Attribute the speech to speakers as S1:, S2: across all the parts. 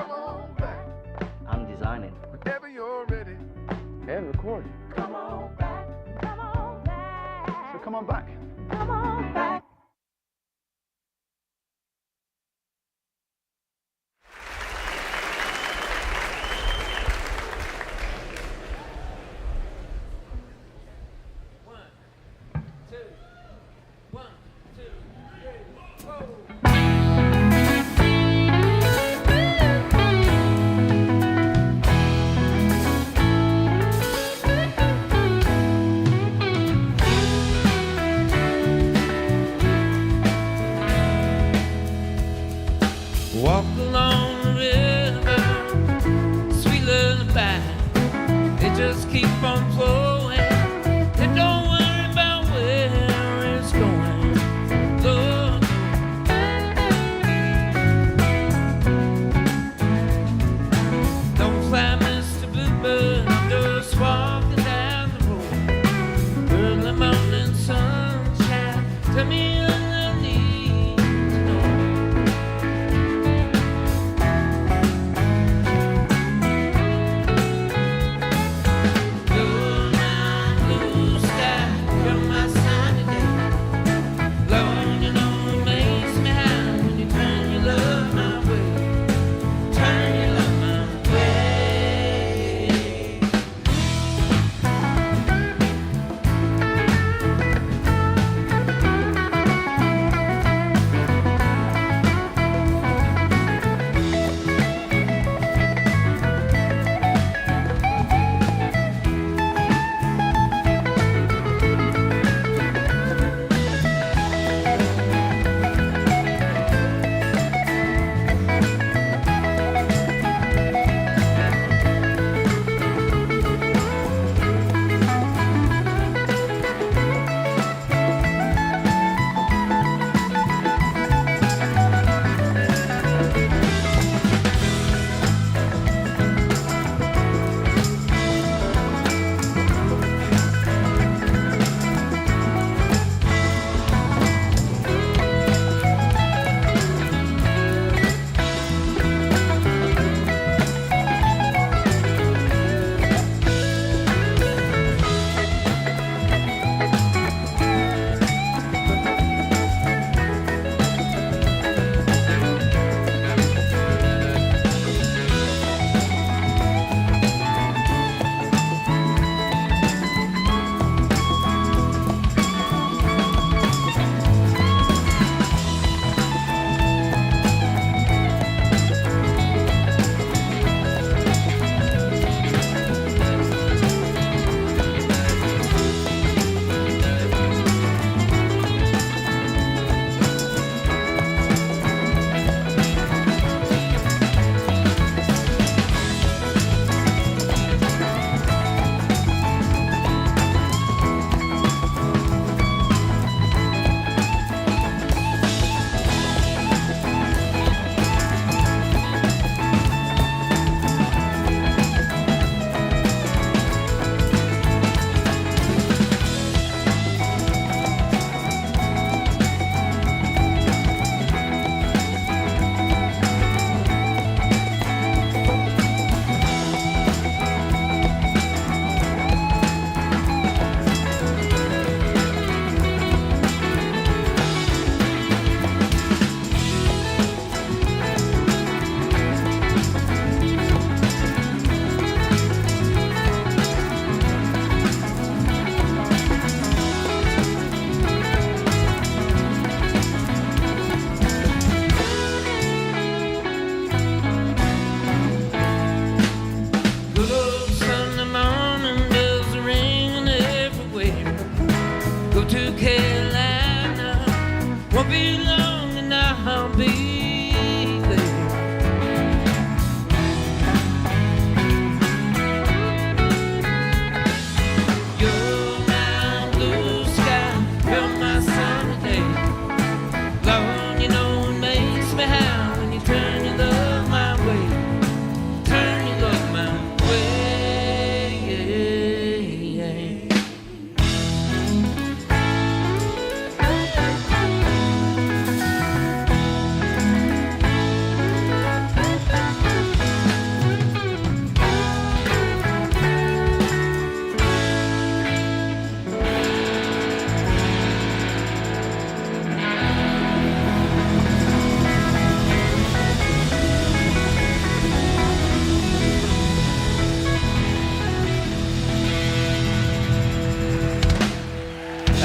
S1: Come on back.
S2: I'm designing.
S1: Whenever you're ready. And recording.
S3: Come on back. Come on back.
S1: So come on back.
S3: Come on back.
S4: Walk along the river, sweet lullaby. They just keep on flowing. They don't worry about where it's going. Look, don't fly, Mr. Bluebird, just walking down the road. Early morning sunshine, tell me all I need to know.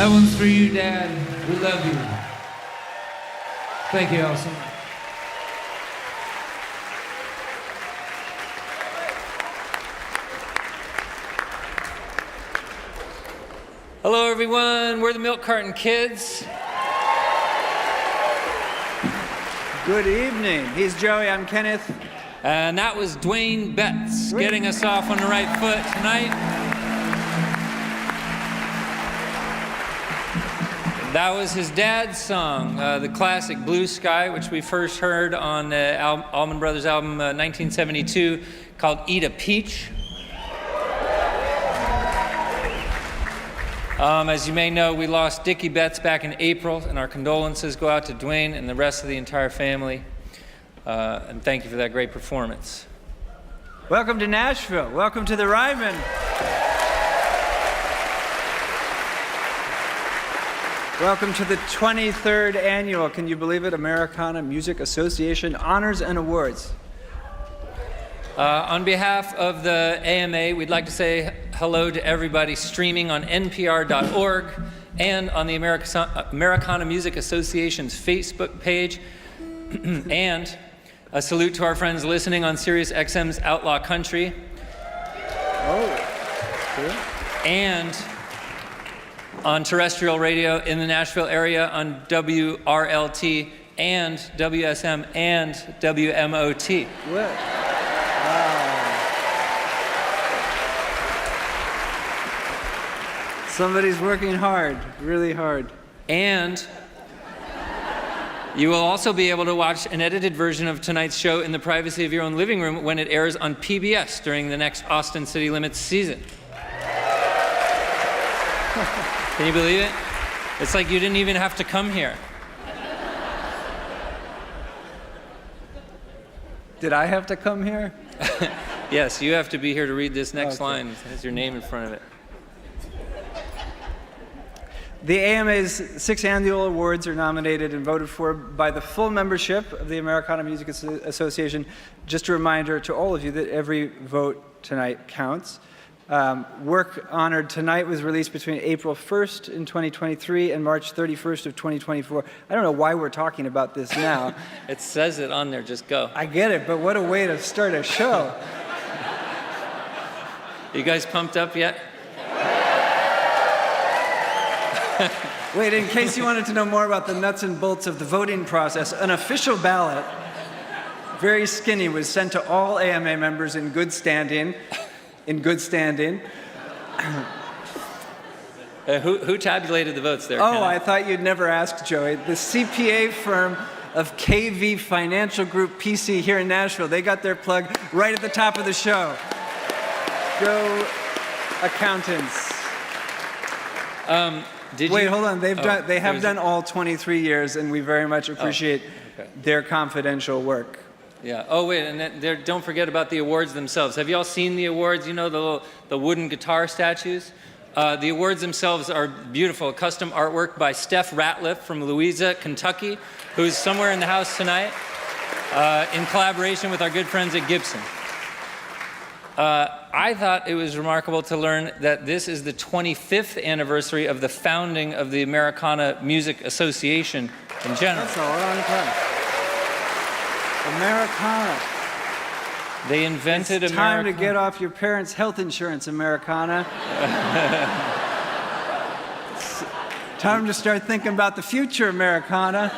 S4: That one's for you, Dad. We love you. Thank you all so much. Hello, everyone. We're the Milk Carton Kids.
S2: Good evening. He's Joey. I'm Kenneth.
S4: And that was Dwayne Betts getting us off on the right foot tonight. That was his dad's song, the classic Blue Sky, which we first heard on the Allman Brothers album 1972 called Eat a Peach. As you may know, we lost Dickie Betts back in April, and our condolences go out to Dwayne and the rest of the entire family. And thank you for that great performance.
S2: Welcome to Nashville. Welcome to the Ryman. Welcome to the 23rd annual, can you believe it, Americana Music Association Honors and Awards.
S4: On behalf of the AMA, we'd like to say hello to everybody streaming on npr.org and on the Americana Music Association's Facebook page. And a salute to our friends listening on Sirius XM's Outlaw Country.
S2: Oh, cool.
S4: And on terrestrial radio in the Nashville area on WRLT and WSM and WMOT.
S2: Wow. Somebody's working hard, really hard.
S4: And you will also be able to watch an edited version of tonight's show in the privacy of your own living room when it airs on PBS during the next Austin City Limits season. Can you believe it? It's like you didn't even have to come here.
S2: Did I have to come here?
S4: Yes, you have to be here to read this next line. It has your name in front of it.
S2: The AMA's 6 annual awards are nominated and voted for by the full membership of the Americana Music Association. Just a reminder to all of you that every vote tonight counts. Work honored tonight was released between April 1st in 2023 and March 31st of 2024. I don't know why we're talking about this now.
S4: It says it on there, just go.
S2: I get it, but what a way to start a show.
S4: You guys pumped up yet?
S2: Wait, in case you wanted to know more about the nuts and bolts of the voting process, an official ballot, very skinny, was sent to all AMA members in good standing.
S4: Who tabulated the votes there?
S2: Oh,
S4: Ken?
S2: I thought you'd never asked, Joey. The CPA firm of KV Financial Group PC here in Nashville. They got their plug right at the top of the show. Go accountants. Wait, hold on. They have done all 23 years, and we very much appreciate their confidential work.
S4: Yeah. Oh, wait, and don't forget about the awards themselves. Have you all seen the awards? You know, the wooden guitar statues? The awards themselves are beautiful. Custom artwork by Steph Ratliff from Louisa, Kentucky, who's somewhere in the house tonight, in collaboration with our good friends at Gibson. I thought it was remarkable to learn that this is the 25th anniversary of the founding of the Americana Music Association in general.
S2: That's a long time. Americana.
S4: They invented
S2: It's time to get off your parents' health insurance, Americana. Time to start thinking about the future, Americana.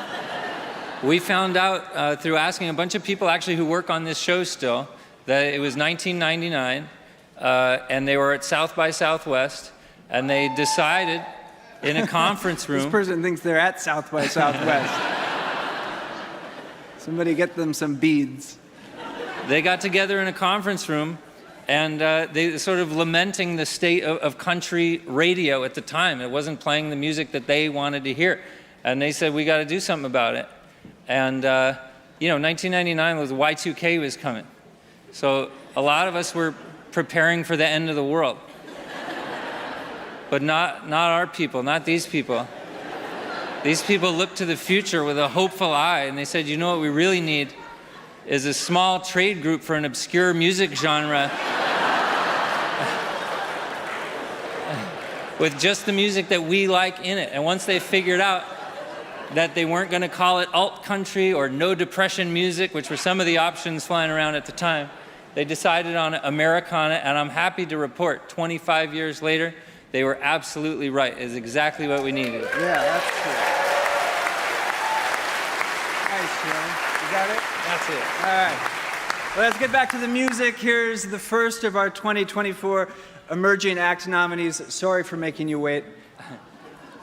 S4: We found out through asking a bunch of people actually who work on this show still that it was 1999 and they were at South by Southwest and they decided in a conference room.
S2: This person thinks they're at South by Southwest. Somebody get them some beads.
S4: They got together in a conference room and they sort of lamenting the state of country radio at the time. It wasn't playing the music that they wanted to hear. And they said, we got to do something about it. And, 1999 was Y2K was coming. So a lot of us were preparing for the end of the world. But not our people, not these people. These people looked to the future with a hopeful eye, and they said, you know what we really need is a small trade group for an obscure music genre with just the music that we like in it. And once they figured out that they weren't going to call it alt country or no depression music, which were some of the options flying around at the time, they decided on Americana, and I'm happy to report 25 years later, they were absolutely right. It's exactly what we needed.
S2: Yeah, that's true. Nice, Sean. Is that it?
S4: That's it.
S2: All right. Well, let's get back to the music. Here's the first of our 2024 Emerging Act nominees. Sorry for making you wait.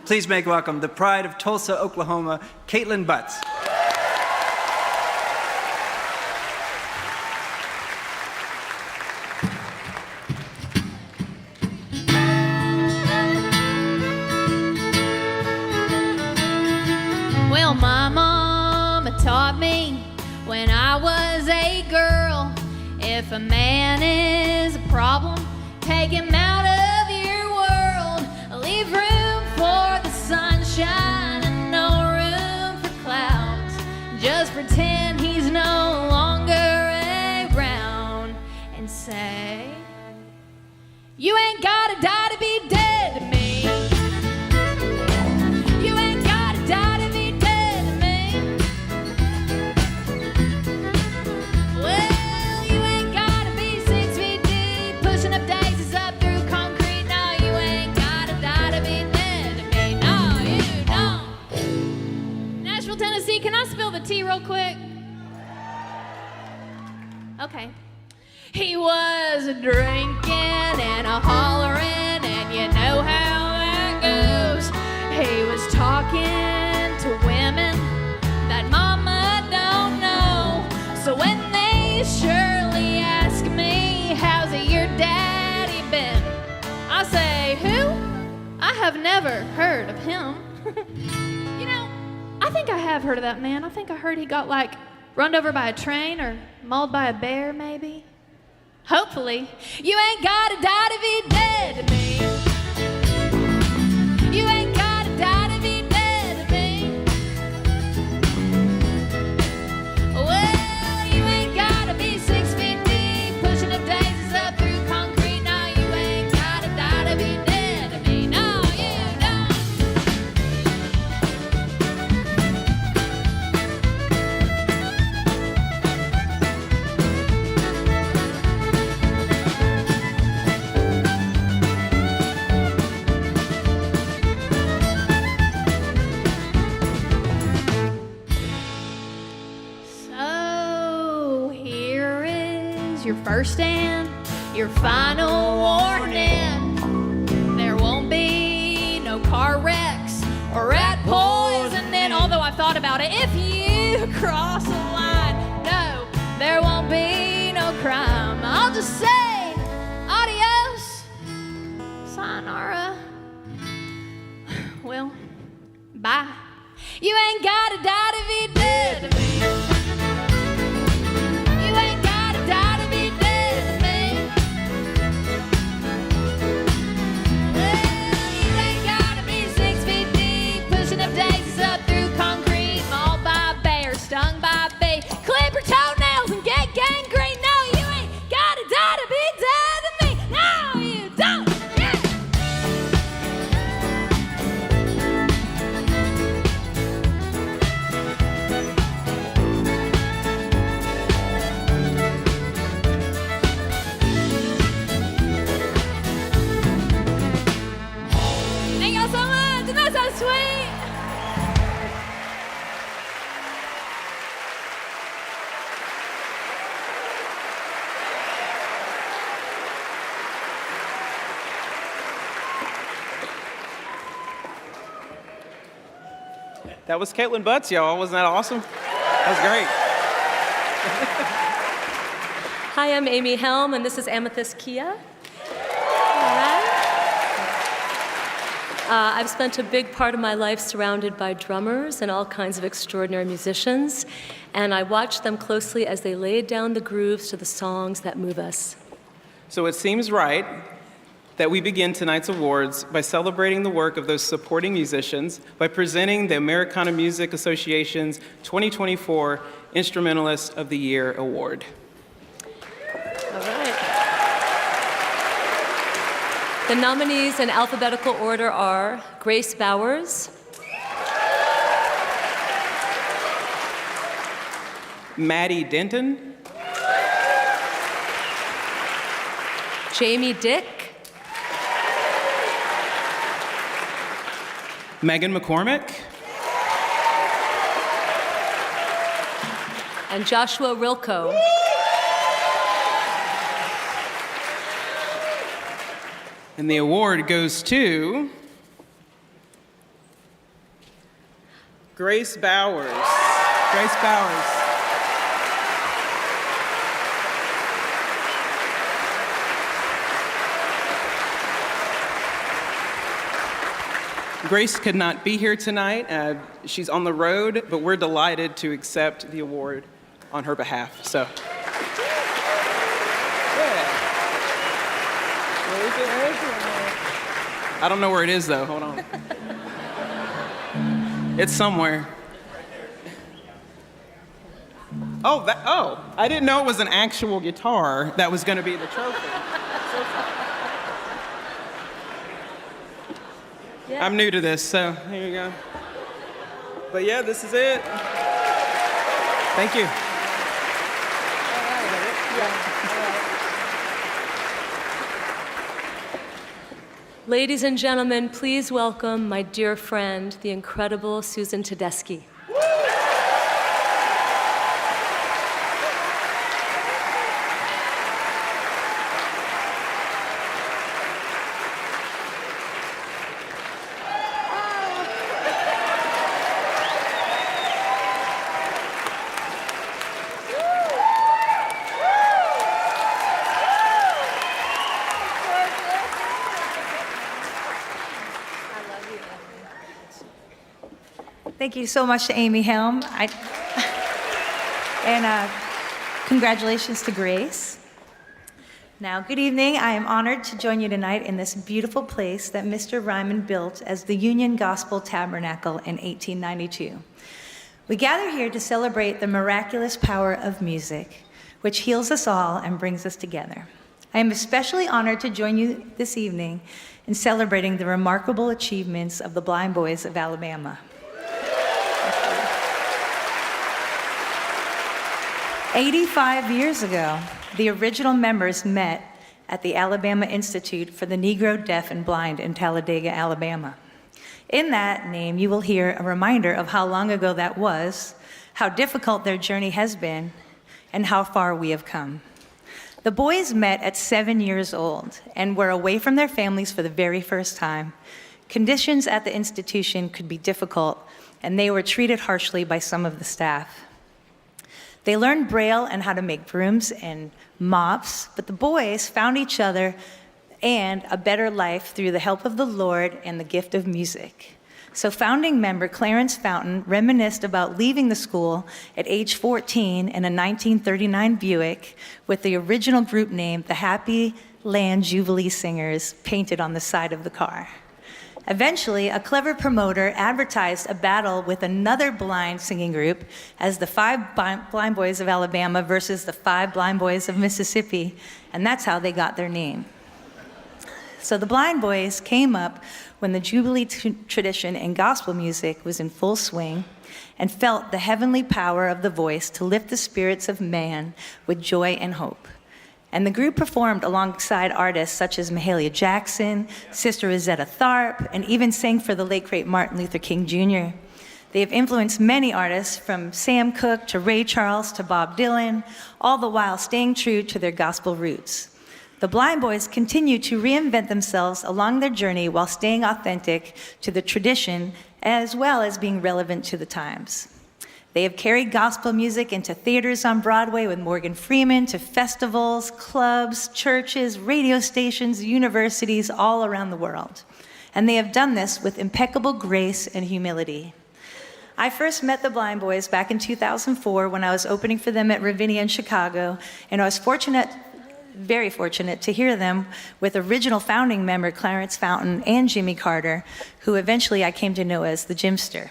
S2: Please make welcome the pride of Tulsa, Oklahoma, Kaitlin Butts.
S5: Well, my mama taught me when I was a girl, if a man is a problem, take him out of your world. Leave room for the sunshine and no room for clouds. Just pretend he's no longer around and say, you ain't gotta die to be dead to me. You ain't gotta die to be dead to me. Well, you ain't gotta be 6 feet deep, pushing up daisies up through concrete. No, you ain't gotta die to be dead to me. No, you don't. Nashville, Tennessee, can I spill the tea real quick? Okay. He was drinking and a hollering, and you know how that goes. He was talking to women that mama don't know. So when they surely ask me, how's your daddy been? I say, who? I have never heard of him. You know, I think I have heard of that man. I think I heard he got like run over by a train or mauled by a bear, maybe. Hopefully, you ain't gotta die to be dead to me. You ain't gotta die to be dead to me. Well, you ain't gotta be 6 feet deep, pushing up daisies up through concrete. No, you ain't gotta die to be dead to me. No, you don't. So here is your first and your final warning. There won't be no car wrecks or rat poisoning. Although I've thought about it, if you cross a line, no, there won't be no crime. I'll just say adios, sayonara. Well, bye. You ain't gotta die to be dead to me. You ain't gotta die to be dead to me. Well, you ain't gotta be 6 feet deep, pushing up daisies up through concrete, mauled by a bear, stung by a bee, clip your toenails and get gangrene. No, you ain't gotta die to be dead to me. No, you don't. Yeah. Thank y'all so much, and that's so sweet.
S6: That was Kaitlin Butts, y'all. Wasn't that awesome? That was great.
S7: Hi, I'm Amy Helm, and this is Amethyst Kia. I've spent a big part of my life surrounded by drummers and all kinds of extraordinary musicians, and I watched them closely as they laid down the grooves to the songs that move us.
S6: So it seems right that we begin tonight's awards by celebrating the work of those supporting musicians by presenting the Americana Music Association's 2024 Instrumentalist of the Year Award.
S7: All right. The nominees in alphabetical order are Grace Bowers,
S6: Maddie Denton,
S7: Jamie Dick,
S6: Megan McCormick,
S7: and Joshua Rilko.
S6: and the award goes to Grace Bowers. Grace Bowers. Grace could not be here tonight. She's on the road, but we're delighted to accept the award on her behalf. So, yeah. Where is it? I don't know where it is, though. Hold on. It's somewhere. Oh, I didn't know it was an actual guitar that was going to be the trophy.
S7: Yeah.
S6: I'm new to this, so here you go. But yeah, this is it. Thank you.
S7: Ladies and gentlemen, please welcome my dear friend, the incredible Susan Tedeschi.
S8: Thank you so much to Amy Helm. Congratulations to Grace. Now, good evening. I am honored to join you tonight in this beautiful place that Mr. Ryman built as the Union Gospel Tabernacle in 1892. We gather here to celebrate the miraculous power of music, which heals us all and brings us together. I am especially honored to join you this evening in celebrating the remarkable achievements of the Blind Boys of Alabama. 85 years ago, the original members met at the Alabama Institute for the Negro, Deaf, and Blind in Talladega, Alabama. In that name, you will hear a reminder of how long ago that was, how difficult their journey has been, and how far we have come. The boys met at 7 years old and were away from their families for the very first time. Conditions at the institution could be difficult, and they were treated harshly by some of the staff. They learned Braille and how to make brooms and mops, but the boys found each other and a better life through the help of the Lord and the gift of music. So founding member Clarence Fountain reminisced about leaving the school at age 14 in a 1939 Buick with the original group name, the Happy Land Jubilee Singers, painted on the side of the car. Eventually, a clever promoter advertised a battle with another blind singing group as the 5 Blind Boys of Alabama versus the 5 Blind Boys of Mississippi, and that's how they got their name. So the Blind Boys came up when the Jubilee tradition in gospel music was in full swing and felt the heavenly power of the voice to lift the spirits of man with joy and hope. And the group performed alongside artists such as Mahalia Jackson, Sister Rosetta Tharpe, and even sang for the late great Martin Luther King Jr. They have influenced many artists from Sam Cooke to Ray Charles to Bob Dylan, all the while staying true to their gospel roots. The Blind Boys continue to reinvent themselves along their journey while staying authentic to the tradition as well as being relevant to the times. They have carried gospel music into theaters on Broadway with Morgan Freeman, to festivals, clubs, churches, radio stations, universities all around the world. And they have done this with impeccable grace and humility. I first met the Blind Boys back in 2004 when I was opening for them at Ravinia in Chicago, and I was very fortunate to hear them with original founding member Clarence Fountain and Jimmy Carter, who eventually I came to know as the Jimster.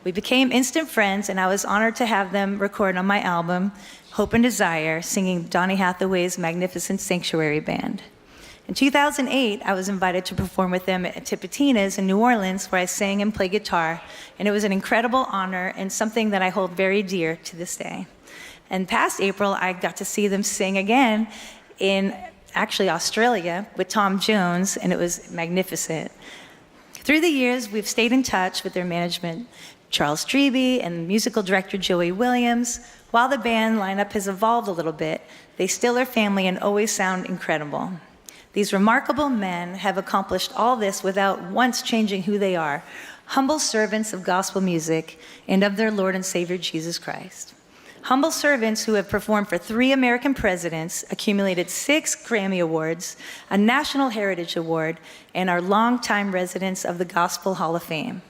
S8: We became instant friends, and I was honored to have them record on my album, Hope and Desire, singing Donny Hathaway's magnificent Sanctuary Band. In 2008, I was invited to perform with them at Tipitina's in New Orleans, where I sang and played guitar, and it was an incredible honor and something that I hold very dear to this day. And past April, I got to see them sing again in actually Australia with Tom Jones, and it was magnificent. Through the years, we've stayed in touch with their management, Charles Strebe, and musical director Joey Williams. While the band lineup has evolved a little bit, they still are family and always sound incredible. These remarkable men have accomplished all this without once changing who they are, humble servants of gospel music and of their Lord and Savior Jesus Christ. Humble servants who have performed for 3 American presidents, accumulated 6 Grammy Awards, a National Heritage Award, and are longtime residents of the Gospel Hall of Fame.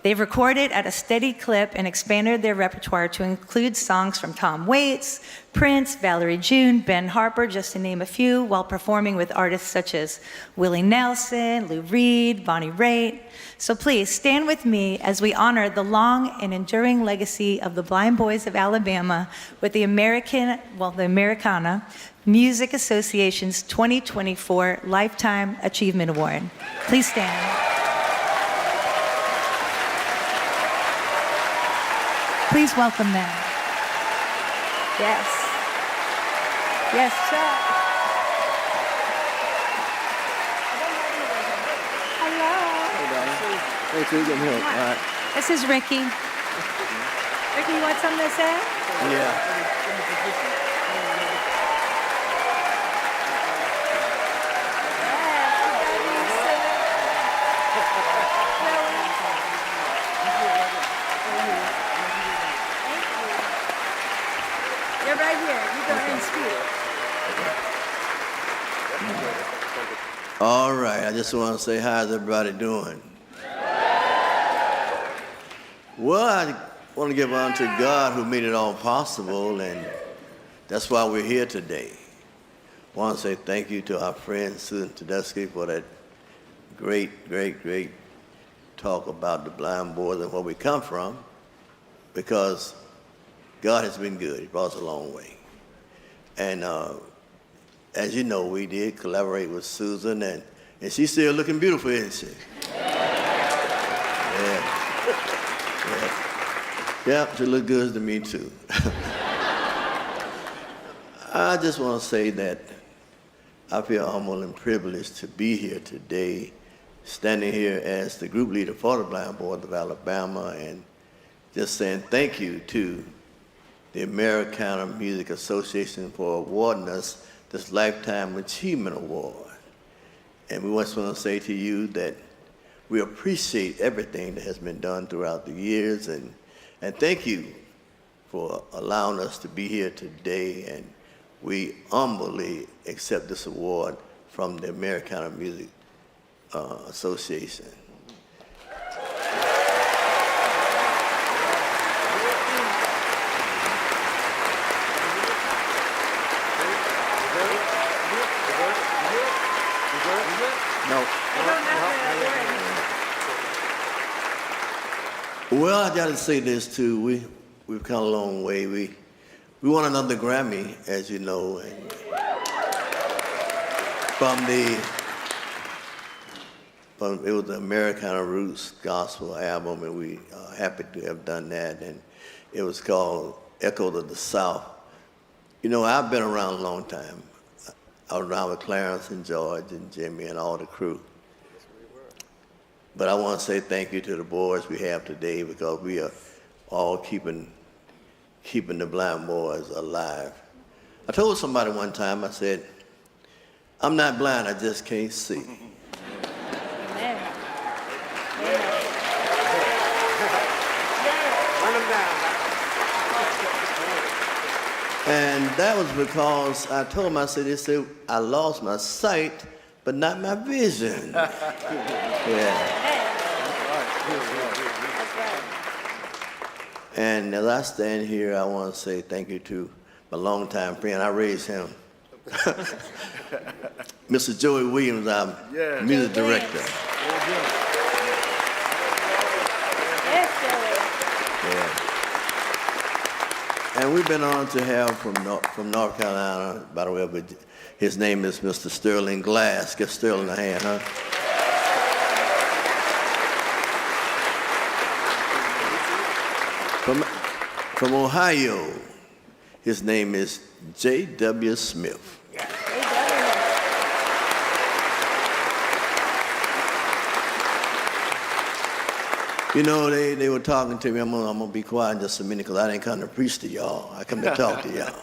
S8: They've recorded at a steady clip and expanded their repertoire to include songs from Tom Waits, Prince, Valerie June, Ben Harper, just to name a few, while performing with artists such as Willie Nelson, Lou Reed, Bonnie Raitt. So please stand with me as we honor the long and enduring legacy of the Blind Boys of Alabama with the Americana Music Association's 2024 Lifetime Achievement Award. Please stand. Please welcome them. Yes. Yes, Chuck. Hello.
S1: Hey, darling. Thanks for getting here. All right.
S8: This is Ricky. Ricky, you want something to say?
S1: Yeah.
S8: You're right here. You go ahead and speak.
S9: All right, I just want to say, how's everybody doing? Well, I want to give honor to God who made it all possible, and that's why we're here today. I want to say thank you to our friend Susan Tedeschi for that great talk about the blind boys and where we come from, because God has been good. He brought us a long way. And as you know, we did collaborate with Susan, and she's still looking beautiful, isn't she? Yeah, she look good to me too. I just want to say that I feel humbled and privileged to be here today, standing here as the group leader for the Blind Boys of Alabama, and just saying thank you to the Americana Music Association for awarding us this Lifetime Achievement Award. And we just want to say to you that we appreciate everything that has been done throughout the years, and thank you for allowing us to be here today, and we humbly accept this award from the Americana Music Association. Well, I got to say this too. We've come a long way. We won another Grammy, as you know, and it was the Americana Roots Gospel album, and we are happy to have done that. And it was called Echoes of the South. You know, I've been around a long time. I was around with Clarence and George and Jimmy and all the crew. But I want to say thank you to the boys we have today, because we are all keeping the blind boys alive. I told somebody one time, I said, I'm not blind, I just can't see.
S8: Amen.
S1: Run them down.
S9: And that was because I told them, they said, I lost my sight, but not my vision. Yeah. And as I stand here, I want to say thank you to my longtime friend. I raised him. Mr. Joey Williams, our music director. And we've been honored to have from North Carolina, by the way, but his name is Mr. Sterling Glass. Give Sterling a hand, huh? From Ohio, his name is J.W. Smith. You know, they were talking to me. I'm gonna be quiet in just a minute because I didn't come to preach to y'all. I come to talk to y'all.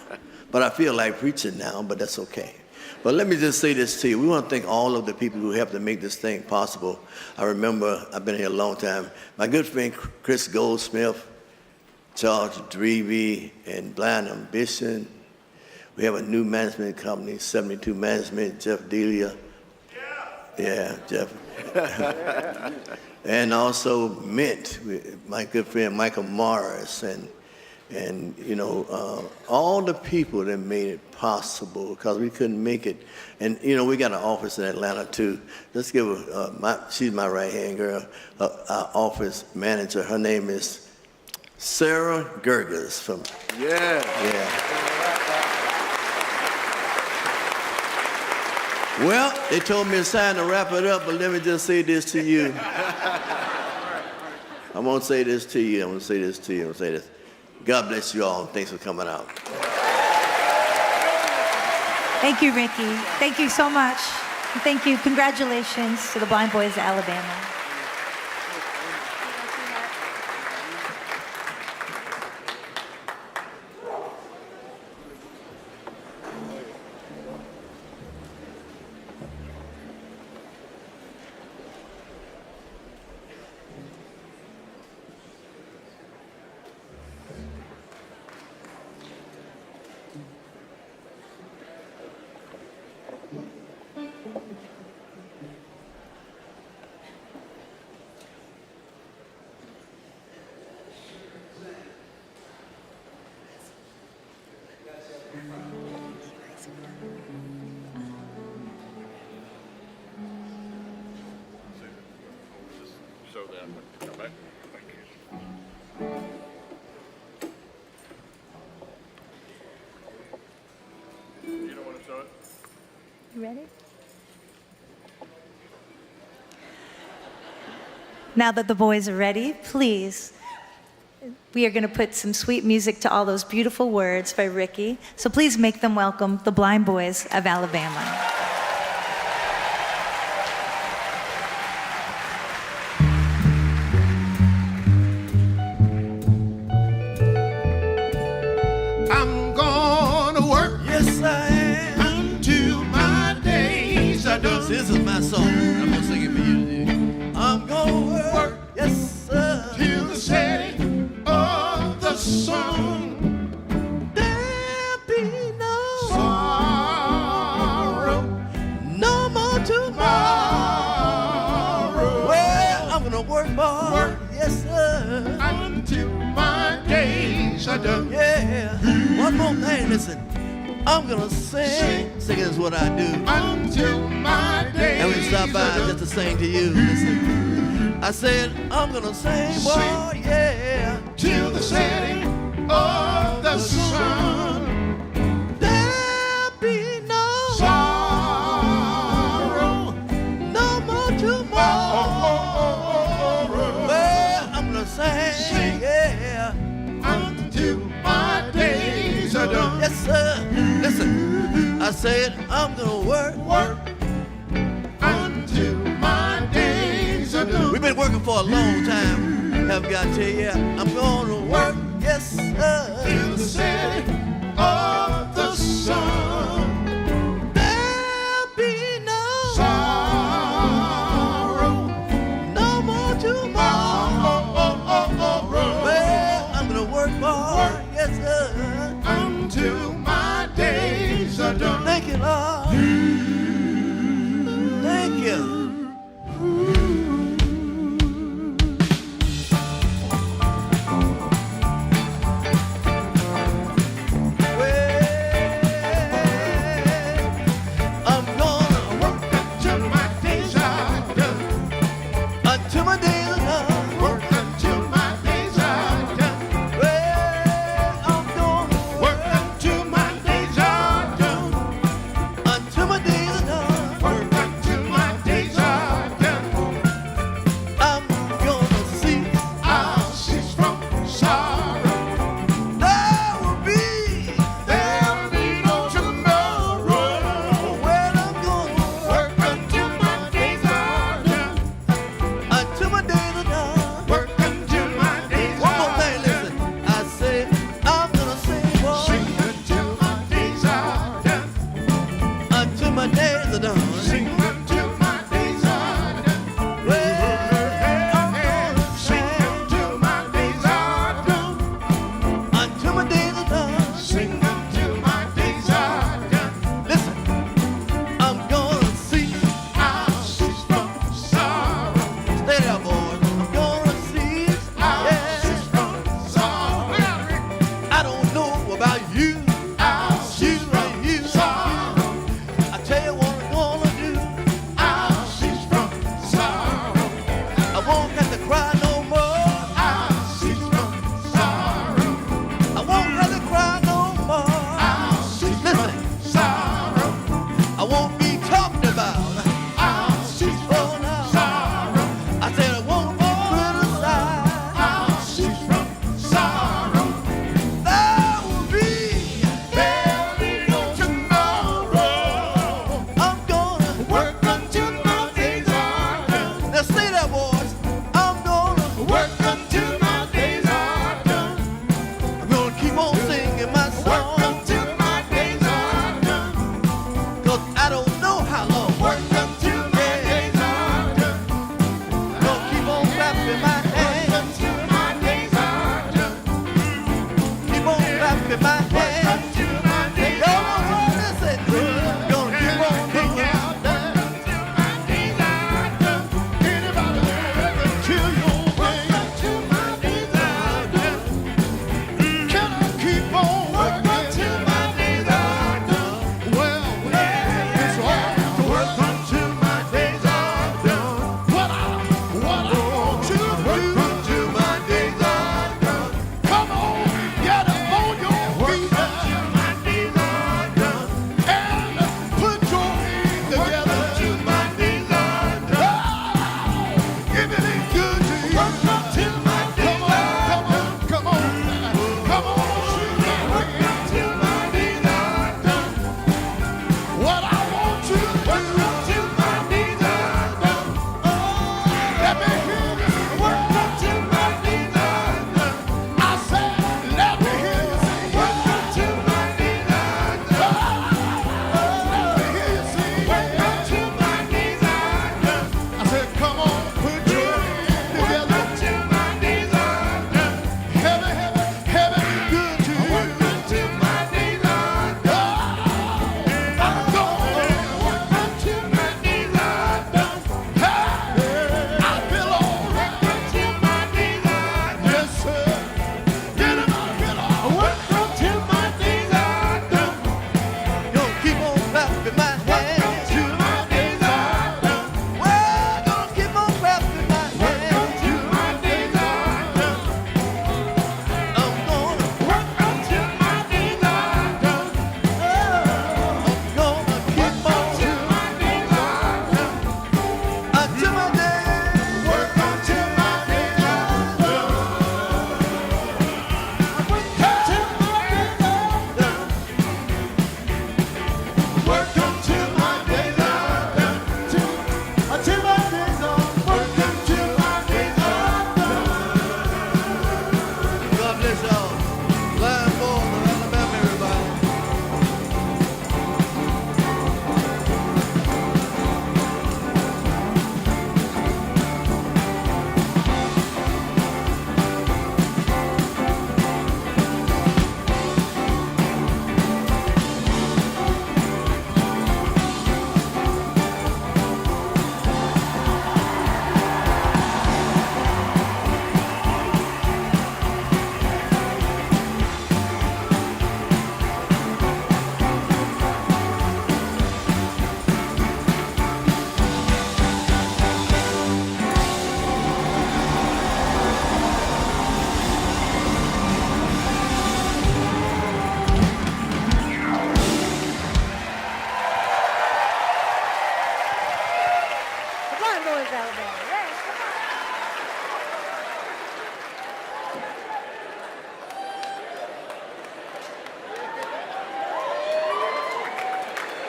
S9: But I feel like preaching now, but that's okay. But let me just say this to you. We want to thank all of the people who helped to make this thing possible. I remember, I've been here a long time, my good friend Chris Goldsmith, Charles Drevey, and Blind Ambition. We have a new management company, 72 Management, Jeff Delia. Yeah, Jeff. And also Mint, my good friend Michael Morris, and you know, all the people that made it possible, because we couldn't make it. And you know, we got an office in Atlanta too. Let's give her, she's my right-hand girl, our office manager. Her name is Sarah Gerges from.
S1: Yeah.
S9: Well, they told me it's time to wrap it up, but let me just say this to you. I'm gonna say this to you. I'm gonna say this. God bless you all, and thanks for coming out.
S8: Thank you, Ricky. Thank you so much. Thank you. Congratulations to the Blind Boys of Alabama. You ready? Now that the boys are ready, please, we are going to put some sweet music to all those beautiful words by Ricky. So please make them welcome the Blind Boys of Alabama.
S9: This is my song. I'm gonna sing it for you today. I'm gonna work, yes sir,
S10: till the setting of the sun.
S9: There'll be no
S10: sorrow,
S9: no more tomorrow. Well, I'm gonna work, boy, yes sir,
S10: until my days are done.
S9: Yeah. One more thing, listen. I'm gonna sing. Singing is what I do.
S10: Until my days.
S9: And we stop by just to sing to you. Listen. I said, I'm gonna sing, boy, yeah.
S10: Till the setting of the sun.
S9: There'll be no
S10: sorrow,
S9: no more tomorrow. Well, I'm gonna sing, yeah.
S10: Until my days are done.
S9: Yes, sir. Listen, I said I'm gonna work
S10: until my days are done.
S9: We've been working for a long time. Have got to tell you, I'm gonna work, yes, sir.
S10: Till the setting of the sun.
S9: There'll be no
S10: sorrow,
S9: no more tomorrow. Well, I'm gonna work, boy, yes, sir.
S10: Until my days are done.
S9: Thank you, Lord. Thank you.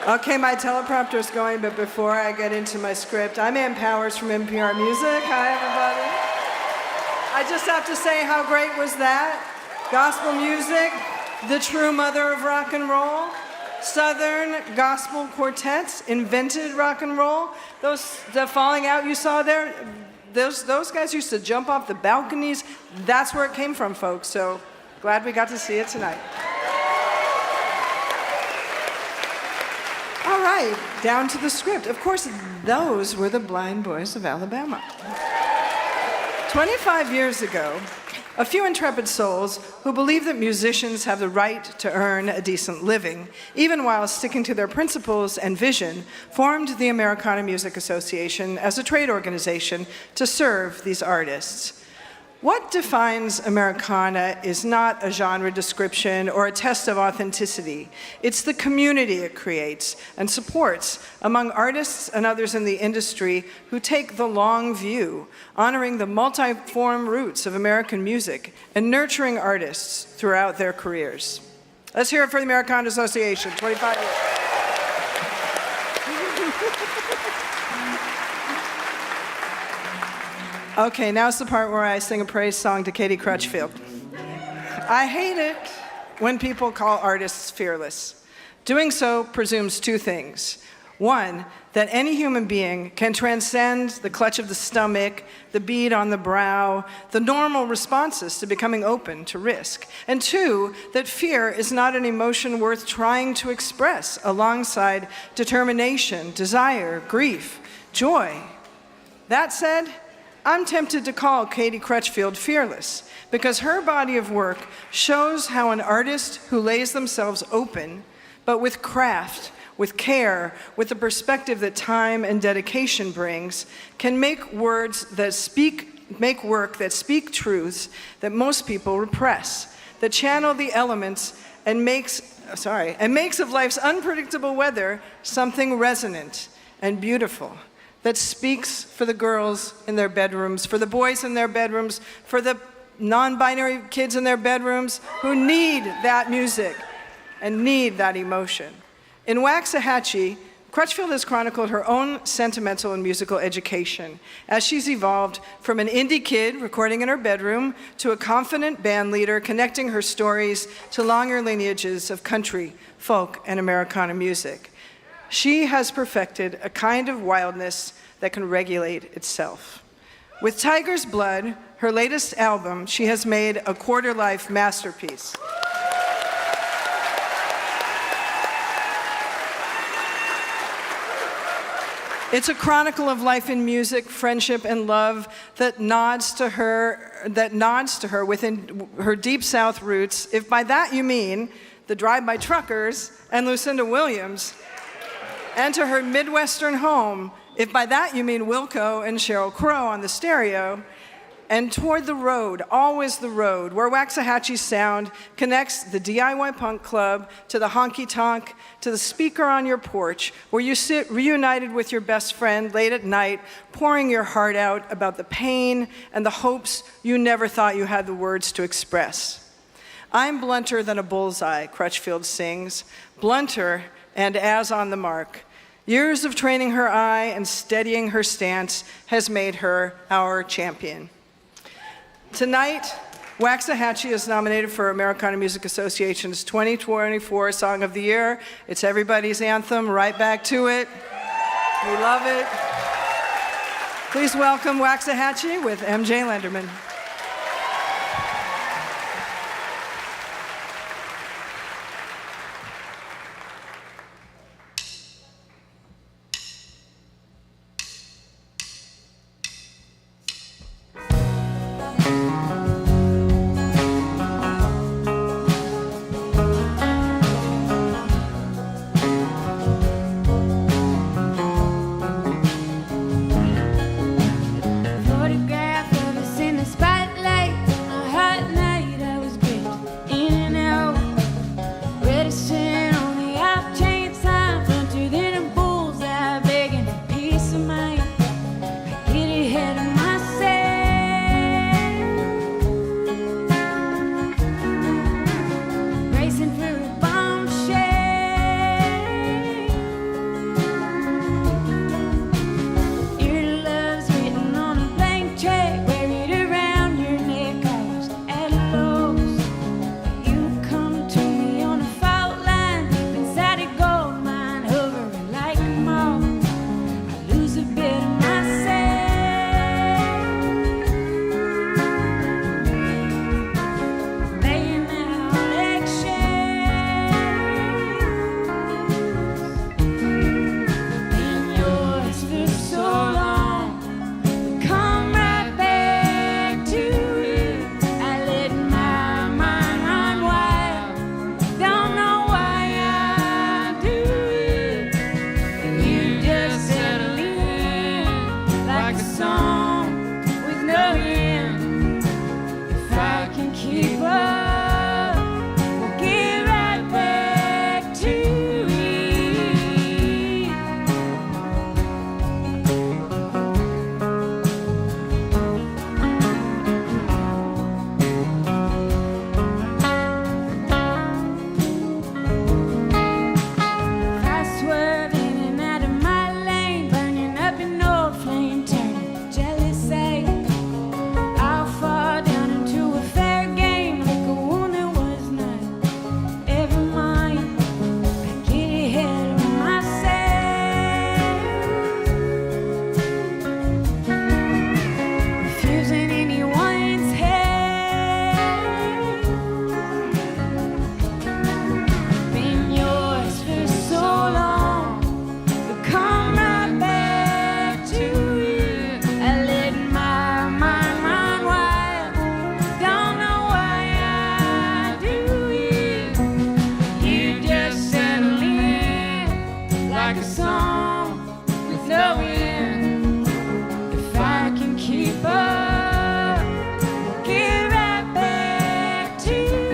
S11: Okay, my teleprompter's going, but before I get into my script, I'm Ann Powers from NPR Music. Hi, everybody. I just have to say, how great was that? Gospel music, the true mother of rock and roll. Southern gospel quartets invented rock and roll. The falling out you saw there, those guys used to jump off the balconies. That's where it came from, folks. So glad we got to see it tonight. All right, down to the script. Of course, those were the Blind Boys of Alabama. 25 years ago, a few intrepid souls who believe that musicians have the right to earn a decent living, even while sticking to their principles and vision, formed the Americana Music Association as a trade organization to serve these artists. What defines Americana is not a genre description or a test of authenticity. It's the community it creates and supports among artists and others in the industry who take the long view, honoring the multi-form roots of American music and nurturing artists throughout their careers. Let's hear it for the Americana Association, 25 years. Okay, now's the part where I sing a praise song to Katie Crutchfield. I hate it when people call artists fearless. Doing so presumes two things. One, that any human being can transcend the clutch of the stomach, the bead on the brow, the normal responses to becoming open to risk. And two, that fear is not an emotion worth trying to express alongside determination, desire, grief, joy. That said, I'm tempted to call Katie Crutchfield fearless because her body of work shows how an artist who lays themselves open, but with craft, with care, with the perspective that time and dedication brings, can make work that speak truths that most people repress, that channel the elements and makes of life's unpredictable weather something resonant and beautiful, that speaks for the girls in their bedrooms, for the boys in their bedrooms, for the non-binary kids in their bedrooms who need that music and need that emotion. In Waxahatchee, Crutchfield has chronicled her own sentimental and musical education as she's evolved from an indie kid recording in her bedroom to a confident band leader connecting her stories to longer lineages of country, folk, and Americana music. She has perfected a kind of wildness that can regulate itself. With Tiger's Blood, her latest album, she has made a quarter-life masterpiece. It's a chronicle of life in music, friendship, and love that nods to her within her Deep South roots, if by that you mean the Drive-By Truckers and Lucinda Williams, and to her Midwestern home, if by that you mean Wilco and Sheryl Crow on the stereo, and toward the road, always the road, where Waxahatchee's sound connects the DIY punk club to the honky-tonk, to the speaker on your porch, where you sit reunited with your best friend late at night, pouring your heart out about the pain and the hopes you never thought you had the words to express. I'm blunter than a bullseye, Crutchfield sings, blunter and as on the mark. Years of training her eye and steadying her stance has made her our champion. Tonight, Waxahatchee is nominated for Americana Music Association's 2024 Song of the Year. It's everybody's anthem, right back to it. We love it. Please welcome Waxahatchee with MJ Lenderman.
S3: Photograph of us in the spotlight.
S4: like a song with no end. If I can keep up, we'll get right back to it.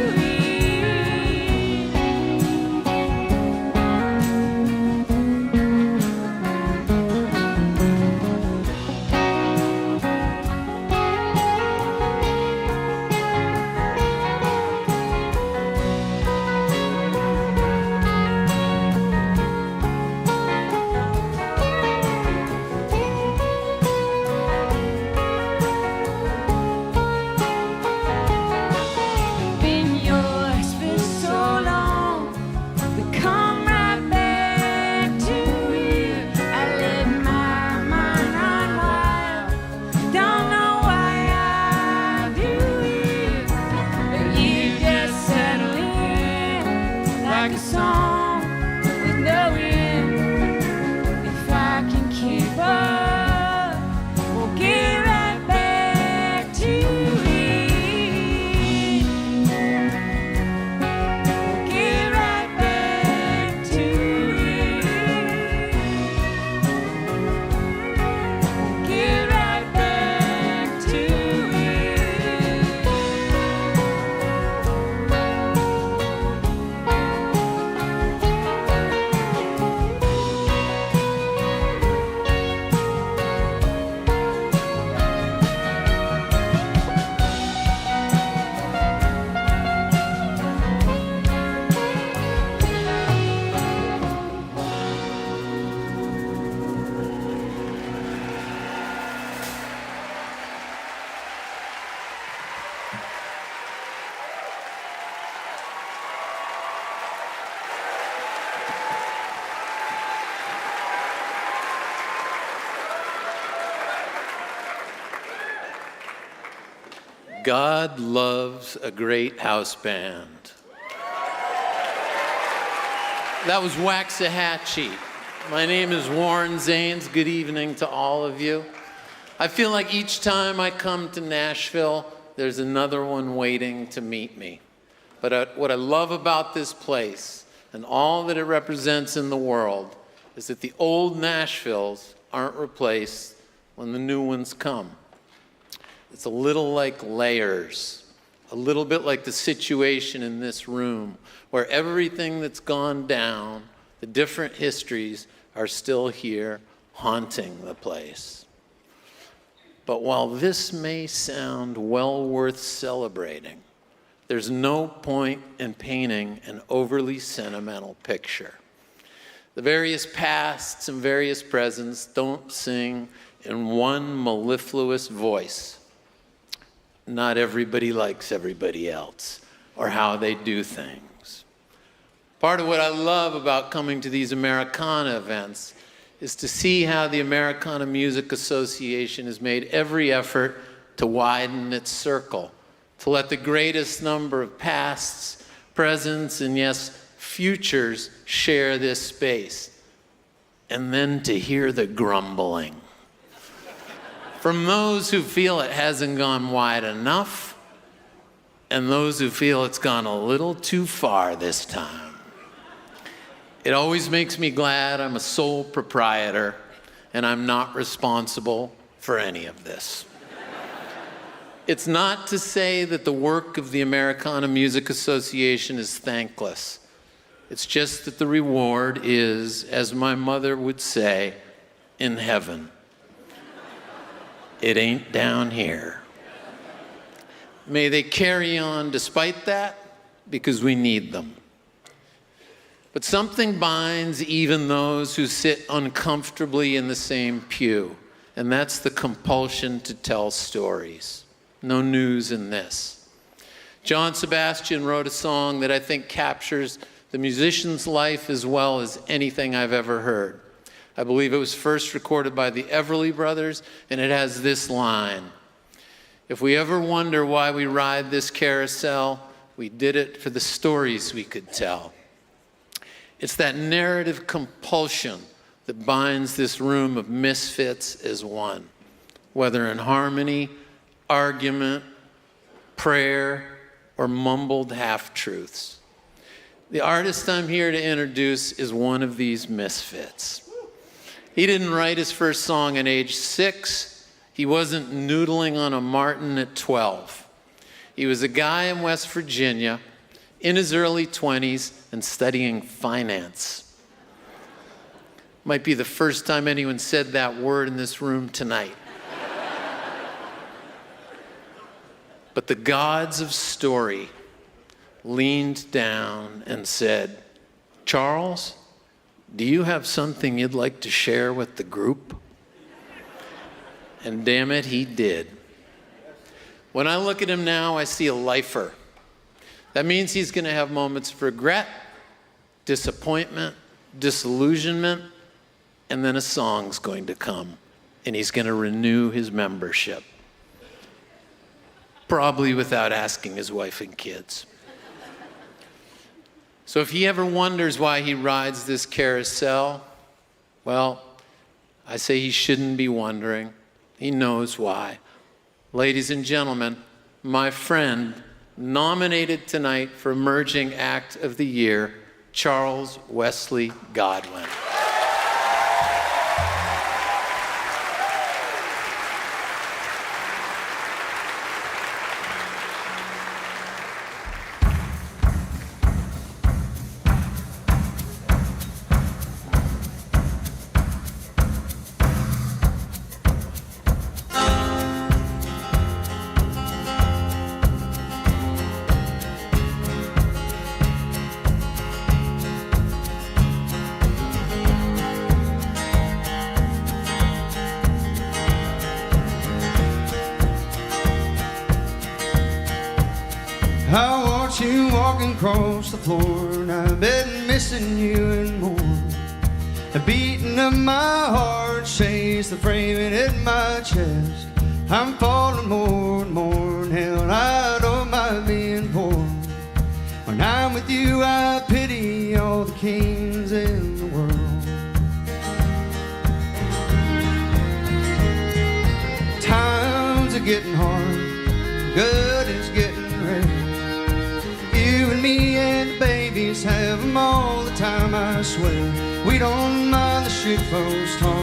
S4: Been yours for so long, we come right back to it. I let my mind run wild, don't know why I do it, but you just settle in like a song with no end. If I can keep up, we'll get right back to it. We'll get right back to it. We'll get right back to it.
S12: God loves a great house band. That was Waxahatchee. My name is Warren Zanes. Good evening to all of you. I feel like each time I come to Nashville, there's another one waiting to meet me. But what I love about this place and all that it represents in the world is that the old Nashvilles aren't replaced when the new ones come. It's a little like layers, a little bit like the situation in this room, where everything that's gone down, the different histories, are still here haunting the place. But while this may sound well worth celebrating, there's no point in painting an overly sentimental picture. The various pasts and various presents don't sing in one mellifluous voice. Not everybody likes everybody else or how they do things. Part of what I love about coming to these Americana events is to see how the Americana Music Association has made every effort to widen its circle, to let the greatest number of pasts, presents, and yes, futures share this space, and then to hear the grumbling from those who feel it hasn't gone wide enough and those who feel it's gone a little too far this time. It always makes me glad I'm a sole proprietor and I'm not responsible for any of this. It's not to say that the work of the Americana Music Association is thankless. It's just that the reward is, as my mother would say, in heaven. It ain't down here. May they carry on despite that, because we need them. But something binds even those who sit uncomfortably in the same pew, and that's the compulsion to tell stories. No news in this. John Sebastian wrote a song that I think captures the musician's life as well as anything I've ever heard. I believe it was first recorded by the Everly Brothers, and it has this line: if we ever wonder why we ride this carousel, we did it for the stories we could tell. It's that narrative compulsion that binds this room of misfits as one, whether in harmony, argument, prayer, or mumbled half-truths. The artist I'm here to introduce is one of these misfits. He didn't write his first song at age 6. He wasn't noodling on a Martin at 12. He was a guy in West Virginia in his early 20s and studying finance. Might be the first time anyone said that word in this room tonight. But the gods of story leaned down and said, "Charles, do you have something you'd like to share with the group?" And damn it, he did. When I look at him now, I see a lifer. That means he's going to have moments of regret, disappointment, disillusionment, and then a song's going to come, and he's going to renew his membership. Probably without asking his wife and kids. So if he ever wonders why he rides this carousel, well, I say he shouldn't be wondering. He knows why. Ladies and gentlemen, my friend, nominated tonight for Emerging Act of the Year, Charles Wesley Godwin.
S13: I watch you walking across the floor, and I've been missing you and more. The beating of my heart shakes the framing in my chest. I'm falling more and more, and hell, I don't mind being poor. When I'm with you, I pity all the kings in the world. Times are getting hard, good is getting ready. You and me and the babies have them all the time, I swear. We don't mind the shit folks talk,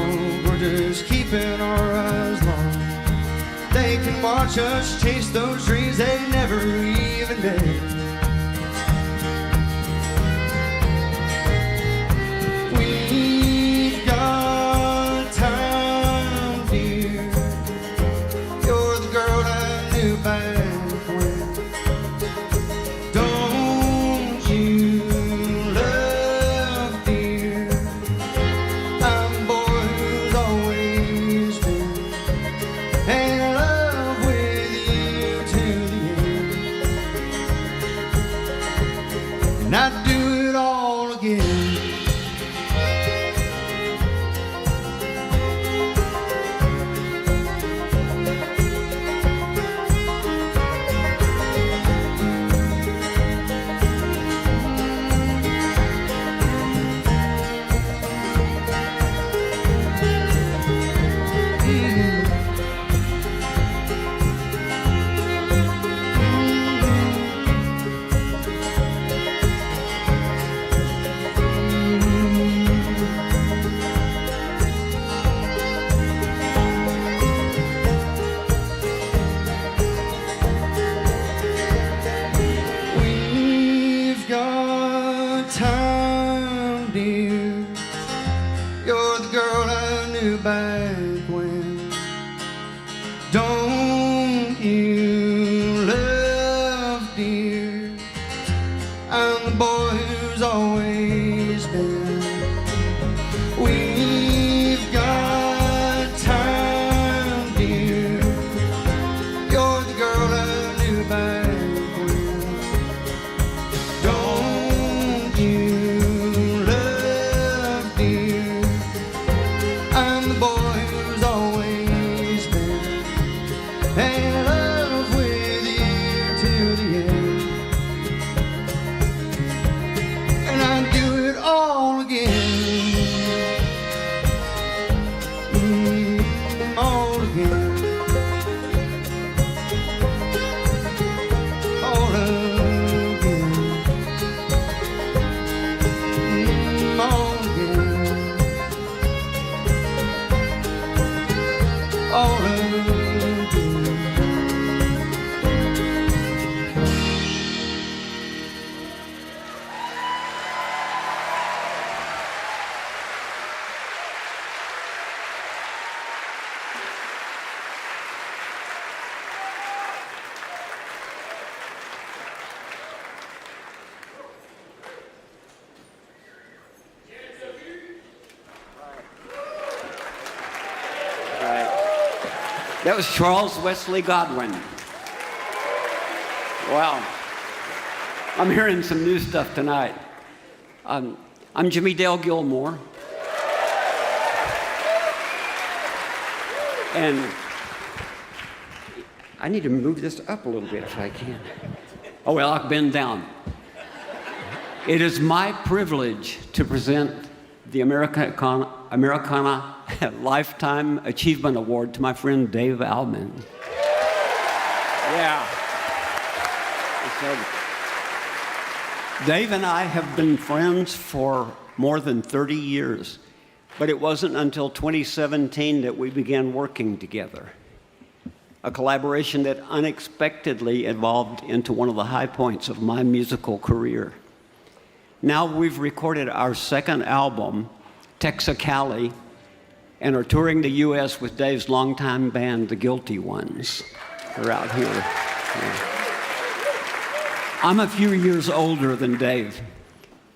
S13: we're just keeping our eyes locked. They can watch us chase those dreams they never even did. We've got time, dear. You're the girl I knew back. I'm the boy
S14: That was Charles Wesley Godwin. Wow. I'm hearing some new stuff tonight. I'm Jimmy Dale Gilmore. And I need to move this up a little bit if I can. Oh, well, I'll bend down. It is my privilege to present the Americana Lifetime Achievement Award to my friend Dave Alvin. Yeah. So, Dave and I have been friends for more than 30 years, but it wasn't until 2017 that we began working together. A collaboration that unexpectedly evolved into one of the high points of my musical career. Now we've recorded our second album, Texacali, and are touring the U.S. with Dave's longtime band, The Guilty Ones. They're out here. Yeah. I'm a few years older than Dave,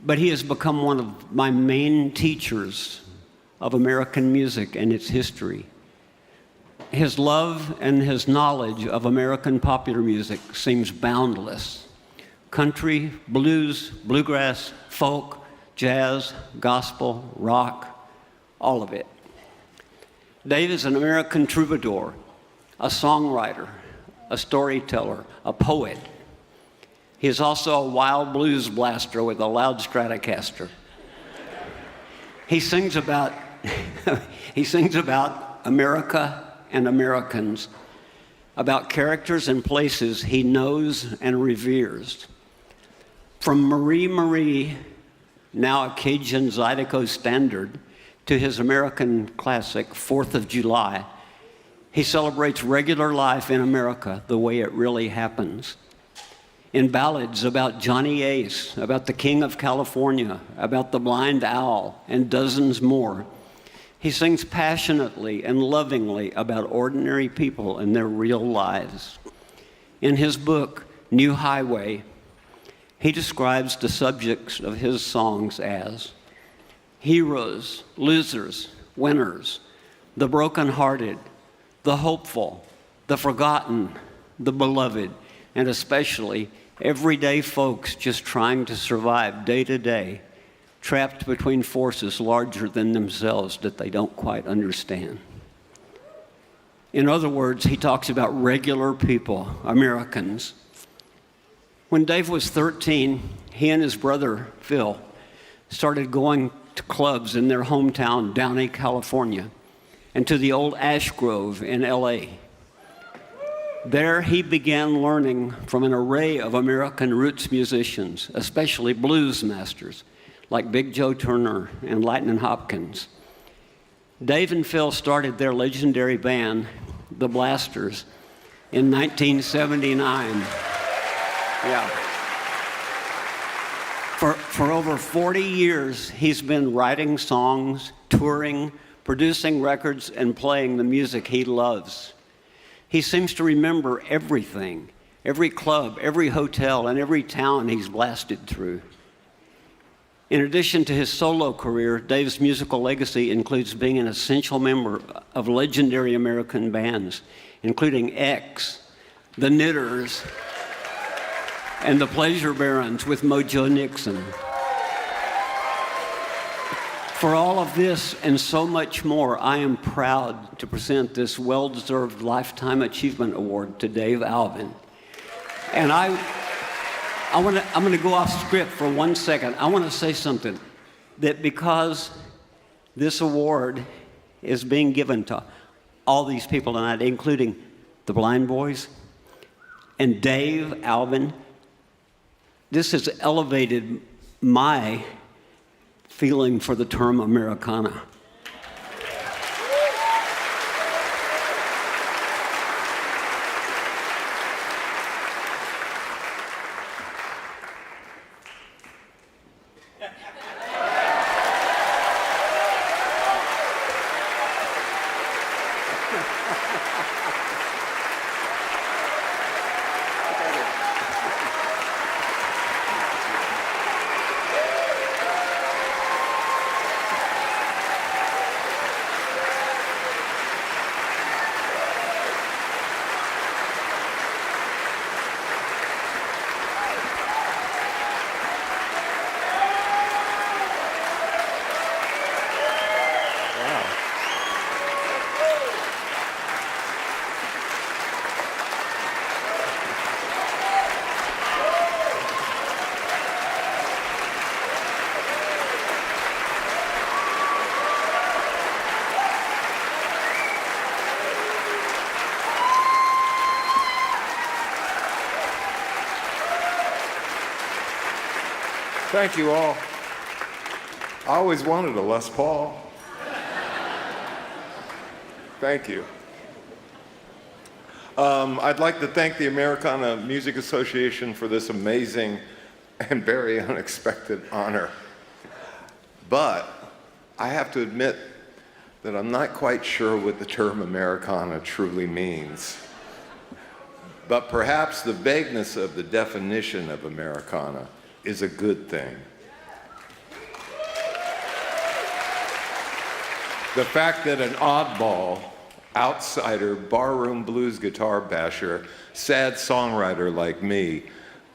S14: but he has become one of my main teachers of American music and its history. His love and his knowledge of American popular music seems boundless. Country, blues, bluegrass, folk, jazz, gospel, rock, all of it. Dave is an American troubadour, a songwriter, a storyteller, a poet. He is also a wild blues blaster with a loud Stratocaster. He sings about America and Americans, about characters and places he knows and reveres. From Marie Marie, now a Cajun Zydeco standard, to his American classic, 4th of July, he celebrates regular life in America the way it really happens. In ballads about Johnny Ace, about the King of California, about the Blind Owl, and dozens more, he sings passionately and lovingly about ordinary people and their real lives. In his book, New Highway, he describes the subjects of his songs as heroes, losers, winners, the brokenhearted, the hopeful, the forgotten, the beloved, and especially everyday folks just trying to survive day to day, trapped between forces larger than themselves that they don't quite understand. In other words, he talks about regular people, Americans. When Dave was 13, he and his brother, Phil, started going to clubs in their hometown, Downey, California, and to the old Ash Grove in LA. There he began learning from an array of American roots musicians, especially blues masters, like Big Joe Turner and Lightnin' Hopkins. Dave and Phil started their legendary band, The Blasters, in 1979. Yeah. For over 40 years, he's been writing songs, touring, producing records, and playing the music he loves. He seems to remember everything, every club, every hotel, and every town he's blasted through. In addition to his solo career, Dave's musical legacy includes being an essential member of legendary American bands, including X, The Knitters, and the Pleasure Barons with Mojo Nixon. For all of this and so much more, I am proud to present this well-deserved Lifetime Achievement Award to Dave Alvin. And I'm going to go off script for 1 second. I want to say something, that because this award is being given to all these people tonight, including the Blind Boys and Dave Alvin, this has elevated my feeling for the term Americana.
S15: Thank you all. I always wanted a Les Paul. Thank you. I'd like to thank the Americana Music Association for this amazing and very unexpected honor. But I have to admit that I'm not quite sure what the term Americana truly means. But perhaps the vagueness of the definition of Americana is a good thing. The fact that an oddball, outsider, barroom blues guitar basher, sad songwriter like me,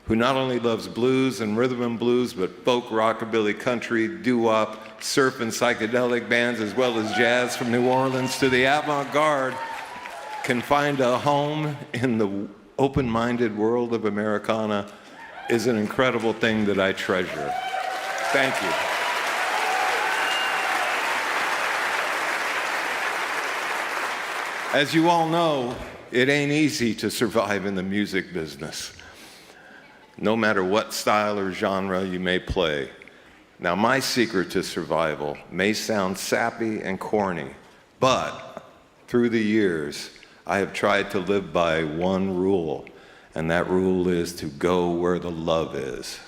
S15: who not only loves blues and rhythm and blues, but folk, rockabilly, country, doo-wop, surf and psychedelic bands, as well as jazz from New Orleans to the avant-garde, can find a home in the open-minded world of Americana is an incredible thing that I treasure. Thank you. As you all know, it ain't easy to survive in the music business, no matter what style or genre you may play. Now, my secret to survival may sound sappy and corny, but through the years, I have tried to live by one rule, and that rule is to go where the love is.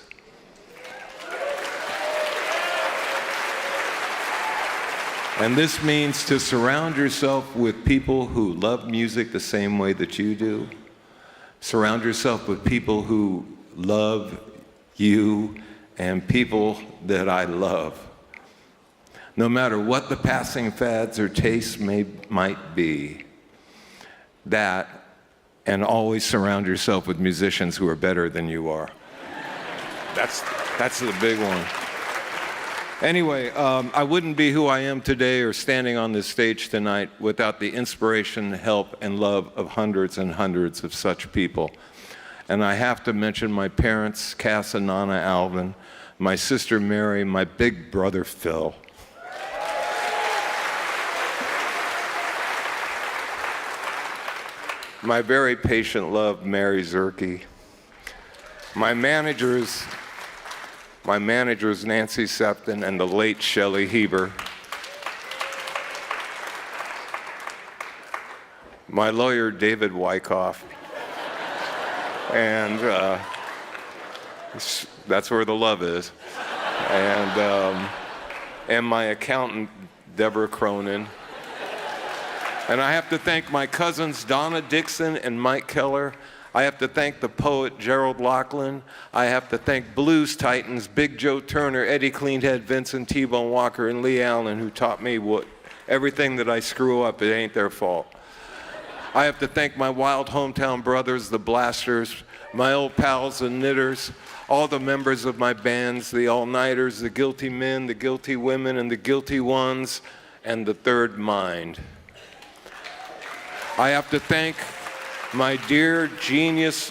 S15: And this means to surround yourself with people who love music the same way that you do. Surround yourself with people who love you and people that I love. No matter what the passing fads or tastes might be, that, and always surround yourself with musicians who are better than you are. That's the big one. Anyway, I wouldn't be who I am today or standing on this stage tonight without the inspiration, help, and love of hundreds and hundreds of such people. And I have to mention my parents, Cass and Nana Alvin, my sister Mary, my big brother Phil. My very patient love, Mary Zerke. My managers, Nancy Septon and the late Shelley Heber. My lawyer, David Wyckoff. And that's where the love is. And my accountant, Deborah Cronin. And I have to thank my cousins, Donna Dixon and Mike Keller. I have to thank the poet, Gerald Laughlin. I have to thank blues titans, Big Joe Turner, Eddie Cleanhead, Vincent T-Bone Walker, and Lee Allen, who taught me everything that I screw up, it ain't their fault. I have to thank my wild hometown brothers, the Blasters, my old pals, the Knitters, all the members of my bands, the All-Nighters, the Guilty Men, the Guilty Women, and the Guilty Ones, and the Third Mind. I have to thank my dear genius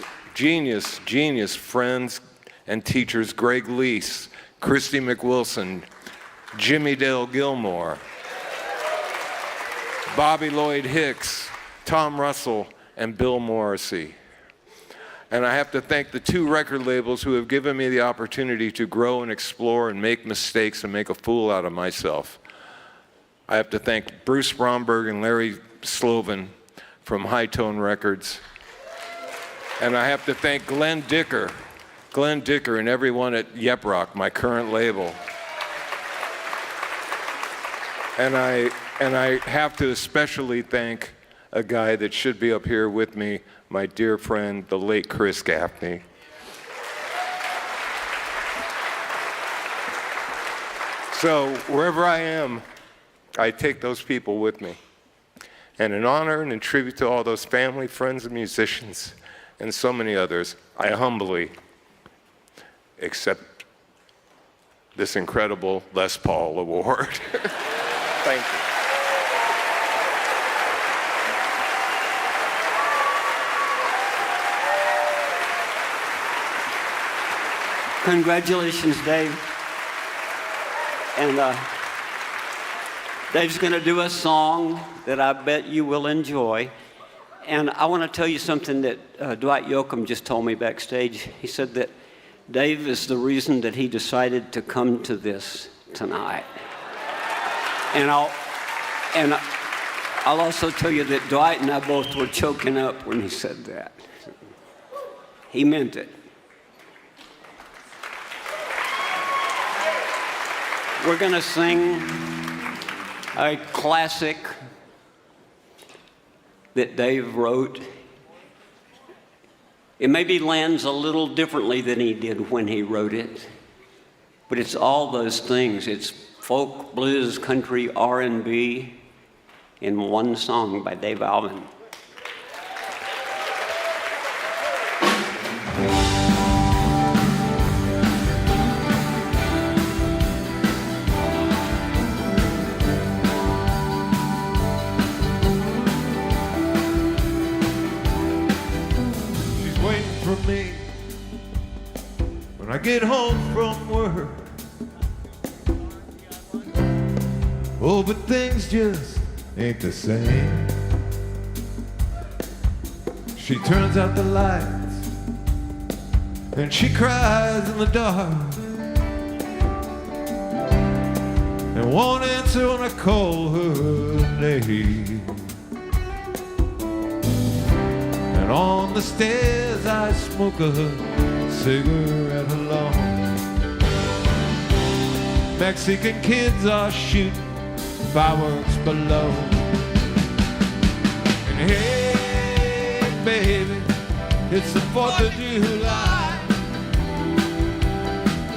S15: friends and teachers, Greg Lease, Christy McWilson, Jimmy Dale Gilmore, Bobby Lloyd Hicks, Tom Russell, and Bill Morrissey. And I have to thank the 2 record labels who have given me the opportunity to grow and explore and make mistakes and make a fool out of myself. I have to thank Bruce Bromberg and Larry Slovin from High Tone Records. And I have to thank Glenn Dicker and everyone at Yep Rock, my current label. And I have to especially thank a guy that should be up here with me, my dear friend, the late Chris Gaffney. So wherever I am, I take those people with me. And in honor and in tribute to all those family, friends, and musicians, and so many others, I humbly accept this incredible Les Paul Award. Thank you.
S14: Congratulations, Dave. And Dave's going to do a song that I bet you will enjoy. And I want to tell you something that Dwight Yoakam just told me backstage. He said that Dave is the reason that he decided to come to this tonight. And I'll also tell you that Dwight and I both were choking up when he said that. He meant it. We're going to sing a classic that Dave wrote. It maybe lands a little differently than he did when he wrote it, but it's all those things. It's folk, blues, country, R&B in one song by Dave Alvin.
S10: Me when I get home from work. Oh, but things just ain't the same. She turns out the lights and she cries in the dark and won't answer when I call her name. And on the stairs I smoke a cigarette alone. Mexican kids are shooting fireworks below. And hey, baby, it's the 4th of July.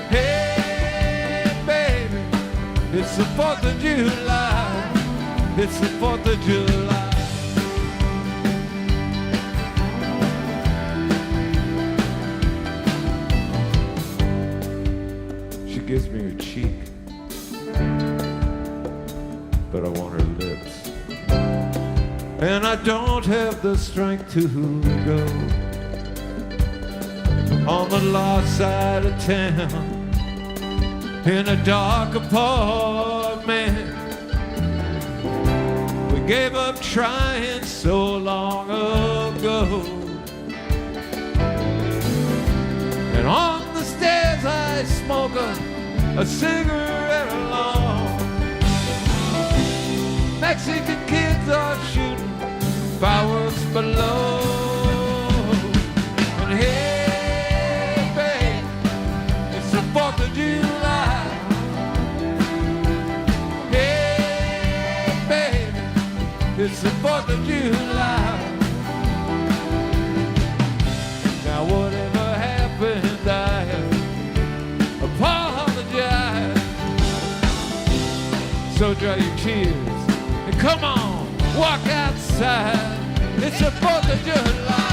S10: Hey, baby, it's the 4th of July. It's the 4th of July. Gives me her cheek, but I want her lips, and I don't have the strength to go on the lost side of town in a dark apartment. We gave up trying so long ago, and on the stairs I smoke a cigarette alone. Mexican kids are shooting fireworks below. And hey, babe, it's the 4th of July. Hey, baby, it's the 4th of July. Now whatever happened, I apologize. So dry your tears and come on, walk outside. It's the 4th of July.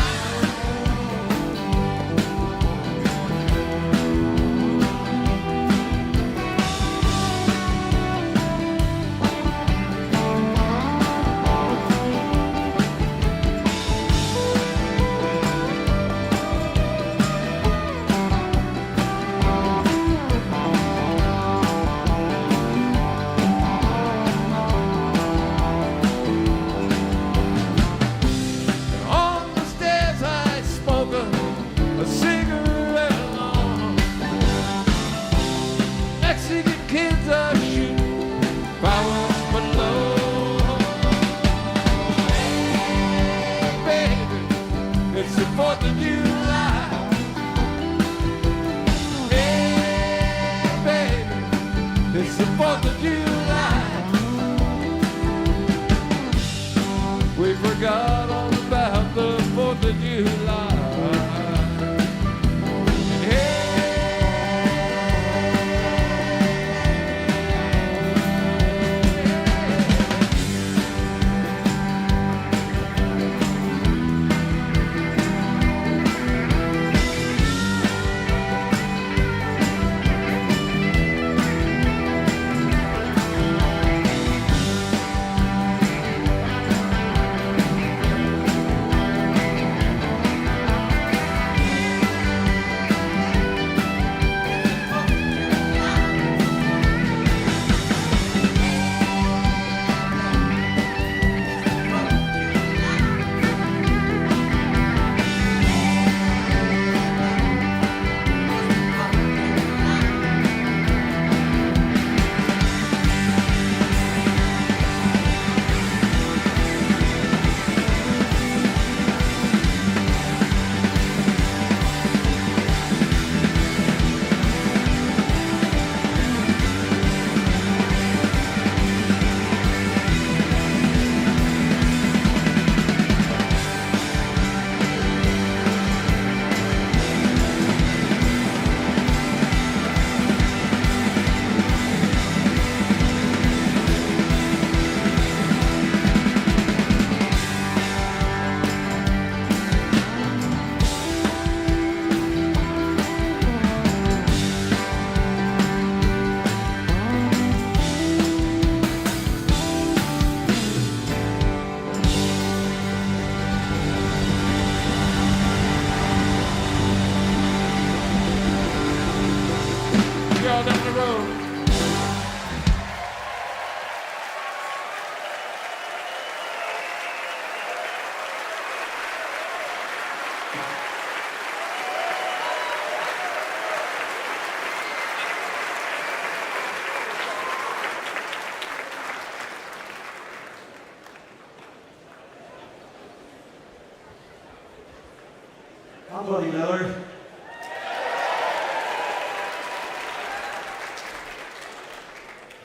S16: I'm Buddy Miller.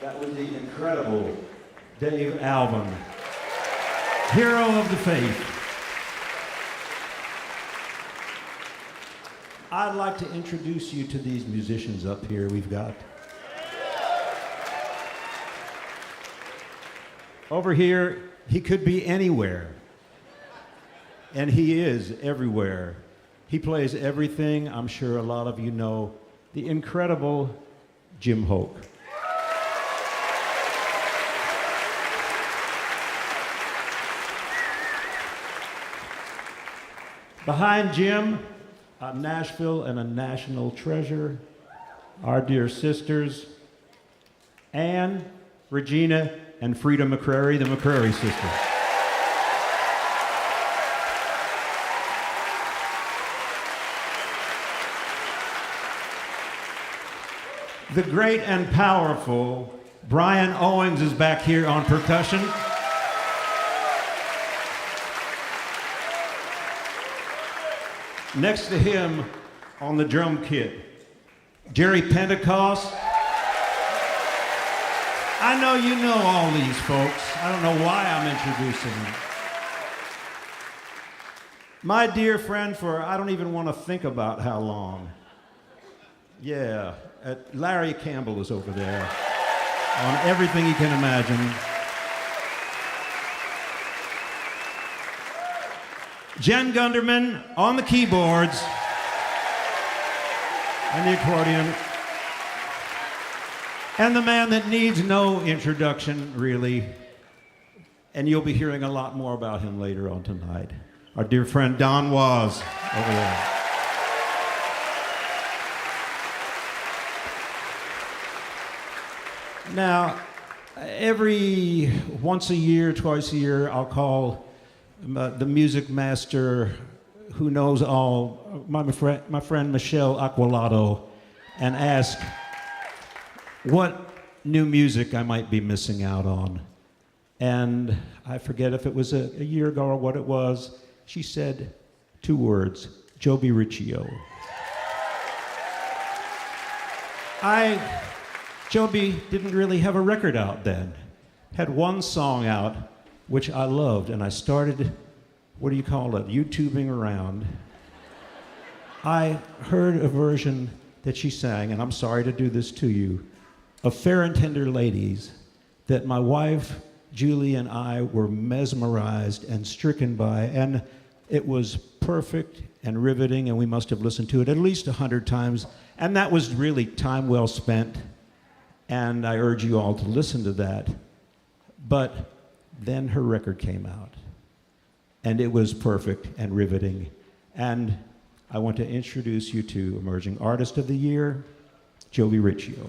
S16: That was the incredible Dave Alvin, hero of the faith. I'd like to introduce you to these musicians up here we've got. Over here, he could be anywhere. And he is everywhere. He plays everything. I'm sure a lot of you know the incredible Jim Hoke. Behind Jim, a Nashville and a national treasure, our dear sisters, Ann, Regina, and Frida McCrary, the McCrary sisters. The great and powerful Brian Owens is back here on percussion. Next to him on the drum kit, Jerry Pentecost. I know you know all these folks. I don't know why I'm introducing them. My dear friend for I don't even want to think about how long. Yeah, Larry Campbell is over there on everything you can imagine. Jen Gunderman on the keyboards and the accordion. And the man that needs no introduction, really, and you'll be hearing a lot more about him later on tonight, our dear friend Don Was over there. Now, every once a year, twice a year, I'll call the music master who knows all, my friend Michelle Aquilado, and ask what new music I might be missing out on. And I forget if it was a year ago or what it was. She said 2 words, Jobi Riccio. Jobi didn't really have a record out then. Had one song out, which I loved, and I started, what do you call it, YouTubing around. I heard a version that she sang, and I'm sorry to do this to you, of Fair and Tender Ladies, that my wife, Julie, and I were mesmerized and stricken by, and it was perfect and riveting, and we must have listened to it at least 100 times, and that was really time well spent. And I urge you all to listen to that. But then her record came out, and it was perfect and riveting. And I want to introduce you to Emerging Artist of the Year, Jobi Riccio.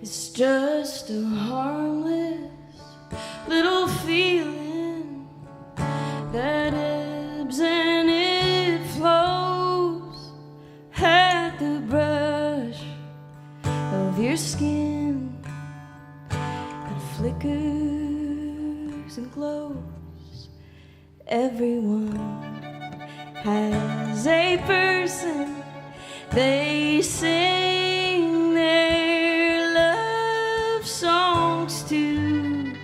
S4: It's just a harmless little feeling that ebbs and it flows at the brush of your skin. It flickers and glows. Everyone has a person they sing their love songs to.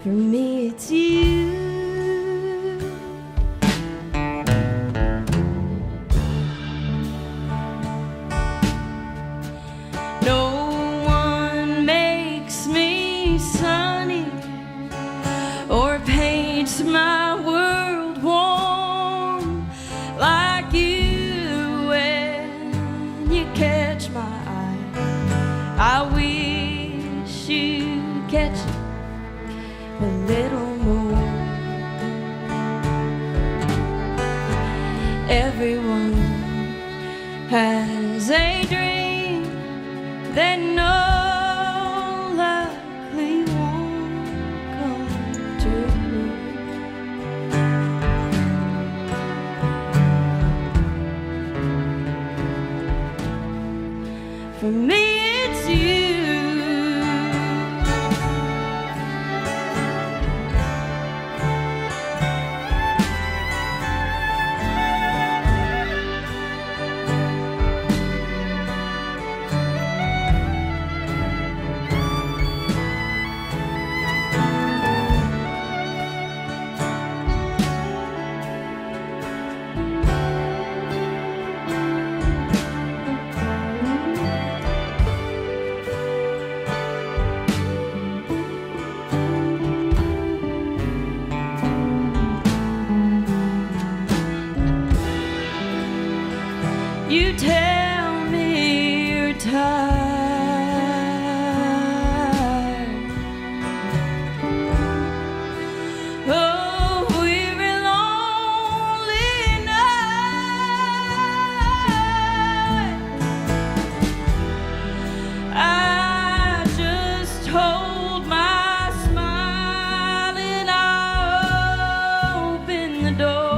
S4: For me, it's you. No one makes me sunny or paints
S17: Everyone has a dream that no likely won't come true. For me, it's you. You tell me you're tired. Oh, weary, lonely night. I just hold my smile and I open the door.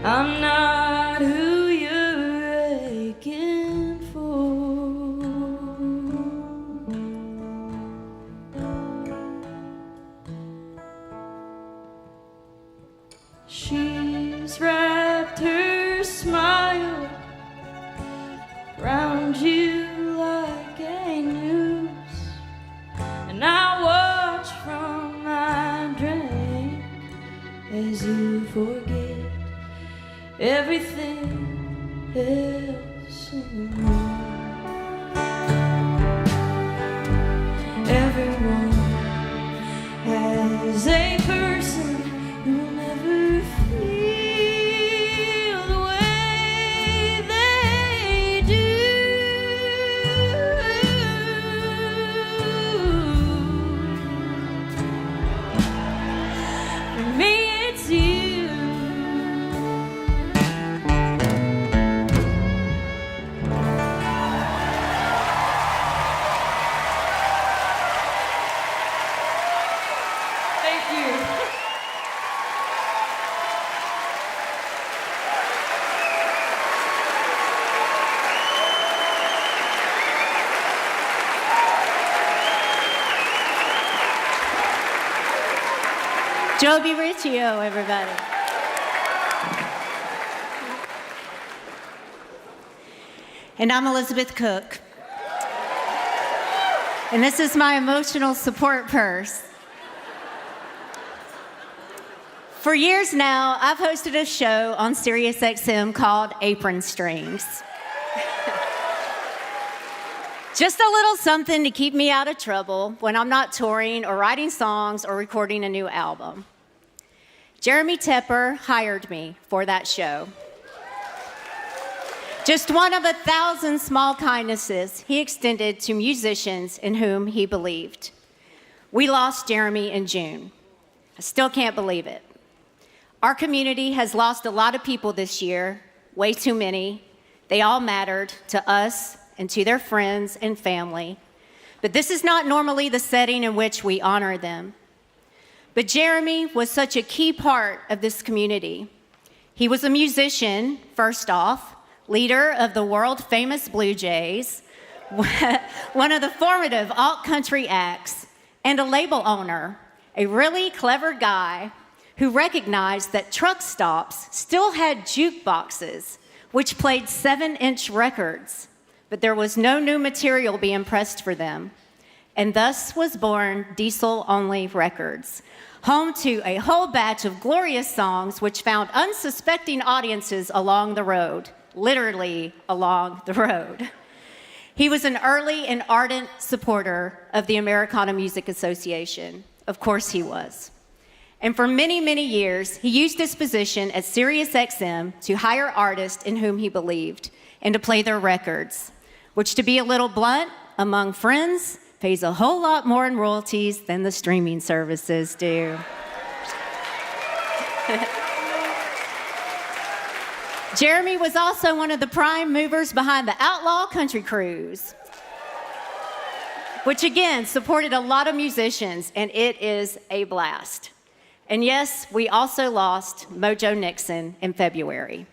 S17: I'm not who you're aching for. She's wrapped her smile round you like a noose, and I watch from my drink as you forget everything else in the room. Everyone has a person who'll never feel the way they do. For me, it's you.
S18: Jobi Riccio, everybody. And I'm Elizabeth Cook. And this is my emotional support purse. For years now, I've hosted a show on SiriusXM called Apron Strings. Just a little something to keep me out of trouble when I'm not touring or writing songs or recording a new album. Jeremy Tepper hired me for that show. Just one of 1,000 small kindnesses he extended to musicians in whom he believed. We lost Jeremy in June. I still can't believe it. Our community has lost a lot of people this year, way too many. They all mattered to us and to their friends and family. But this is not normally the setting in which we honor them. But Jeremy was such a key part of this community. He was a musician, first off, leader of the world-famous Blue Jays, one of the formative alt-country acts, and a label owner, a really clever guy who recognized that truck stops still had jukeboxes, which played 7-inch records, but there was no new material being pressed for them. And thus was born Diesel-Only Records, home to a whole batch of glorious songs which found unsuspecting audiences along the road, literally along the road. He was an early and ardent supporter of the Americana Music Association. Of course he was. And for many, many years, he used his position at SiriusXM to hire artists in whom he believed and to play their records, which, to be a little blunt, among friends, pays a whole lot more in royalties than the streaming services do. Jeremy was also one of the prime movers behind the Outlaw Country Cruise, which again supported a lot of musicians, and it is a blast. And yes, we also lost Mojo Nixon in February,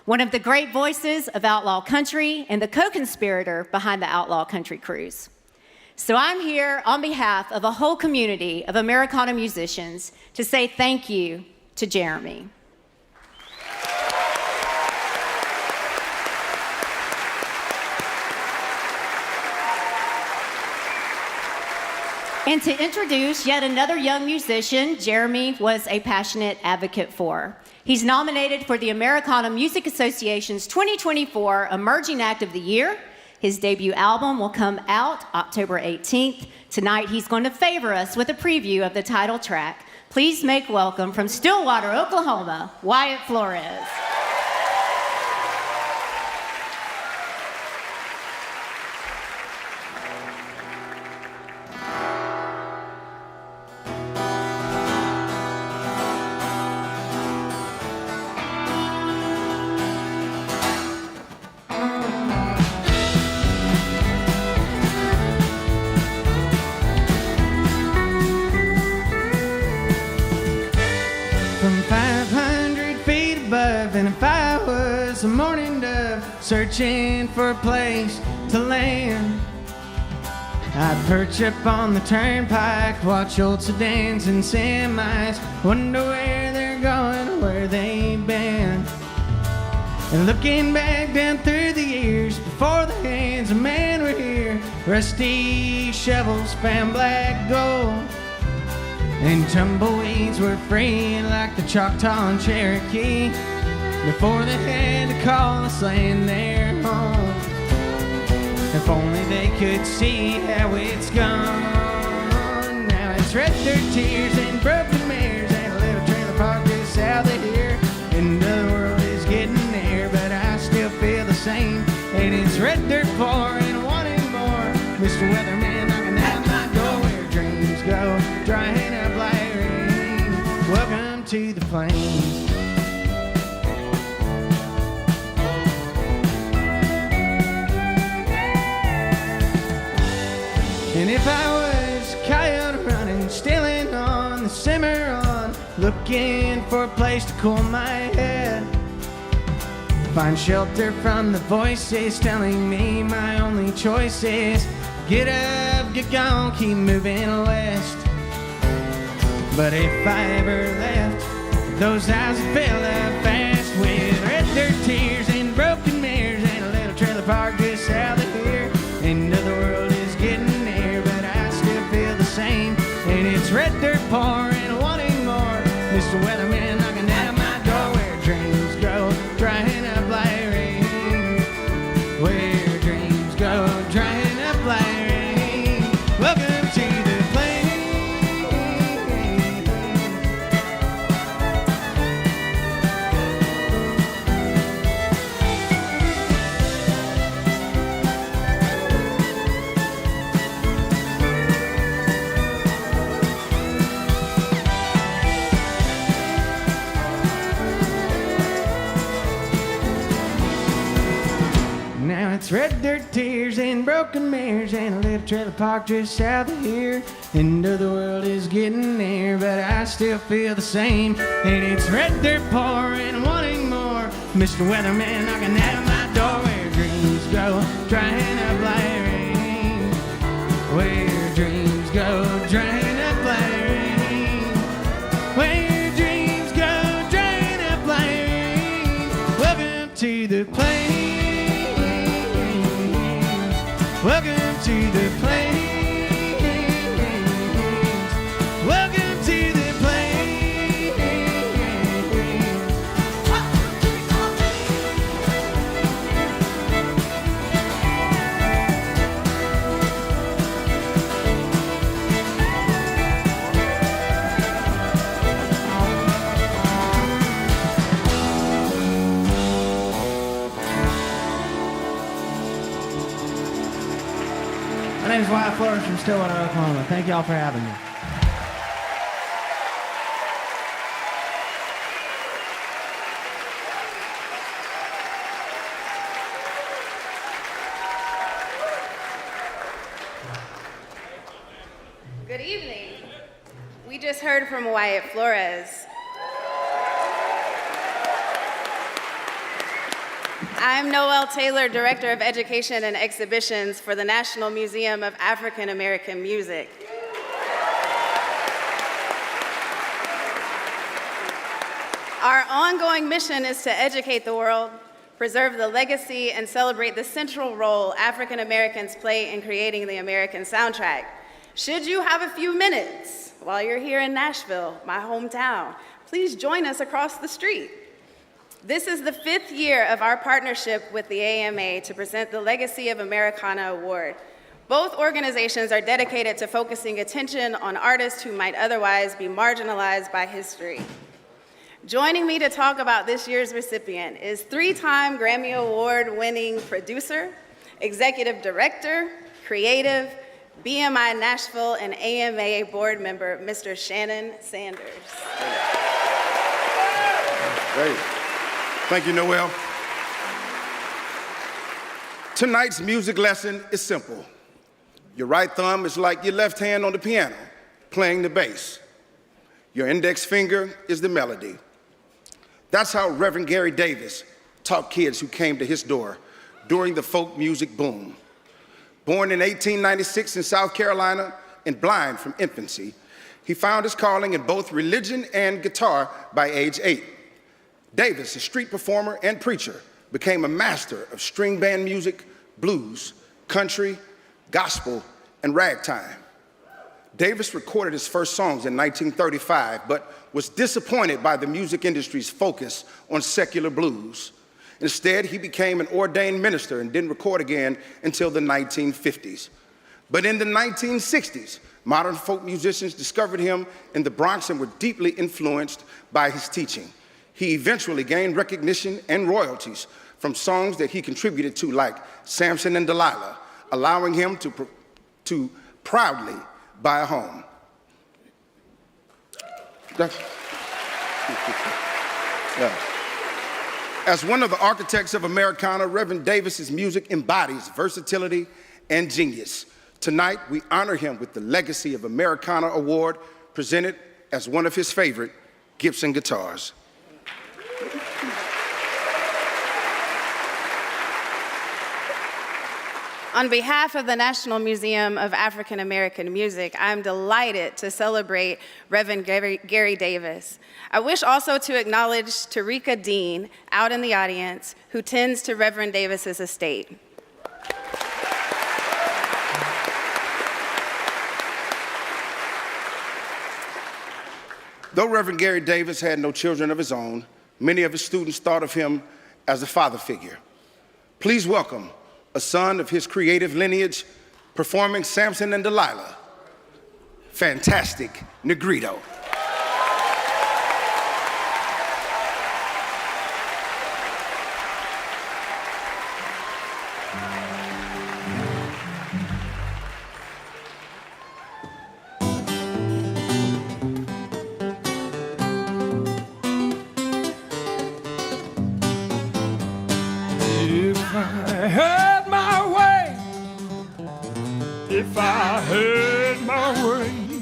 S18: one of the great voices of outlaw country and the co-conspirator behind the Outlaw Country Cruise. So I'm here on behalf of a whole community of Americana musicians to say thank you to Jeremy. And to introduce yet another young musician Jeremy was a passionate advocate for. He's nominated for the Americana Music Association's 2024 Emerging Act of the Year. His debut album will come out October 18th. Tonight, he's going to favor us with a preview of the title track. Please make welcome from Stillwater, Oklahoma, Wyatt Flores.
S13: A morning dove searching for a place to land. I'd perch up on the turnpike, watch old sedans and semis, wonder where they're going or where they've been. And looking back down through the years, before the hands of man were here, rusty shovels found black gold, and tumbleweeds were free like the Choctaw and Cherokee, before they had to call this land their home. If only they could see how it's gone. Now it's red dirt tears and broken mirrors and a little trailer park just south of here. And the world is getting there, but I still feel the same. And it's red dirt pouring, wanting more. Mr. Weatherman knocking at my door, where dreams go, drying up like rain. Welcome to the plains. And if I was a coyote running, stealing on the Cimarron, looking for a place to cool my head, find shelter from the voices telling me my only choice is get up, get gone, keep moving west. But if I ever left, those eyes would fill up fast with red dirt tears and broken mirrors and a little trailer park just south of here. End of the world is getting there, but I still feel the same. And it's red dirt pouring, wanting more. Mr. Weatherman knocking at my door, where dreams go, drying up like rain. Where dreams go, drying up like rain. Welcome to the plains. Now it's red dirt tears and broken mirrors and a little trailer park just south of here. End of the world is getting there, but I still feel the same. And it's red dirt pouring, wanting more. Mr. Weatherman knocking at my door, where dreams go, drying up like rain. Where dreams go, drying up like rain. Where dreams go, drying up like rain. Welcome to the plains. Welcome to the plains. Welcome to the plains.
S19: Jarosz from Stillwater, Oklahoma. Thank y'all for having me.
S20: Good evening. We just heard from Wyatt Flores. I'm Noelle Taylor, Director of Education and Exhibitions for the National Museum of African American Music. Our ongoing mission is to educate the world, preserve the legacy, and celebrate the central role African Americans play in creating the American soundtrack. Should you have a few minutes while you're here in Nashville, my hometown, please join us across the street. This is the 5th year of our partnership with the AMA to present the Legacy of Americana Award. Both organizations are dedicated to focusing attention on artists who might otherwise be marginalized by history. Joining me to talk about this year's recipient is 3-time Grammy Award-winning producer, executive director, creative, BMI Nashville, and AMA board member, Mr. Shannon Sanders.
S21: Great. Thank you, Noelle. Tonight's music lesson is simple. Your right thumb is like your left hand on the piano, playing the bass. Your index finger is the melody. That's how Reverend Gary Davis taught kids who came to his door during the folk music boom. Born in 1896 in South Carolina and blind from infancy, he found his calling in both religion and guitar by age 8. Davis, a street performer and preacher, became a master of string band music, blues, country, gospel, and ragtime. Davis recorded his first songs in 1935, but was disappointed by the music industry's focus on secular blues. Instead, he became an ordained minister and didn't record again until the 1950s. But in the 1960s, modern folk musicians discovered him in the Bronx and were deeply influenced by his teaching. He eventually gained recognition and royalties from songs that he contributed to, like Samson and Delilah, allowing him to proudly buy a home. Yeah. As one of the architects of Americana, Reverend Davis's music embodies versatility and genius. Tonight, we honor him with the Legacy of Americana Award, presented as one of his favorite Gibson guitars.
S20: On behalf of the National Museum of African American Music, I'm delighted to celebrate Reverend Gary Davis. I wish also to acknowledge Tarika Dean, out in the audience, who tends to Reverend Davis's estate.
S21: Though Reverend Gary Davis had no children of his own, many of his students thought of him as a father figure. Please welcome a son of his creative lineage, performing Samson and Delilah, fantastic Negrito.
S10: If I had my way,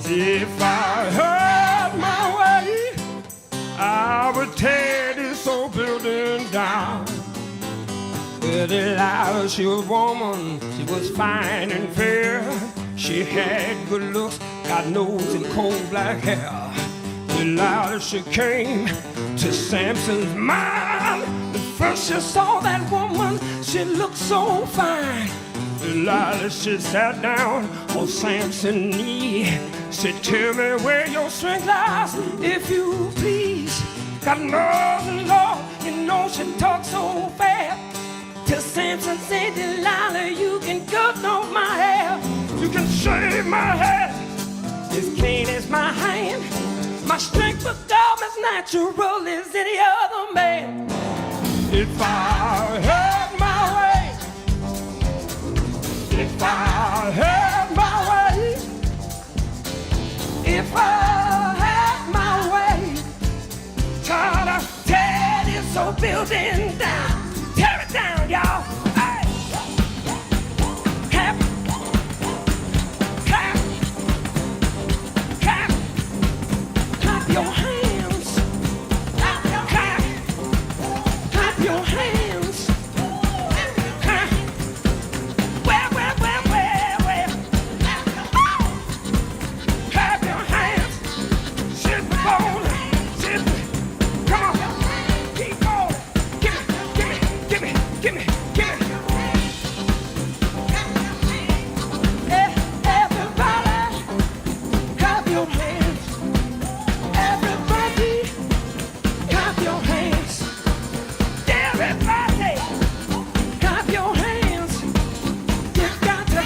S10: if I had my way, I would tear this old building down. Well, Delilah, she was a woman, she was fine and fair. She had good looks, got nose and coal black hair. Delilah, she came to Samson's mind. The first she saw that woman, she looked so fine. Delilah, she sat down on Samson's knee. She tell me where your strength lies, if you please. Got nerves and law, you know she talks so fast. Till Samson said, Delilah, you can cut off my hair. You can shave my head as clean as my hand. My strength was dumb as natural as any other man. If I had my way, If I had my way, if I had my way, try to tear this old building down, tear it down, y'all. Hey. Clap, clap, clap, clap your hands, clap, clap your hands. Clap. Well, well, well, well, well. Clap your hands. Sit the bone. Sit the. Come on. Keep going. Give me. Everybody, clap your hands. Everybody, clap your hands. Everybody, clap your hands. You got to.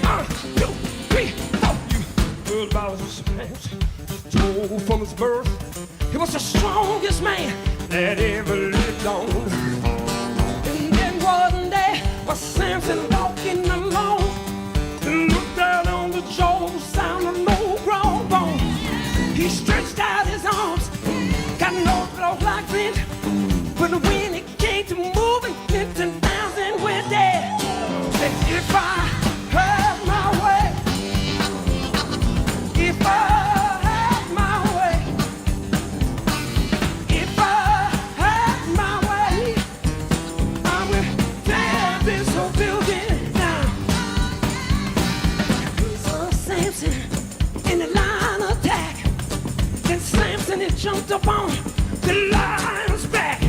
S10: 1, 2, 3, 4. You heard about this man. Told from his birth, he was the strongest man that ever lived on. And then one day, was Samson walking along, and looked down on the jaws, sound of no grown bone. He stretched out his arms, got no blow like flint, but when it came to moving, 10,000 went dead. Said, if I had my way, if I had my way, if I had my way, I will tear this whole building down. So Samson in the line of attack, then Samson had jumped up on the lion's back.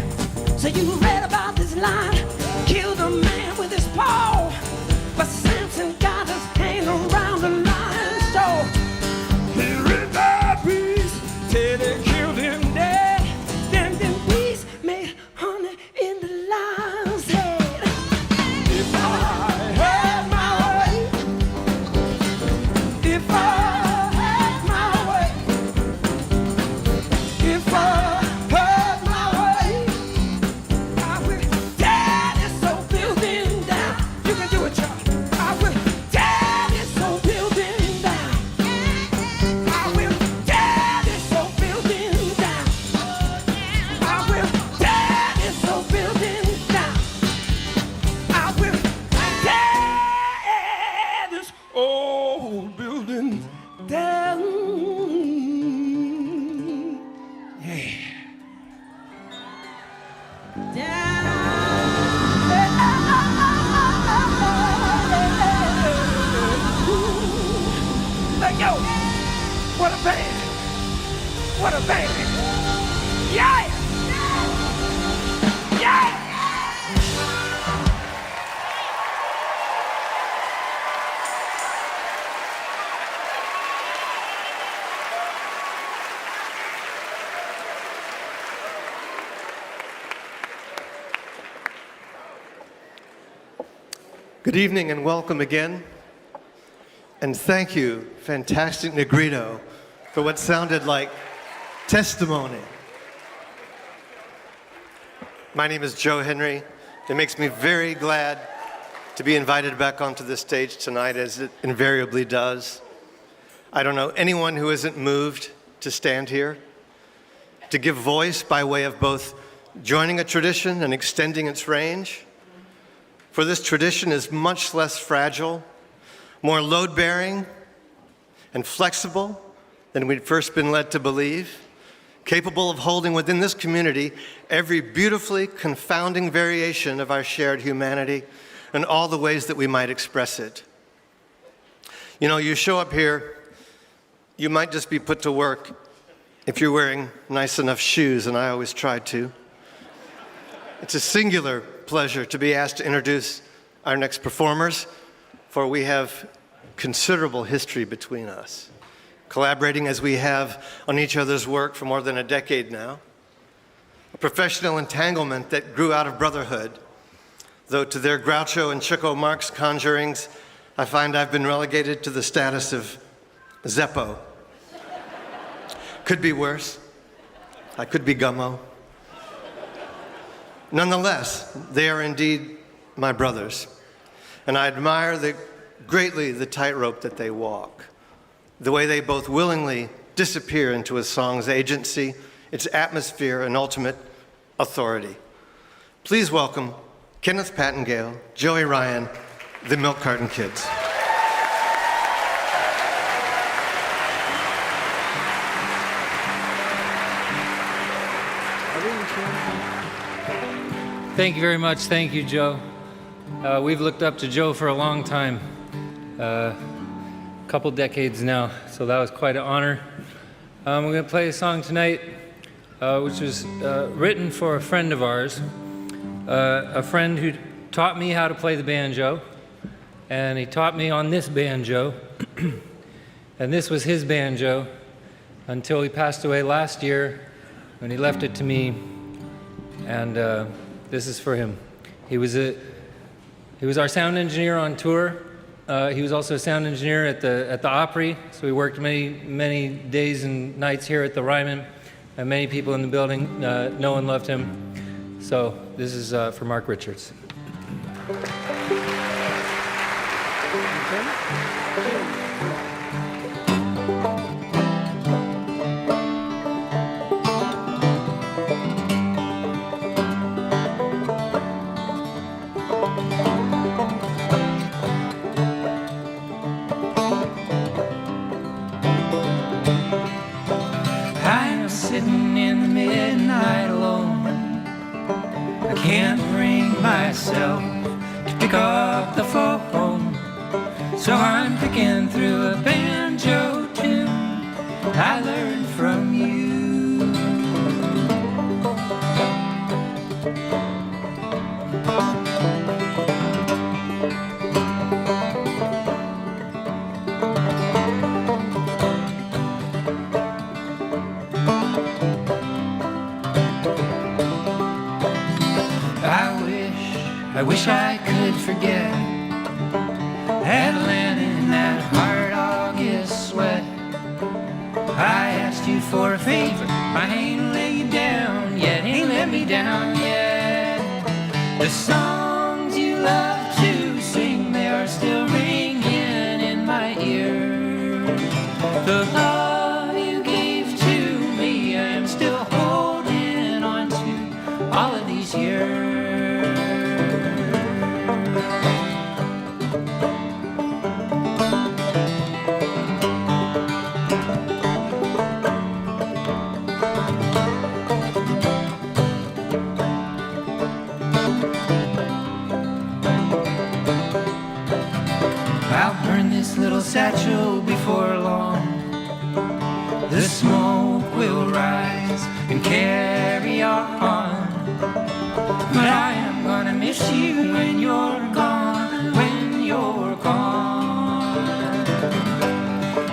S10: So you read about this lion, killed a man with his paw, but Samson got his hand around the lion's jaw. He ripped that beast till they killed him dead. Then the beast made honey in the lion's head. If I had my way, if I had my way, if I had my way, I will tear this whole building down. You can do it, Charlie. I will tear this whole building down. I will tear this whole building down. I will tear this whole building down. I will tear this old building down. Yeah. Hey, yo, what a band. What a band. Yeah. Yeah.
S2: Good evening and welcome again. And thank you, fantastic Negrito, for what sounded like testimony. My name is Joe Henry. It makes me very glad to be invited back onto the stage tonight, as it invariably does. I don't know anyone who isn't moved to stand here, to give voice by way of both joining a tradition and extending its range. For this tradition is much less fragile, more load-bearing, and flexible than we'd first been led to believe, capable of holding within this community every beautifully confounding variation of our shared humanity and all the ways that we might express it. You know, you show up here, you might just be put to work if you're wearing nice enough shoes, and I always try to. It's a singular pleasure to be asked to introduce our next performers, for we have considerable history between us, collaborating as we have on each other's work for more than a decade now. A professional entanglement that grew out of brotherhood, though to their Groucho and Chico Marx conjurings, I find I've been relegated to the status of Zeppo. Could be worse. I could be Gummo. Nonetheless, they are indeed my brothers. and I admire greatly the tightrope that they walk, the way they both willingly disappear into a song's agency, its atmosphere, and ultimate authority. Please welcome Kenneth Pattingale, Joey Ryan, the Milk Carton Kids.
S5: Thank you very much. Thank you, Joe. We've looked up to Joe for a long time, a couple decades now, so that was quite an honor. We're going to play a song tonight, which was written for a friend of ours, a friend who taught me how to play the banjo, and he taught me on this banjo, and this was his banjo until he passed away last year when he left it to me, and this is for him. He was our sound engineer on tour. He was also a sound engineer at the Opry, so we worked many days and nights here at the Ryman, and many people in the building know and loved him. So this is for Mark Richards.
S4: Myself to pick up the phone, so I'm picking through a banjo tune I learned from you. I wish I could forget that land in that hard August sweat. I asked you for a favor, I ain't let you down yet, ain't let me down yet. The songs you love to sing, they are still ringing in my ear. The love you gave to me, I'm still holding on to all of these years. Little satchel before long, the smoke will rise and carry on, but I am gonna miss you when you're gone, when you're gone.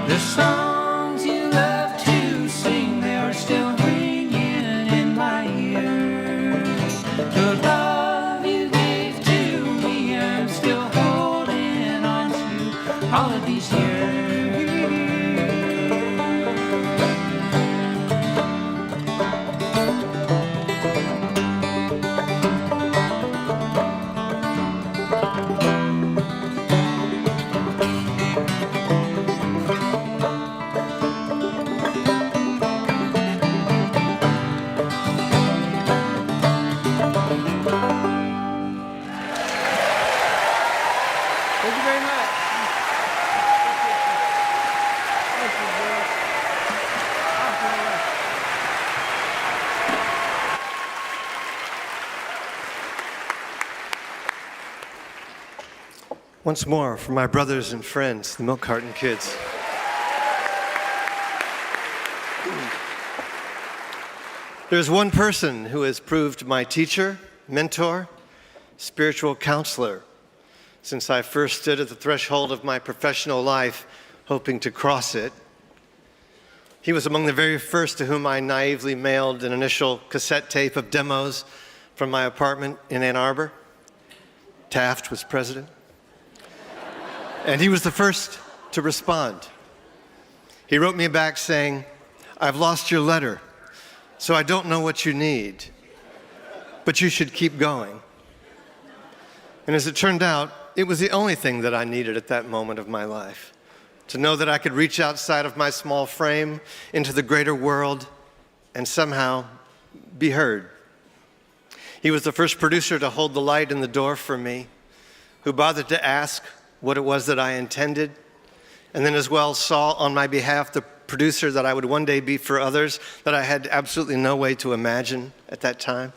S4: The songs you love to sing, they are still ringing in my ears. The love you gave to me, I'm still holding on to all of these years.
S6: Thank you very much.
S2: Once more, for my brothers and friends, the Milk Carton Kids. There's one person who has proved my teacher, mentor, spiritual counselor since I first stood at the threshold of my professional life, hoping to cross it. He was among the very first to whom I naively mailed an initial cassette tape of demos from my apartment in Ann Arbor. Taft was president. And he was the first to respond. He wrote me back saying, "I've lost your letter, so I don't know what you need, but you should keep going." And as it turned out, it was the only thing that I needed at that moment of my life, to know that I could reach outside of my small frame into the greater world and somehow be heard. He was the first producer to hold the light in the door for me, who bothered to ask what it was that I intended, and then as well saw on my behalf the producer that I would one day be for others that I had absolutely no way to imagine at that time.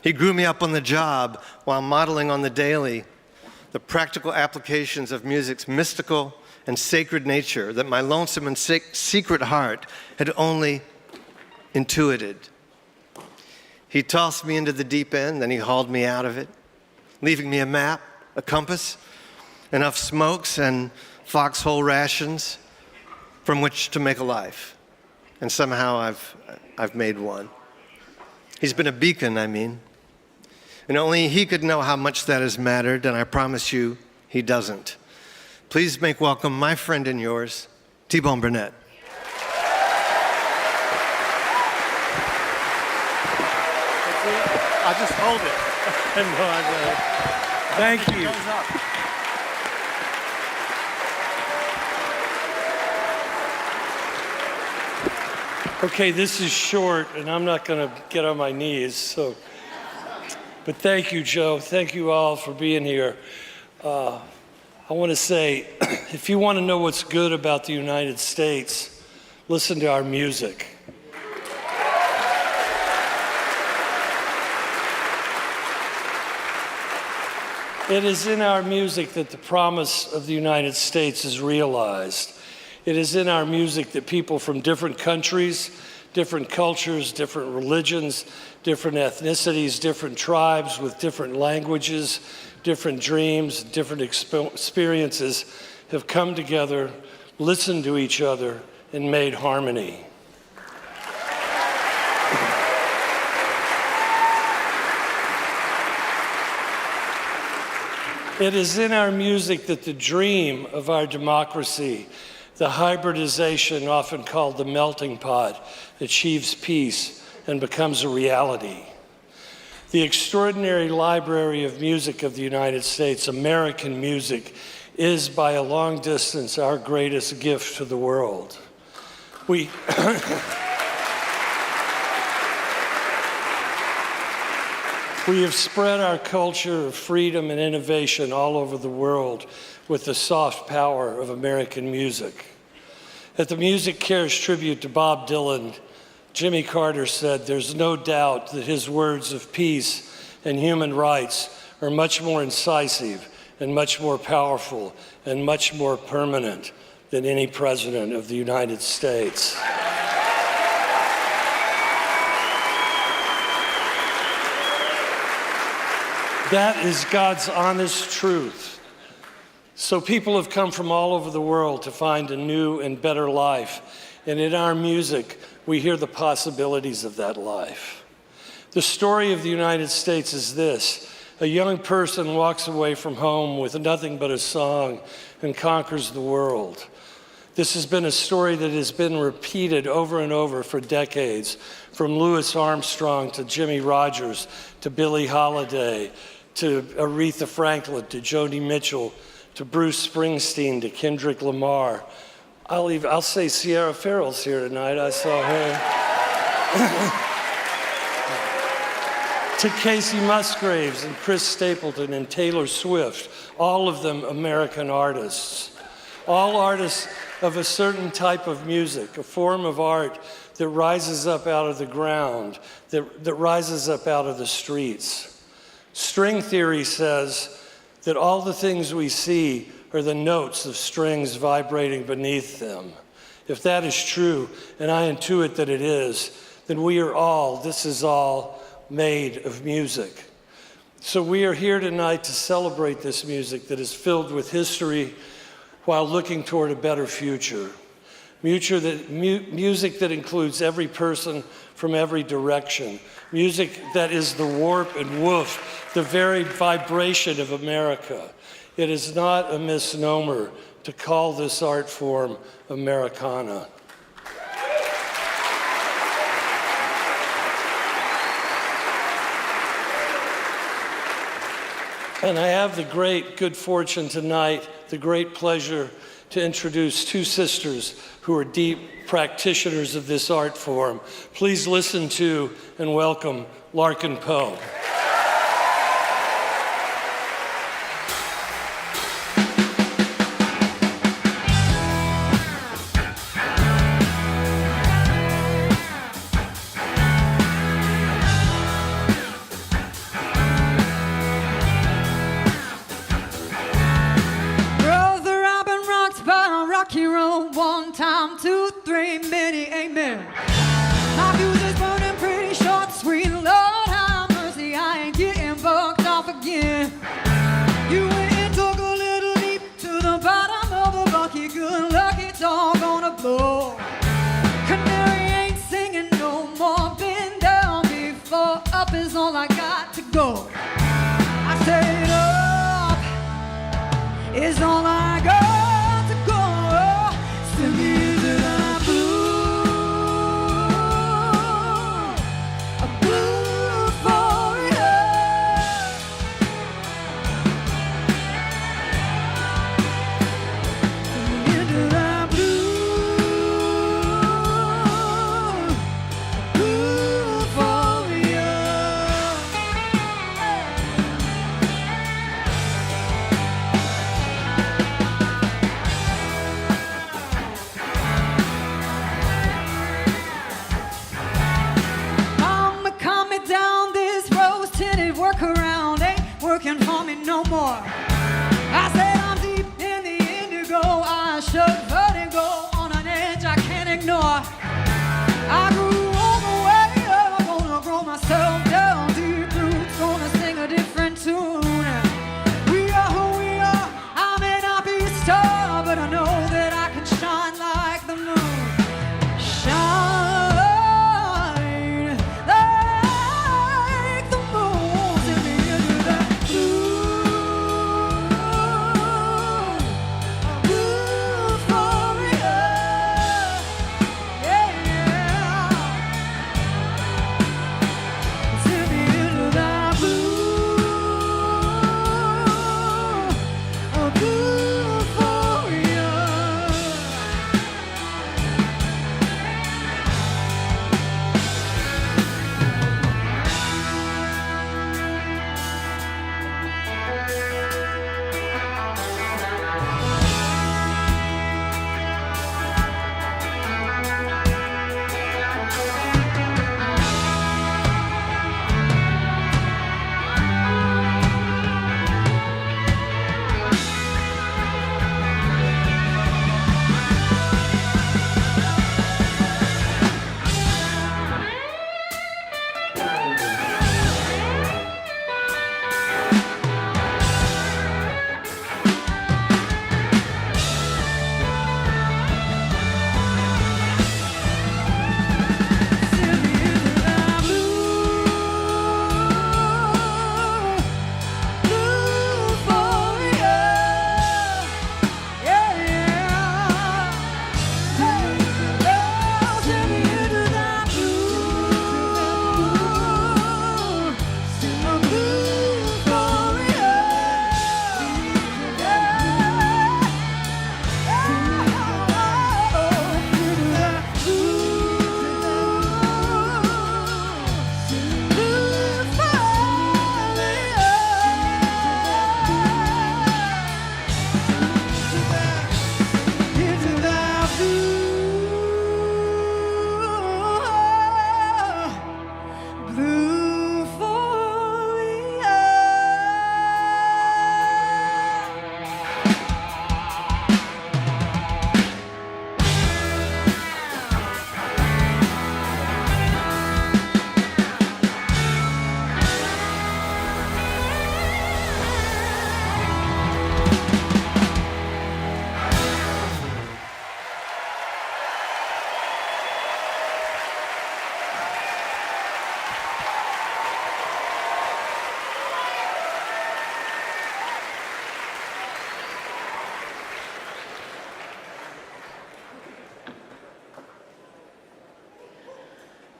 S2: He grew me up on the job while modeling on the daily the practical applications of music's mystical and sacred nature that my lonesome and secret heart had only intuited. He tossed me into the deep end, then he hauled me out of it, leaving me a map, a compass, enough smokes and foxhole rations from which to make a life. And somehow I've made one. He's been a beacon, I mean. And only he could know how much that has mattered, and I promise you, he doesn't. Please make welcome my friend and yours, T-Bone Burnett.
S7: I'll just hold it. Thank you. Okay, this is short, and I'm not going to get on my knees. But thank you, Joe. Thank you all for being here. I want to say, if you want to know what's good about the United States, listen to our music. It is in our music that the promise of the United States is realized. It is in our music that people from different countries, different cultures, different religions, different ethnicities, different tribes with different languages, different dreams, different experiences have come together, listened to each other, and made harmony. It is in our music that the dream of our democracy, the hybridization often called the melting pot, achieves peace and becomes a reality. The extraordinary library of music of the United States, American music, is by a long distance our greatest gift to the world. We have spread our culture of freedom and innovation all over the world with the soft power of American music. At the Music Cares tribute to Bob Dylan, Jimmy Carter said, "There's no doubt that his words of peace and human rights are much more incisive and much more powerful and much more permanent than any president of the United States." That is God's honest truth. So people have come from all over the world to find a new and better life. And in our music, we hear the possibilities of that life. The story of the United States is this: a young person walks away from home with nothing but a song and conquers the world. This has been a story that has been repeated over and over for decades, from Louis Armstrong to Jimmie Rodgers to Billie Holiday to Aretha Franklin to Joni Mitchell to Bruce Springsteen to Kendrick Lamar. I'll say Sierra Ferrell's here tonight. I saw her. To Casey Musgraves and Chris Stapleton and Taylor Swift, all of them American artists. All artists of a certain type of music, a form of art that rises up out of the ground, that rises up out of the streets. String theory says that all the things we see are the notes of strings vibrating beneath them. If that is true, and I intuit that it is, then this is all made of music. So we are here tonight to celebrate this music that is filled with history while looking toward a better future. Music that includes every person from every direction. Music that is the warp and woof, the very vibration of America. It is not a misnomer to call this art form Americana. And I have the great good fortune tonight, the great pleasure to introduce two sisters who are deep practitioners of this art form. Please listen to and welcome Larkin Poe.
S1: Brother, I've been rocked by a rocky road. 1 time, 2, 3, many amen. My fuse is burning pretty short, sweet Lord, have mercy, I ain't getting bucked off again. You went and took a little leap to the bottom of the bucket. Good luck, it's all gonna blow. Canary ain't singing no more. Been down before, up is all I got to go. I said up is all I got to go. Send me into the blue, a blue for you. Send me into the blue for you. Mama, calm me down, this rose-tinted workaround ain't working for me no more. I said I'm deep in the indigo, I should vertigo on an edge I can't ignore. I grew all the way up, gonna grow myself down deep roots, gonna sing a different tune. We are who we are, I may not be a star, but I know that I can shine like the moon. Shine like the moon. Send me into that blue for you. Yeah, yeah. Send me into that blue for you.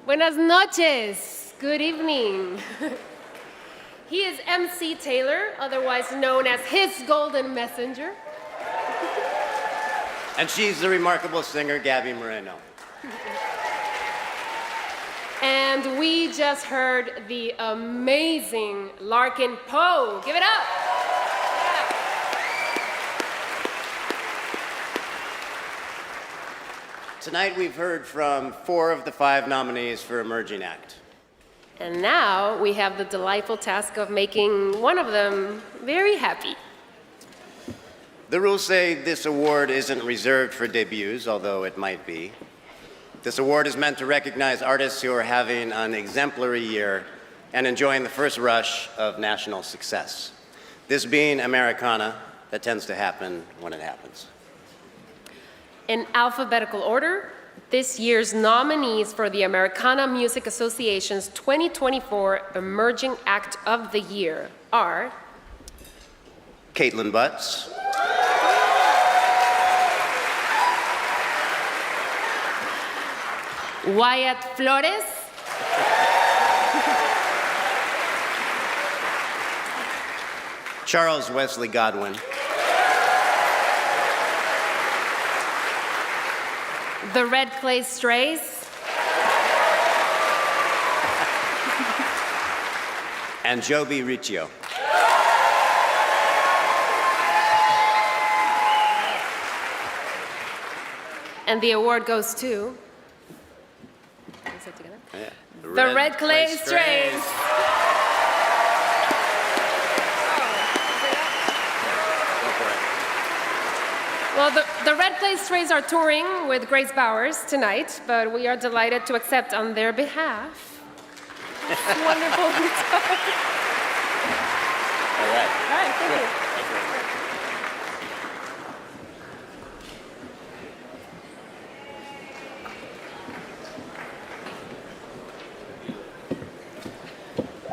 S22: Buenas noches. Good evening.
S8: He is MC Taylor, otherwise known as his Golden Messenger.
S22: And she's the remarkable singer, Gabby Moreno.
S8: And we just heard the amazing Larkin Poe. Give it up.
S22: Tonight we've heard from 4 of the 5 nominees for Emerging Act.
S8: And now we have the delightful task of making one of them very happy.
S22: The rules say this award isn't reserved for debuts, although it might be. This award is meant to recognize artists who are having an exemplary year and enjoying the first rush of national success. This being Americana, that tends to happen when it happens.
S8: In alphabetical order, this year's nominees for the Americana Music Association's 2024 Emerging Act of the Year are
S22: Kaitlin Butts,
S8: Wyatt Flores,
S22: Charles Wesley Godwin,
S8: the Red Clay Strays,
S22: and Jobi Riccio.
S8: and the award goes to the Red Clay Strays. Well, the Red Clay Strays are touring with Grace Bowers tonight, but we are delighted to accept on their behalf. Wonderful.
S22: All right.
S8: All right, thank you.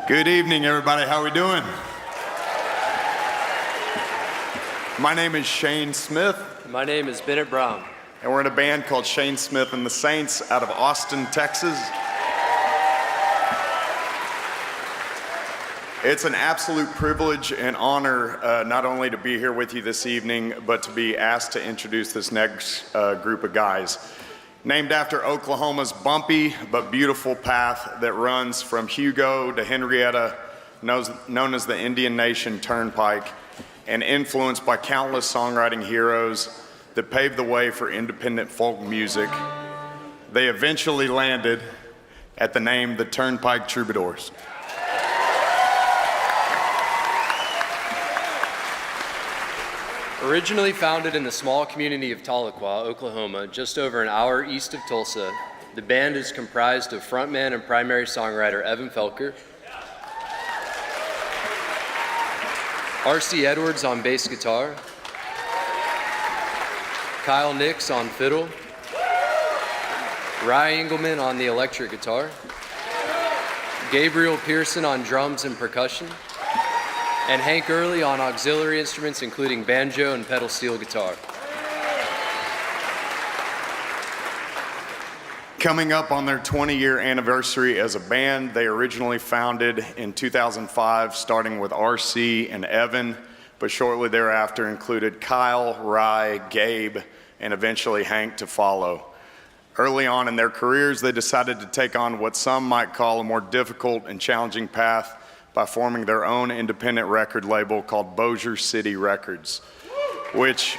S23: Good evening, everybody. How are we doing? My name is Shane Smith.
S24: My name is Bennett Brown.
S23: And we're in a band called Shane Smith and the Saints out of Austin, Texas. It's an absolute privilege and honor not only to be here with you this evening, but to be asked to introduce this next group of guys. Named after Oklahoma's bumpy but beautiful path that runs from Hugo to Henrietta, known as the Indian Nation Turnpike, and influenced by countless songwriting heroes that paved the way for independent folk music, they eventually landed at the name the Turnpike Troubadours.
S24: Originally founded in the small community of Tahlequah, Oklahoma, just over an hour east of Tulsa, the band is comprised of frontman and primary songwriter Evan Felker, R.C. Edwards on bass guitar, Kyle Nix on fiddle, Rye Engelman on the electric guitar, Gabriel Pearson on drums and percussion, and Hank Early on auxiliary instruments, including banjo and pedal steel guitar.
S23: Coming up on their 20-year anniversary as a band, they originally founded in 2005, starting with RC and Evan, but shortly thereafter included Kyle, Rye, Gabe, and eventually Hank to follow. Early on in their careers, they decided to take on what some might call a more difficult and challenging path by forming their own independent record label called Bossier City Records, which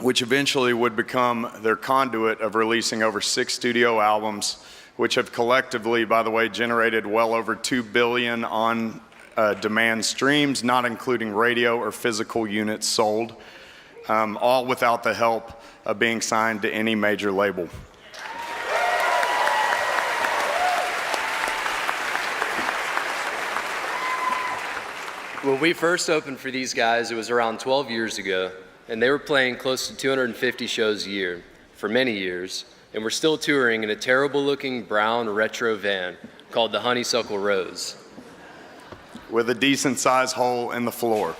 S23: eventually would become their conduit of releasing over 6 studio albums, which have collectively, by the way, generated well over 2 billion on demand streams, not including radio or physical units sold, all without the help of being signed to any major label.
S24: When we first opened for these guys, it was around 12 years ago, and they were playing close to 250 shows a year for many years, and we're still touring in a terrible-looking brown retro van called the Honeysuckle Rose.
S23: With a decent-sized hole in the floor.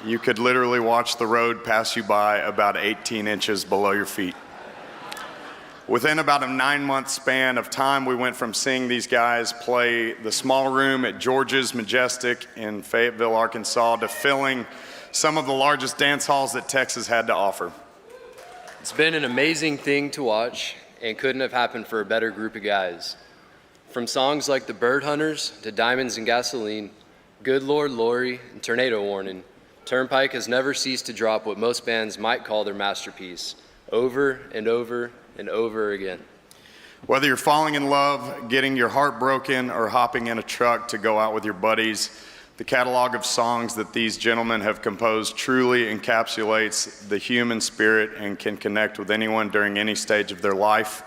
S23: You could literally watch the road pass you by about 18 inches below your feet. Within about a 9-month span of time, we went from seeing these guys play the small room at George's Majestic in Fayetteville, Arkansas, to filling some of the largest dance halls that Texas had to offer.
S24: It's been an amazing thing to watch and couldn't have happened for a better group of guys. From songs like The Bird Hunters to Diamonds and Gasoline, Good Lord Lori, and Tornado Warning, Turnpike has never ceased to drop what most bands might call their masterpiece, over and over and over again.
S23: Whether you're falling in love, getting your heart broken, or hopping in a truck to go out with your buddies, the catalog of songs that these gentlemen have composed truly encapsulates the human spirit and can connect with anyone during any stage of their life.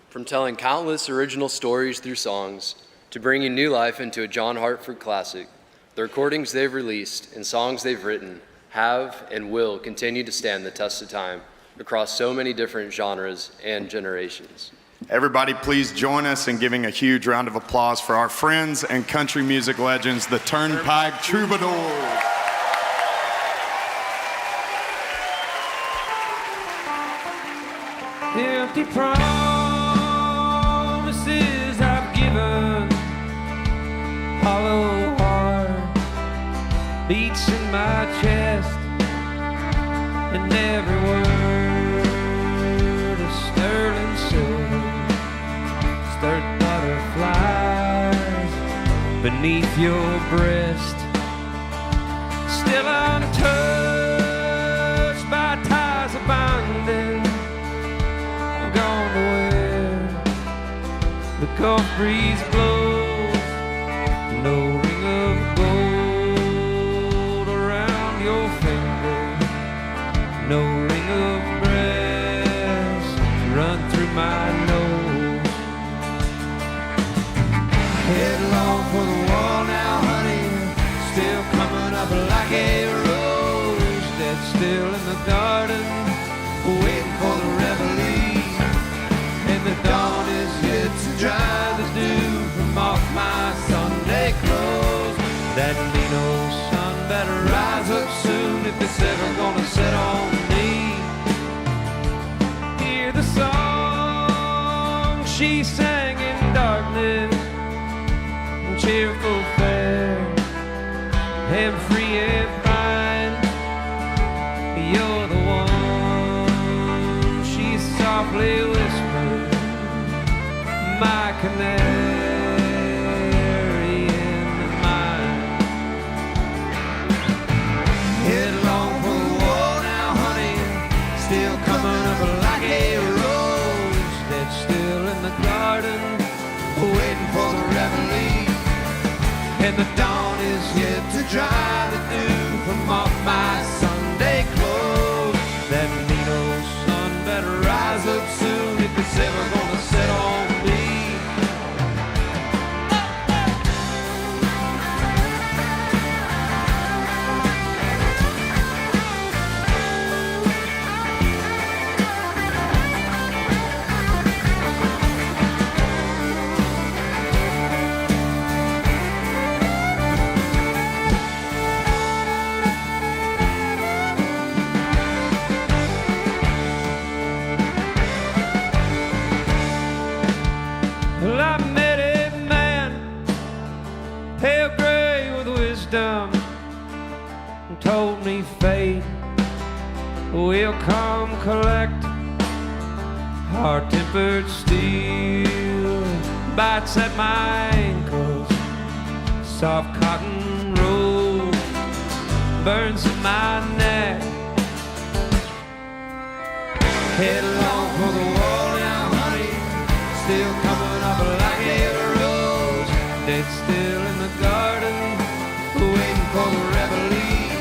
S24: From telling countless original stories through songs to bringing new life into a John Hartford classic, the recordings they've released and songs they've written have and will continue to stand the test of time across so many different genres and generations.
S23: Everybody please join us in giving a huge round of applause for our friends and country music legends, the Turnpike Troubadours.
S4: Empty promises I've given, hollow heart beats in my chest, and every word is sterling silver, stirred butterflies beneath your breast, still untouched by ties of binding. Gone to where the Gulf breeze blows, no ring of gold around your finger, no ring of brass run through my nose. Headlong for the wall now, honey, still coming up like a rose that's still in the garden, waiting for the reveille. And the dawn is yet to dry the dew from off my Sunday clothes. That mean old sun better rise up soon if it's ever gonna set on me. Hear the song she sang in darkness, cheerful fair and free and fine. You're the one, she softly whispered, my canary in the mine. Headlong for the wall now, honey, still coming up like a rose that's still in the garden, waiting for the reveille. And the dawn is yet to dry the dew from off my Sunday clothes. That mean old sun better rise up soon if it's ever gonna set on me. Well, I met a man, pale gray with wisdom, who told me fate will come collect. Hard-tempered steel bites at my ankles, soft cotton rope burns in my neck. Headlong for the wall now, honey, still coming up like a rose that's still in the garden, waiting for the reveille.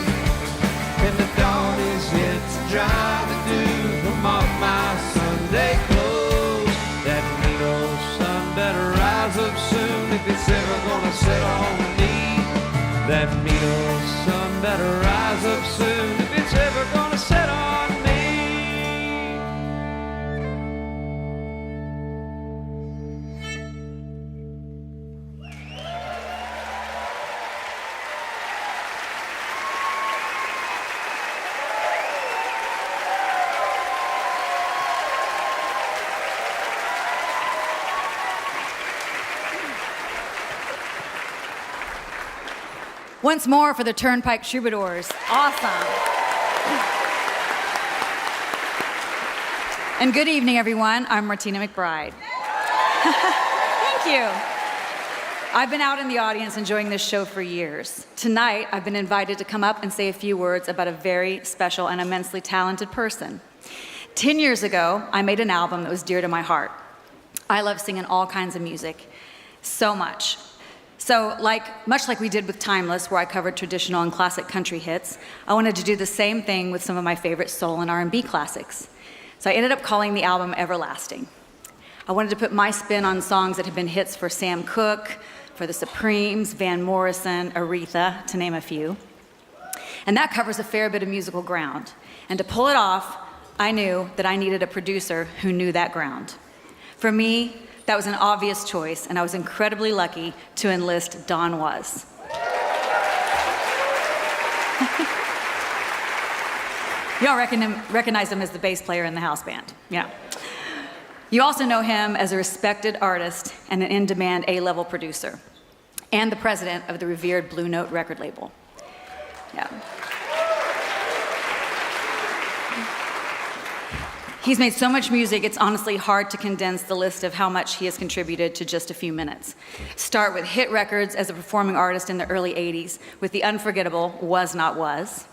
S4: And the dawn is yet to dry the dew from off my Sunday clothes. That mean old sun better rise up soon if it's ever gonna set on me. That mean old sun better rise up soon if it's ever gonna set on me.
S1: Once more for the Turnpike Troubadours. Awesome. And good evening, everyone. I'm Martina McBride. Thank you. I've been out in the audience enjoying this show for years. Tonight, I've been invited to come up and say a few words about a very special and immensely talented person. 10 years ago, I made an album that was dear to my heart. I love singing all kinds of music, so much. So, much like we did with Timeless, where I covered traditional and classic country hits, I wanted to do the same thing with some of my favorite soul and R&B classics. So I ended up calling the album Everlasting. I wanted to put my spin on songs that had been hits for Sam Cooke, for the Supremes, Van Morrison, Aretha, to name a few. And that covers a fair bit of musical ground. And to pull it off, I knew that I needed a producer who knew that ground. For me, that was an obvious choice, and I was incredibly lucky to enlist Don Was. Y'all recognize him as the bass player in the house band, yeah. You also know him as a respected artist and an in-demand A-level producer, and the president of the revered Blue Note record label. Yeah. He's made so much music, it's honestly hard to condense the list of how much he has contributed to just a few minutes. Start with hit records as a performing artist in the early 80s with the unforgettable Was Not Was.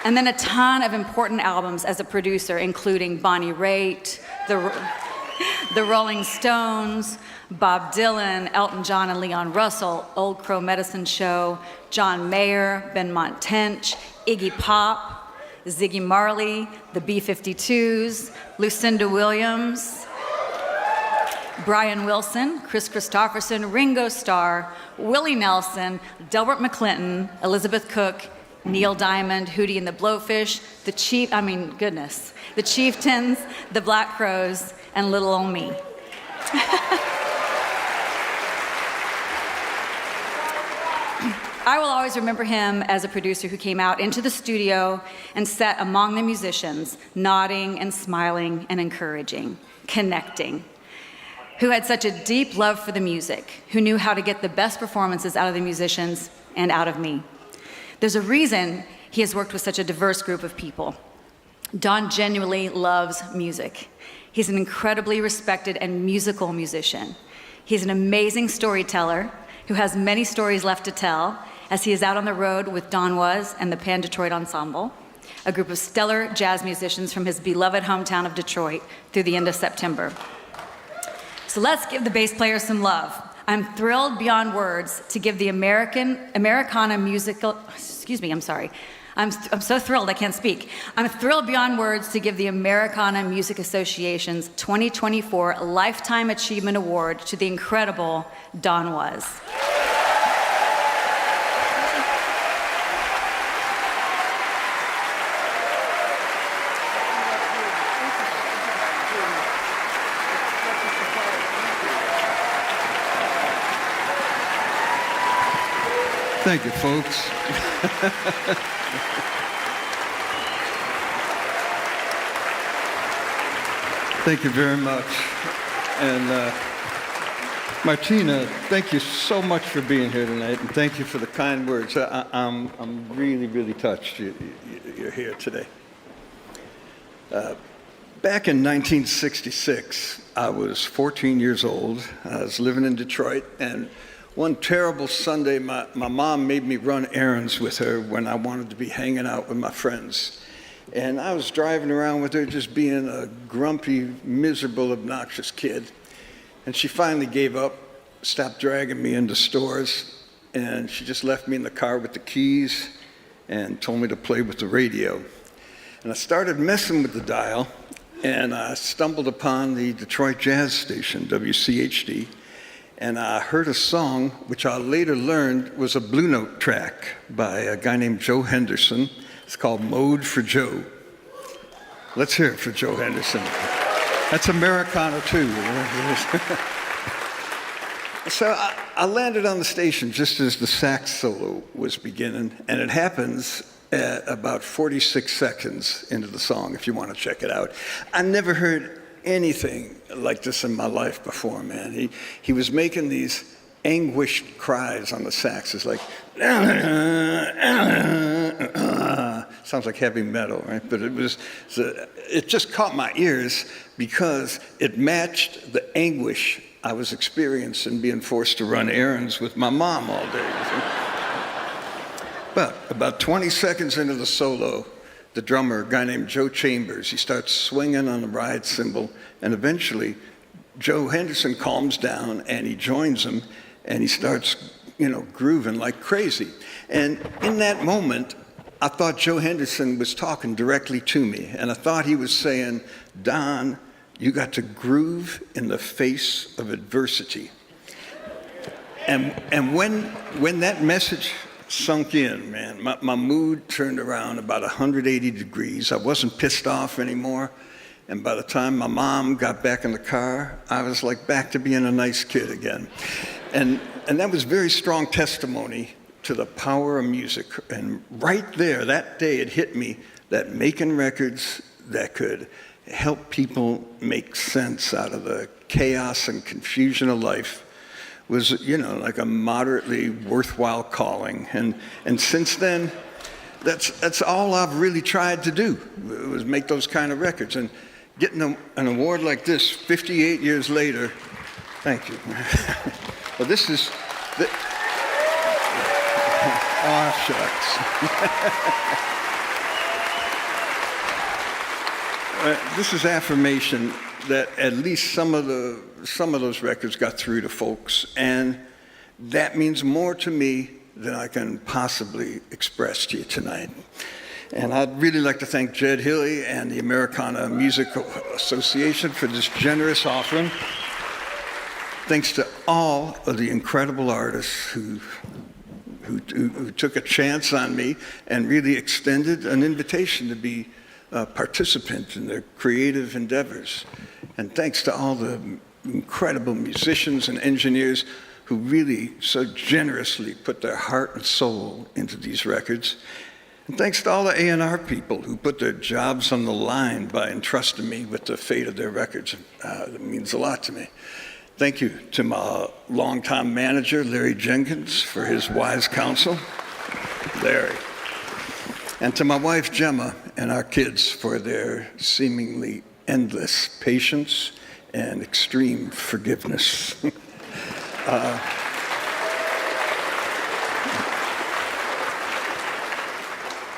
S1: And then a ton of important albums as a producer, including Bonnie Raitt, the Rolling Stones, Bob Dylan, Elton John and Leon Russell, Old Crow Medicine Show, John Mayer, Benmont Tench, Iggy Pop, Ziggy Marley, the B-52s, Lucinda Williams, Brian Wilson, Chris Christopherson, Ringo Starr, Willie Nelson, Delbert McClinton, Elizabeth Cook, Neil Diamond, Hootie and the Blowfish, the Chieftains, the Black Crowes, and Little Ol' Me. I will always remember him as a producer who came out into the studio and sat among the musicians, nodding and smiling and encouraging, connecting, who had such a deep love for the music, who knew how to get the best performances out of the musicians and out of me. There's a reason he has worked with such a diverse group of people. Don genuinely loves music. He's an incredibly respected and musical musician. He's an amazing storyteller who has many stories left to tell as he is out on the road with Don Was and the Pan Detroit Ensemble, a group of stellar jazz musicians from his beloved hometown of Detroit through the end of September. So let's give the bass player some love. I'm thrilled beyond words to give the Americana Musical, I'm so thrilled I can't speak. I'm thrilled beyond words to give the Americana Music Association's 2024 Lifetime Achievement Award to the incredible Don Was.
S3: Thank you, folks. Thank you very much. And Martina, thank you so much for being here tonight, and thank you for the kind words. I'm really, really touched you're here today. Back in 1966, I was 14 years old. I was living in Detroit, and one terrible Sunday, my mom made me run errands with her when I wanted to be hanging out with my friends. And I was driving around with her just being a grumpy, miserable, obnoxious kid. And she finally gave up, stopped dragging me into stores, and she just left me in the car with the keys and told me to play with the radio. And I started messing with the dial, and I stumbled upon the Detroit jazz station, WCHD. And I heard a song, which I later learned was a Blue Note track by a guy named Joe Henderson. It's called Mode for Joe. Let's hear it for Joe Henderson. That's Americana too. So I landed on the station just as the sax solo was beginning, and it happens at about 46 seconds into the song, if you want to check it out. I never heard anything like this in my life before, man. He was making these anguished cries on the sax. It's like, sounds like heavy metal, right? But it just caught my ears because it matched the anguish I was experiencing being forced to run errands with my mom all day. But about 20 seconds into the solo, the drummer, a guy named Joe Chambers, he starts swinging on the ride cymbal, and eventually Joe Henderson calms down and he joins him and he starts, grooving like crazy. And in that moment, I thought Joe Henderson was talking directly to me, and I thought he was saying, Don, you got to groove in the face of adversity. And when that message sunk in, man, my mood turned around about 180 degrees. I wasn't pissed off anymore. And by the time my mom got back in the car, I was like back to being a nice kid again. And that was very strong testimony to the power of music. And right there, that day, it hit me that making records that could help people make sense out of the chaos and confusion of life was, like a moderately worthwhile calling. And since then, that's all I've really tried to do, was make those kind of records. And getting an award like this 58 years later, thank you. Well, this is, shucks. This is affirmation that at least some of those records got through to folks, and that means more to me than I can possibly express to you tonight. And I'd really like to thank Jed Hilly and the Americana Music Association for this generous offering. Thanks to all of the incredible artists who took a chance on me and really extended an invitation to be a participant in their creative endeavors. And thanks to all the incredible musicians and engineers who really so generously put their heart and soul into these records. And thanks to all the A&R people who put their jobs on the line by entrusting me with the fate of their records. It means a lot to me. Thank you to my longtime manager, Larry Jenkins, for his wise counsel. Larry. And to my wife, Gemma, and our kids for their seemingly endless patience and extreme forgiveness.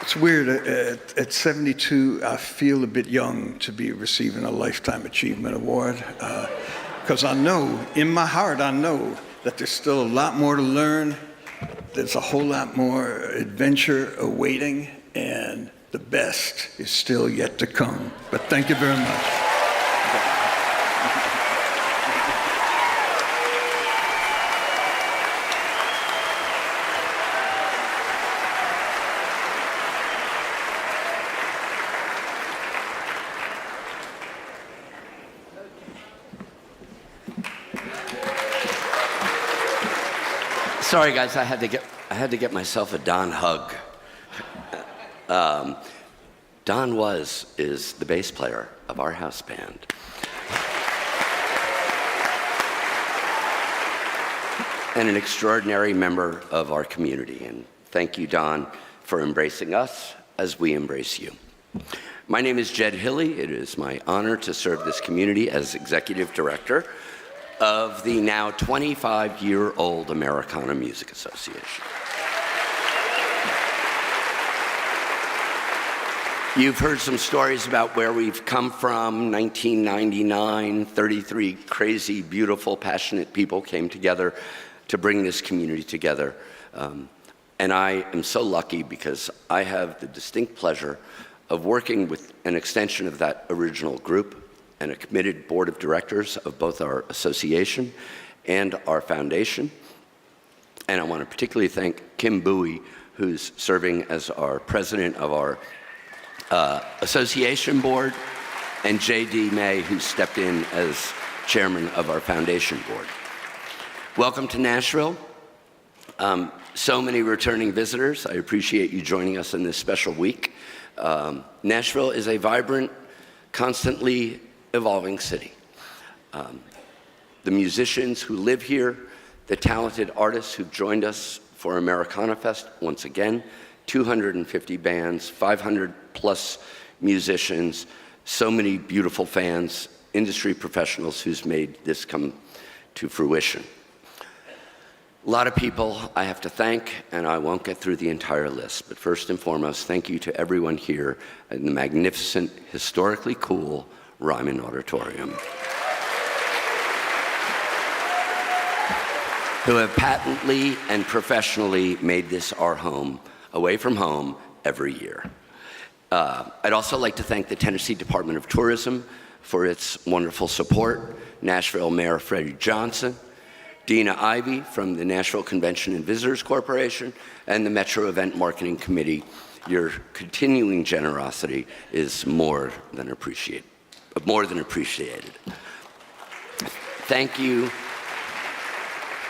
S3: It's weird, at 72, I feel a bit young to be receiving a Lifetime Achievement Award, because I know, in my heart, I know that there's still a lot more to learn, there's a whole lot more adventure awaiting, and the best is still yet to come. But thank you very much.
S9: Sorry, guys, I had to get myself a Don hug. Don is the bass player of our house band. And an extraordinary member of our community. And thank you, Don, for embracing us as we embrace you. My name is Jed Hilly. It is my honor to serve this community as executive director of the now 25-year-old Americana Music Association. You've heard some stories about where we've come from. 1999, 33 crazy, beautiful, passionate people came together to bring this community together. And I am so lucky because I have the distinct pleasure of working with an extension of that original group and a committed board of directors of both our association and our foundation. And I want to particularly thank Kim Bowie, who's serving as our president of our association board, and J.D. May, who stepped in as chairman of our foundation board. Welcome to Nashville. So many returning visitors. I appreciate you joining us in this special week. Nashville is a vibrant, constantly evolving city. The musicians who live here, the talented artists who've joined us for Americana Fest, once again, 250 bands, 500 plus musicians, so many beautiful fans, industry professionals who's made this come to fruition. A lot of people I have to thank, and I won't get through the entire list, but first and foremost, thank you to everyone here in the magnificent, historically cool Ryman Auditorium, who have patently and professionally made this our home, away from home, every year. I'd also like to thank the Tennessee Department of Tourism for its wonderful support, Nashville Mayor Freddie Johnson, Dina Ivey from the Nashville Convention and Visitors Corporation, and the Metro Event Marketing Committee. Your continuing generosity is more than appreciated. Thank you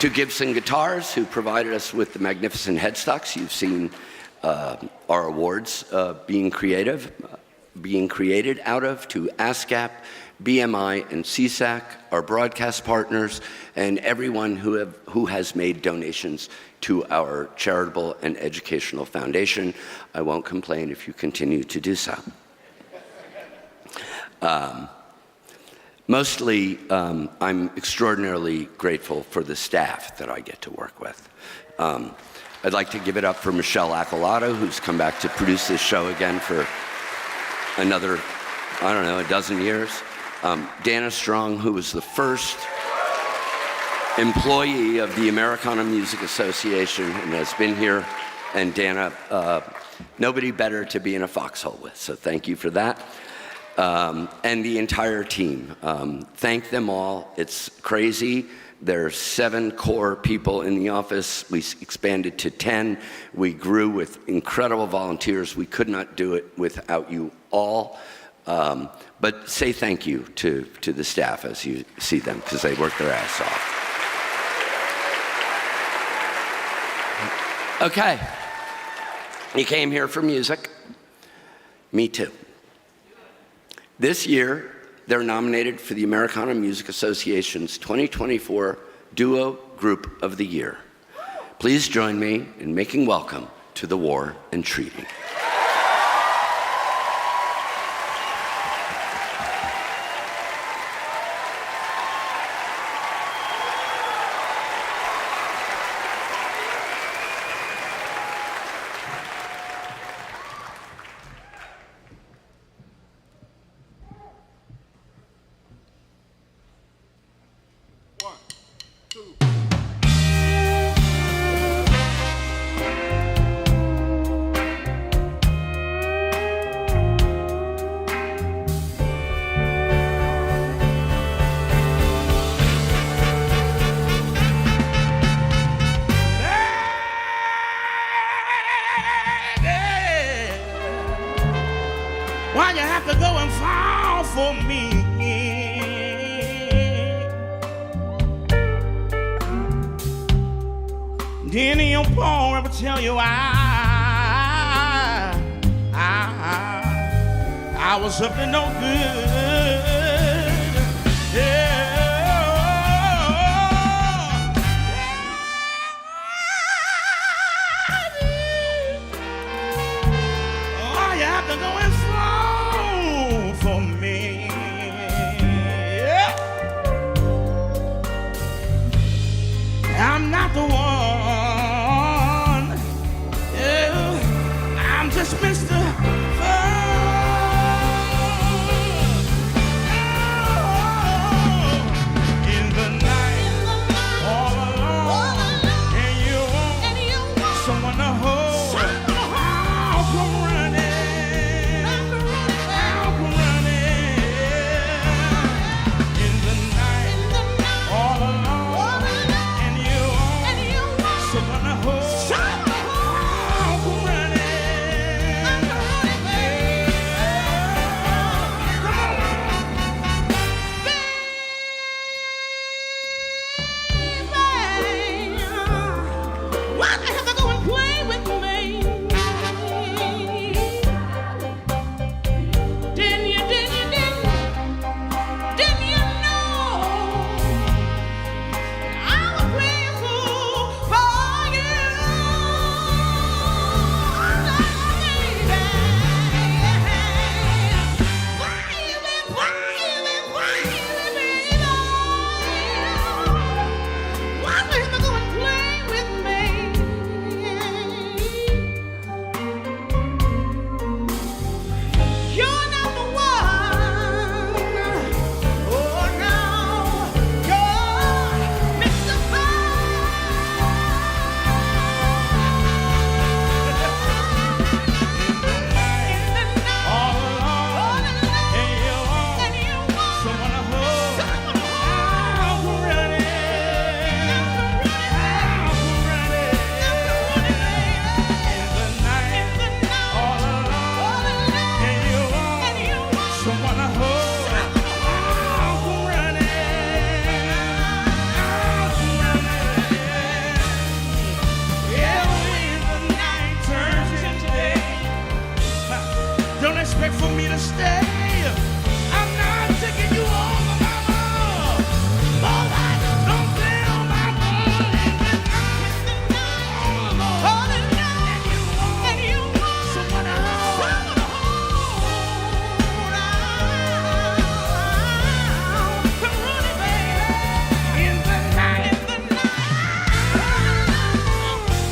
S9: to Gibson Guitars, who provided us with the magnificent headstocks. You've seen our awards being created out of, to ASCAP, BMI, and CSAC, our broadcast partners, and everyone who has made donations to our charitable and educational foundation. I won't complain if you continue to do so. Mostly, I'm extraordinarily grateful for the staff that I get to work with. I'd like to give it up for Michelle Accolado, who's come back to produce this show again for another, I don't know, a dozen years. Dana Strong, who was the first employee of the Americana Music Association and has been here. And Dana, nobody better to be in a foxhole with, so thank you for that. And the entire team. Thank them all. It's crazy. There's 7 core people in the office. We expanded to 10. We grew with incredible volunteers. We could not do it without you all. But say thank you to the staff as you see them, because they work their ass off. Okay. You came here for music. Me too. This year, they're nominated for the Americana Music Association's 2024 Duo Group of the Year. Please join me in making welcome to the War and Treaty.
S10: Why you have to go and fall for me? Then your poem ever tell you I was up to no good. Yeah. Oh, you have to go and fall for me. Yeah. I'm not the one. Yeah. I'm just Mr. for me to stay. I'm not taking you over, mama. All right, don't tell my boy in the night. All the night, and you want someone to hold on. Come running, baby, in the night,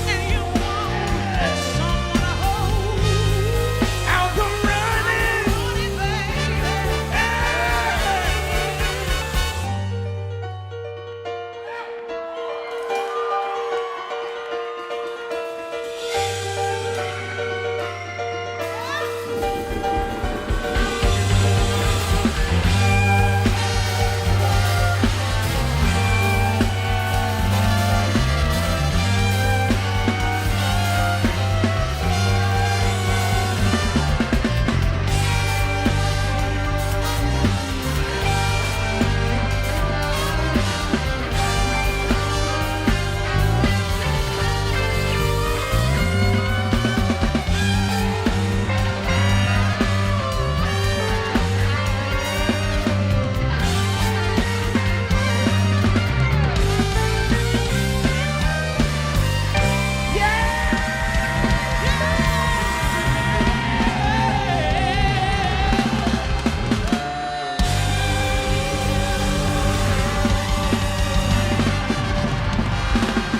S10: and you want someone to hold. I'll come running, baby.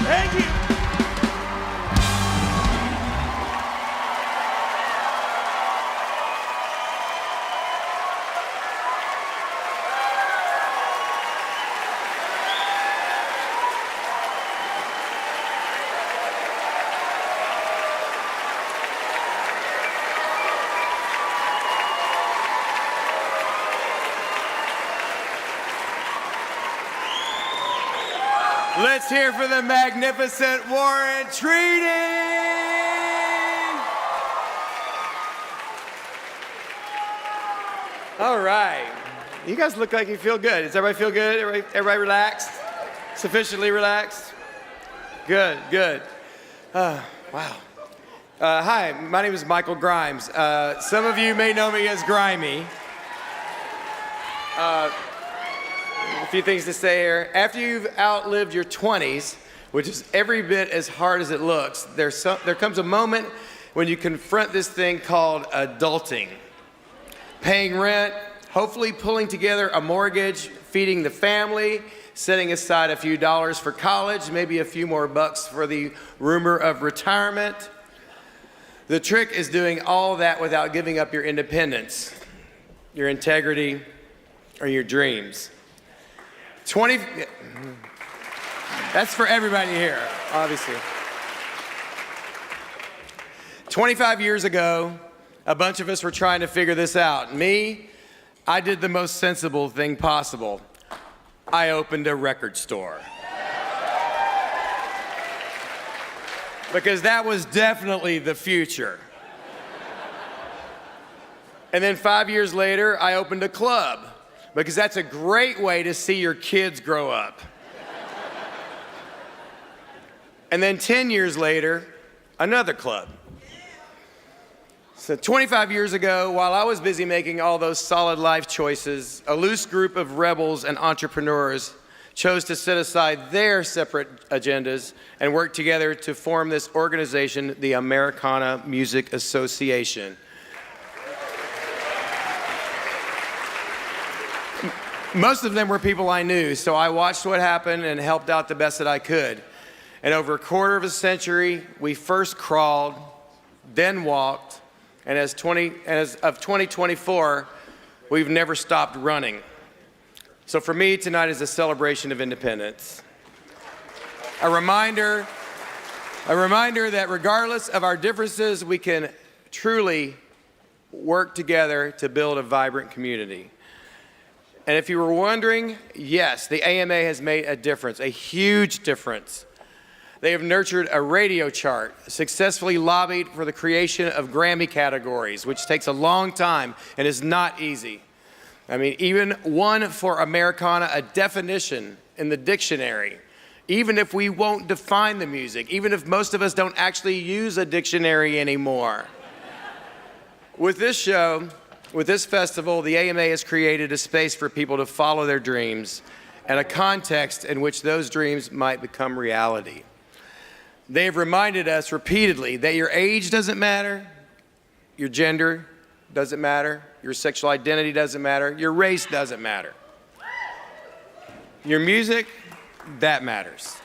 S10: Thank you.
S11: Let's hear for the magnificent Warren Treaty. All right. You guys look like you feel good. Does everybody feel good? Everybody relaxed? Sufficiently relaxed? Good, good. Wow. Hi, my name is Michael Grimes. Some of you may know me as Grimy. A few things to say here. After you've outlived your 20s, which is every bit as hard as it looks, there comes a moment when you confront this thing called adulting. Paying rent, hopefully pulling together a mortgage, feeding the family, setting aside a few dollars for college, maybe a few more bucks for the rumor of retirement. The trick is doing all that without giving up your independence, your integrity, or your dreams. That's for everybody here, obviously. 25 years ago, a bunch of us were trying to figure this out. Me, I did the most sensible thing possible. I opened a record store. Because that was definitely the future. And then 5 years later, I opened a club. Because that's a great way to see your kids grow up. And then 10 years later, another club. So 25 years ago, while I was busy making all those solid life choices, a loose group of rebels and entrepreneurs chose to set aside their separate agendas and work together to form this organization, the Americana Music Association. Most of them were people I knew, so I watched what happened and helped out the best that I could. And over a quarter of a century, we first crawled, then walked, and as of 2024, we've never stopped running. So for me, tonight is a celebration of independence. A reminder that regardless of our differences, we can truly work together to build a vibrant community. And if you were wondering, yes, the AMA has made a difference, a huge difference. They have nurtured a radio chart, successfully lobbied for the creation of Grammy categories, which takes a long time and is not easy. I mean, even one for Americana, a definition in the dictionary, even if we won't define the music, even if most of us don't actually use a dictionary anymore. With this show, With this festival, the AMA has created a space for people to follow their dreams and a context in which those dreams might become reality. They've reminded us repeatedly that your age doesn't matter, your gender doesn't matter, your sexual identity doesn't matter, your race doesn't matter. Your music, that matters.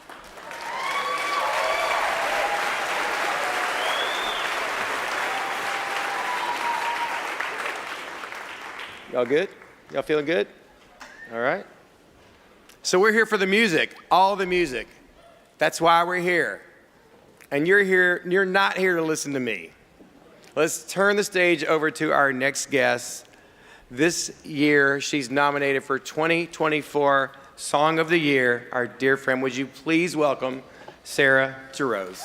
S11: Y'all good? Y'all feeling good? All right. So we're here for the music, all the music. That's why we're here. And you're not here to listen to me. Let's turn the stage over to our next guest. This year, she's nominated for 2024 Song of the Year. Our dear friend, would you please welcome Sarah Jarosz.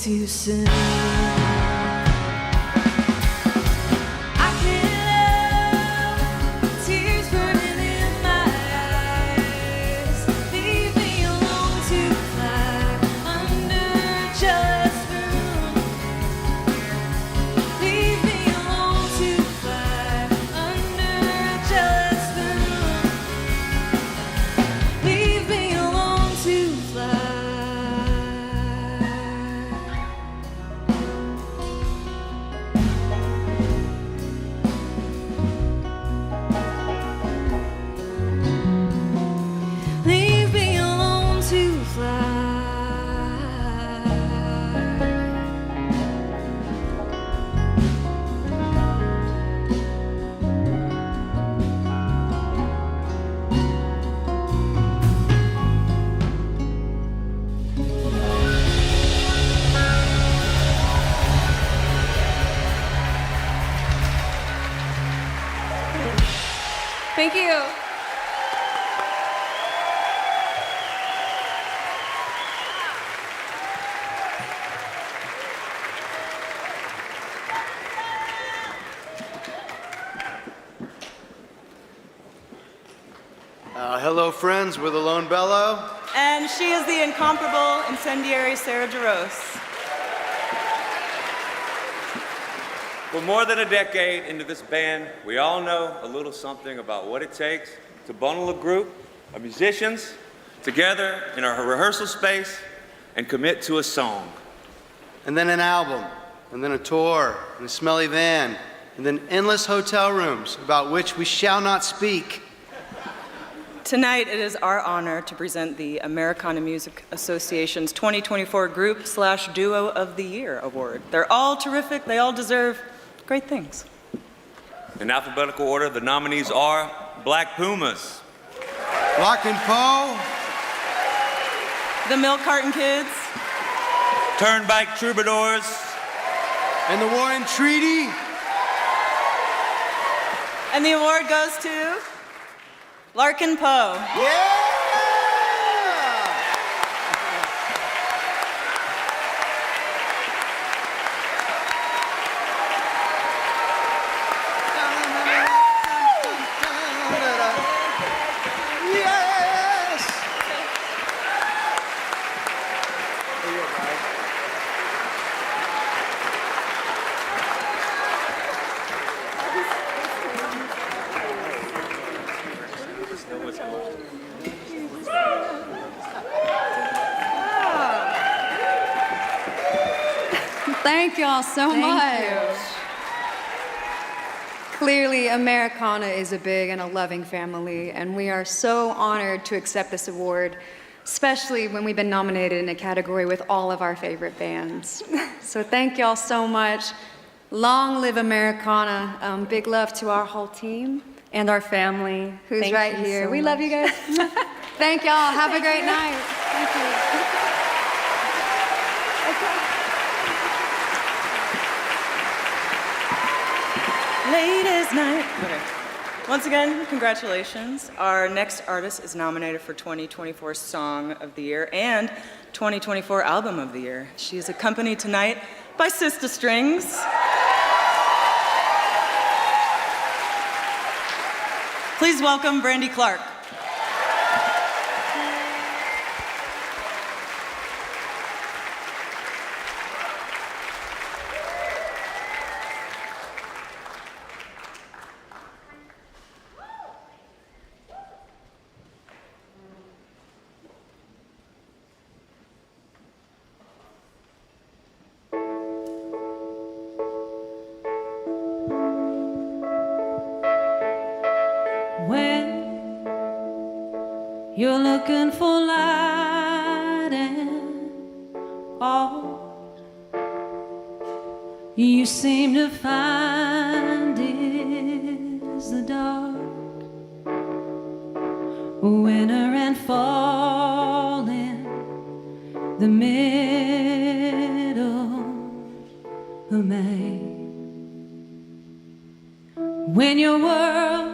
S17: Too soon.
S8: Thank you.
S13: Hello, friends. We're the Lone Bellow.
S12: And she is the incomparable, incendiary Sarah Jarosz.
S14: For more than a decade into this band, we all know a little something about what it takes to bundle a group of musicians together in a rehearsal space and commit to a song.
S13: And then an album, and then a tour, and a smelly van, and then endless hotel rooms about which we shall not speak.
S12: Tonight, it is our honor to present the Americana Music Association's 2024 Group/Duo of the Year Award. They're all terrific. They all deserve great things.
S14: In alphabetical order, the nominees are Black Pumas,
S13: Larkin Poe,
S12: the Milk Carton Kids,
S14: Turnpike Troubadours,
S13: and the Warren Treaty.
S12: And the award goes to Larkin Poe.
S13: Yeah!
S1: Thank y'all so much. Clearly, Americana is a big and a loving family, and we are so honored to accept this award, especially when we've been nominated in a category with all of our favorite bands. So thank y'all so much. Long live Americana. Big love to our whole team and our family, who's
S12: Thank
S1: right
S12: you
S1: here.
S12: so
S1: We
S12: much.
S1: love you guys. Thank y'all. Have a great night. Thank you.
S12: Ladies' night. Okay. Once again, congratulations. Our next artist is nominated for 2024 Song of the Year and 2024 Album of the Year. She is accompanied tonight by SistaStrings. Please welcome Brandy Clark.
S17: When you're looking for light and all you seem to find is the dark, winter and fall in the middle of May. When your world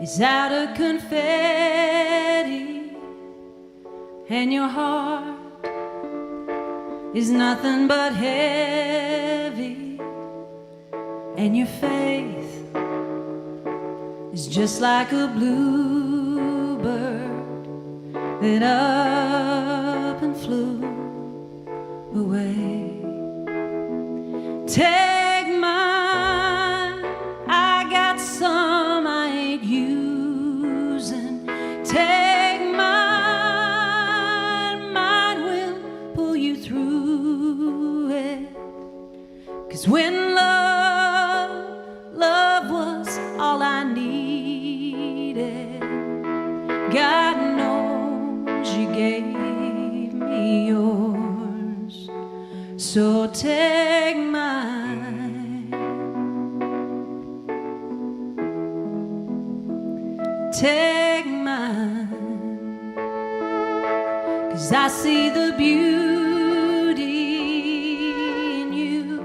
S17: is out of confetti and your heart is nothing but heavy, and your faith is just like a bluebird that up and flew away. Take mine, I got some I ain't using. Take mine, mine will pull you through it. 'Cause when love was all I needed, God knows you gave me yours. So take mine, take mine, 'cause I see the beauty in you,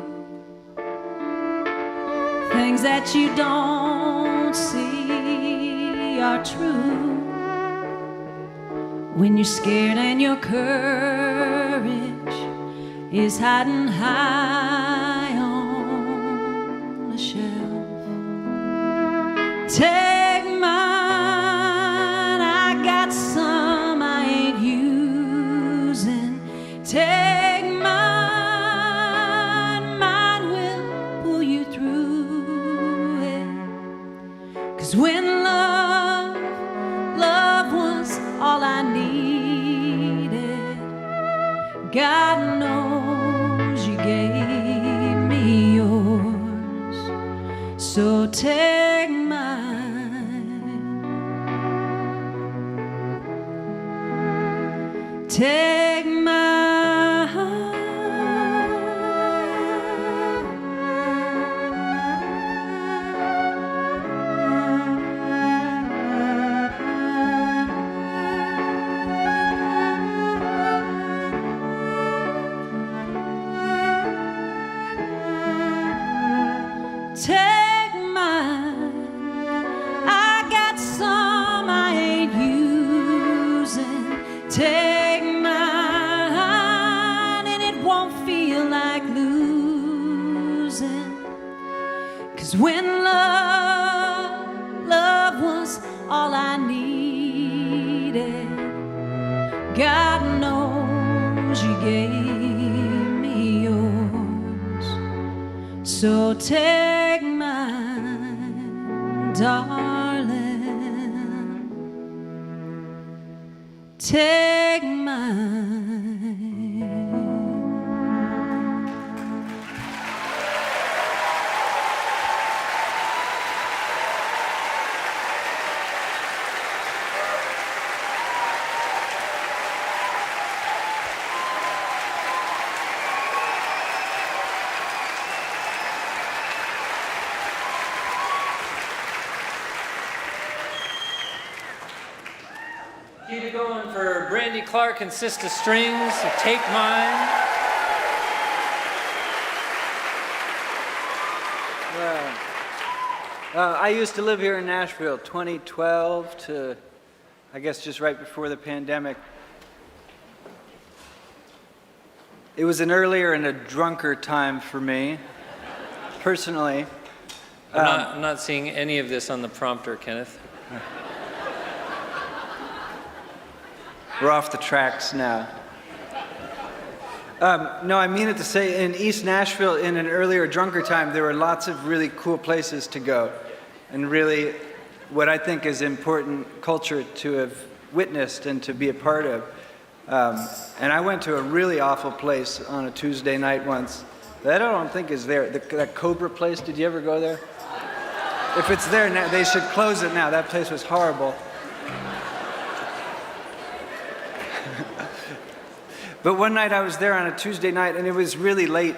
S17: things that you don't see. are true. When you're scared and your courage is hiding high on a shelf. Take mine, I got some I ain't using. Take mine, mine will pull you through it. 'Cause when love was all I needed, God knows you gave me yours. So take mine, take mine. Take mine, I got some I ain't using. Take mine, and it won't feel like losing. 'Cause when love was all I needed, God knows you gave me yours. So take mine, darling, take mine.
S5: Keep it going for Brandy Clark and SistaStrings, so Take Mine.
S15: I used to live here in Nashville, 2012 to, I guess, just right before the pandemic. It was an earlier and a drunker time for me, personally.
S5: I'm not seeing any of this on the prompter, Kenneth.
S15: We're off the tracks now. No, I mean it to say, in East Nashville, in an earlier, drunker time, there were lots of really cool places to go, and really what I think is important culture to have witnessed and to be a part of. And I went to a really awful place on a Tuesday night once that I don't think is there. That Cobra place, did you ever go there? If it's there now, they should close it now. That place was horrible. But one night I was there on a Tuesday night, and it was really late,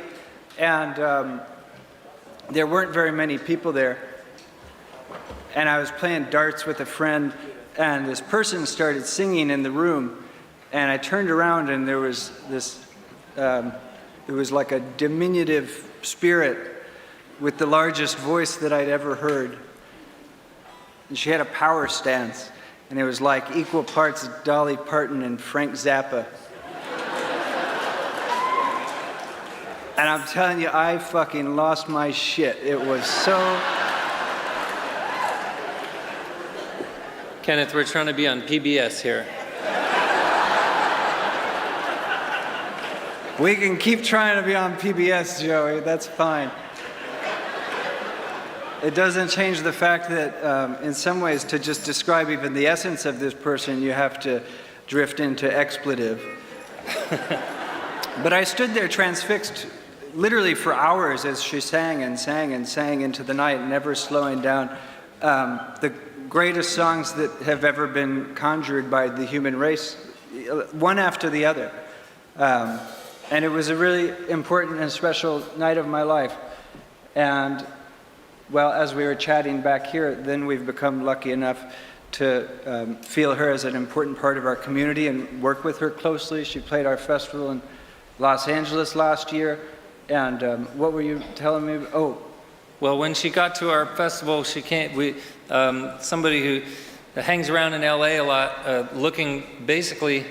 S15: and there weren't very many people there. And I was playing darts with a friend, and this person started singing in the room, and I turned around, and there was this, it was like a diminutive spirit with the largest voice that I'd ever heard. And she had a power stance, and it was like equal parts Dolly Parton and Frank Zappa. And I'm telling you, I fucking lost my shit. It was so...
S5: Kenneth, we're trying to be on PBS here.
S15: We can keep trying to be on PBS, Joey. That's fine. It doesn't change the fact that, in some ways, to just describe even the essence of this person, you have to drift into expletive. But I stood there transfixed, literally for hours, as she sang and sang and sang into the night, never slowing down. The greatest songs that have ever been conjured by the human race, one after the other. And it was a really important and special night of my life. And, well, as we were chatting back here, then we've become lucky enough to feel her as an important part of our community and work with her closely. She played our festival in Los Angeles last year. And what were you telling me? Oh.
S5: Well, when she got to our festival, she came. Somebody who hangs around in LA a lot, looking basically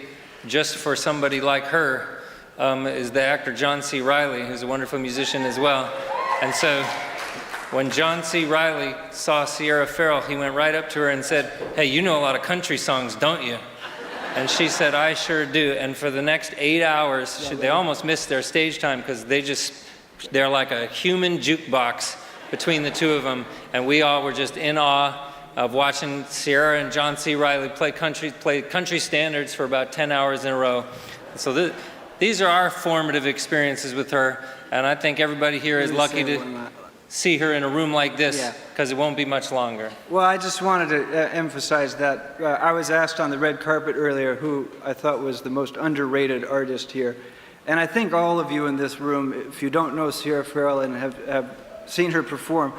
S5: just for somebody like her, is the actor John C. Reilly, who's a wonderful musician as well. And so when John C. Reilly saw Sierra Ferrell, he went right up to her and said, "Hey, you know a lot of country songs, don't you?" And she said, "I sure do." And for the next 8 hours, they almost missed their stage time because they're like a human jukebox between the two of them. And we all were just in awe of watching Sierra and John C. Reilly play country standards for about 10 hours in a row. So these are our formative experiences with her. And I think everybody here is lucky to see her in a room like this, because it won't be much longer.
S15: Well, I just wanted to emphasize that I was asked on the red carpet earlier who I thought was the most underrated artist here. And I think all of you in this room, if you don't know Sierra Ferrell and have seen her perform,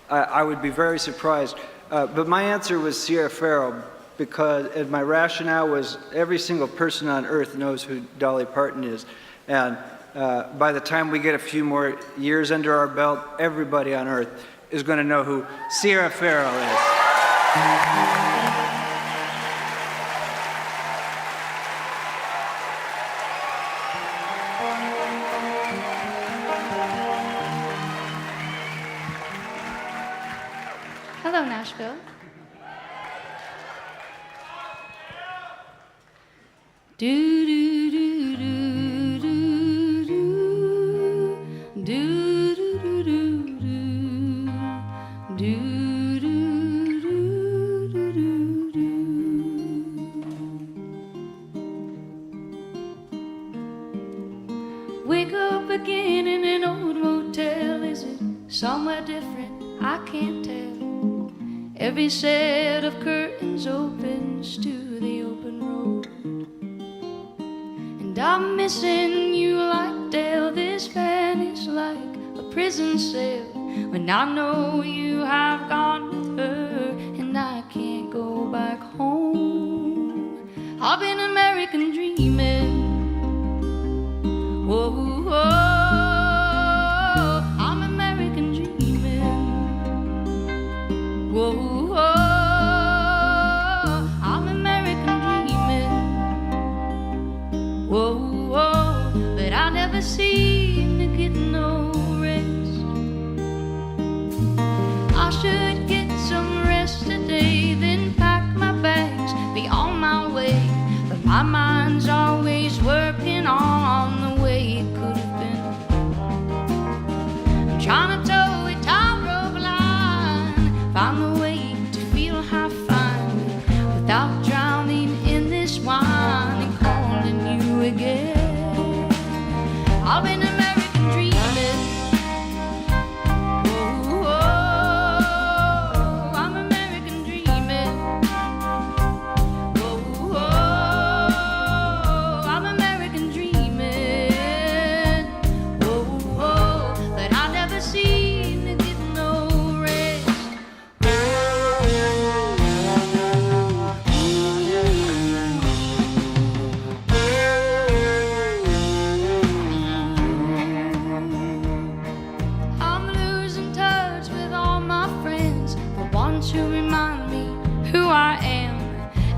S15: I would be very surprised. But my answer was Sierra Ferrell, because my rationale was every single person on earth knows who Dolly Parton is. And by the time we get a few more years under our belt, everybody on earth is going to know who Sierra Ferrell is.
S16: Hello, Nashville. Do do do do do do do do do do do do. Wake up again in an old motel. Is it somewhere different? I can't tell. Every set of curtains opens to the open road. And I'm missing you like Dale. This van is like a prison cell. When I know you have gone with her and I can't go back home. I've been American dreaming. Whoa, whoa. I'm American dreaming. Whoa, whoa. I'm American dreaming. Whoa, whoa. But I never seem to get no rest. I should get some rest today, then pack my bags, be on my way. But my mind's always working on the way it could have been. I'm trying to toe a tightrope line, find a way to feel how fine without drowning in this wine and calling you again. I've been American dreaming. Whoa, whoa, I'm American dreaming. Whoa, whoa, I'm American dreaming. Whoa, whoa, but I never seem to get no rest. I'm losing touch with all my friends, but want to remind me who I am.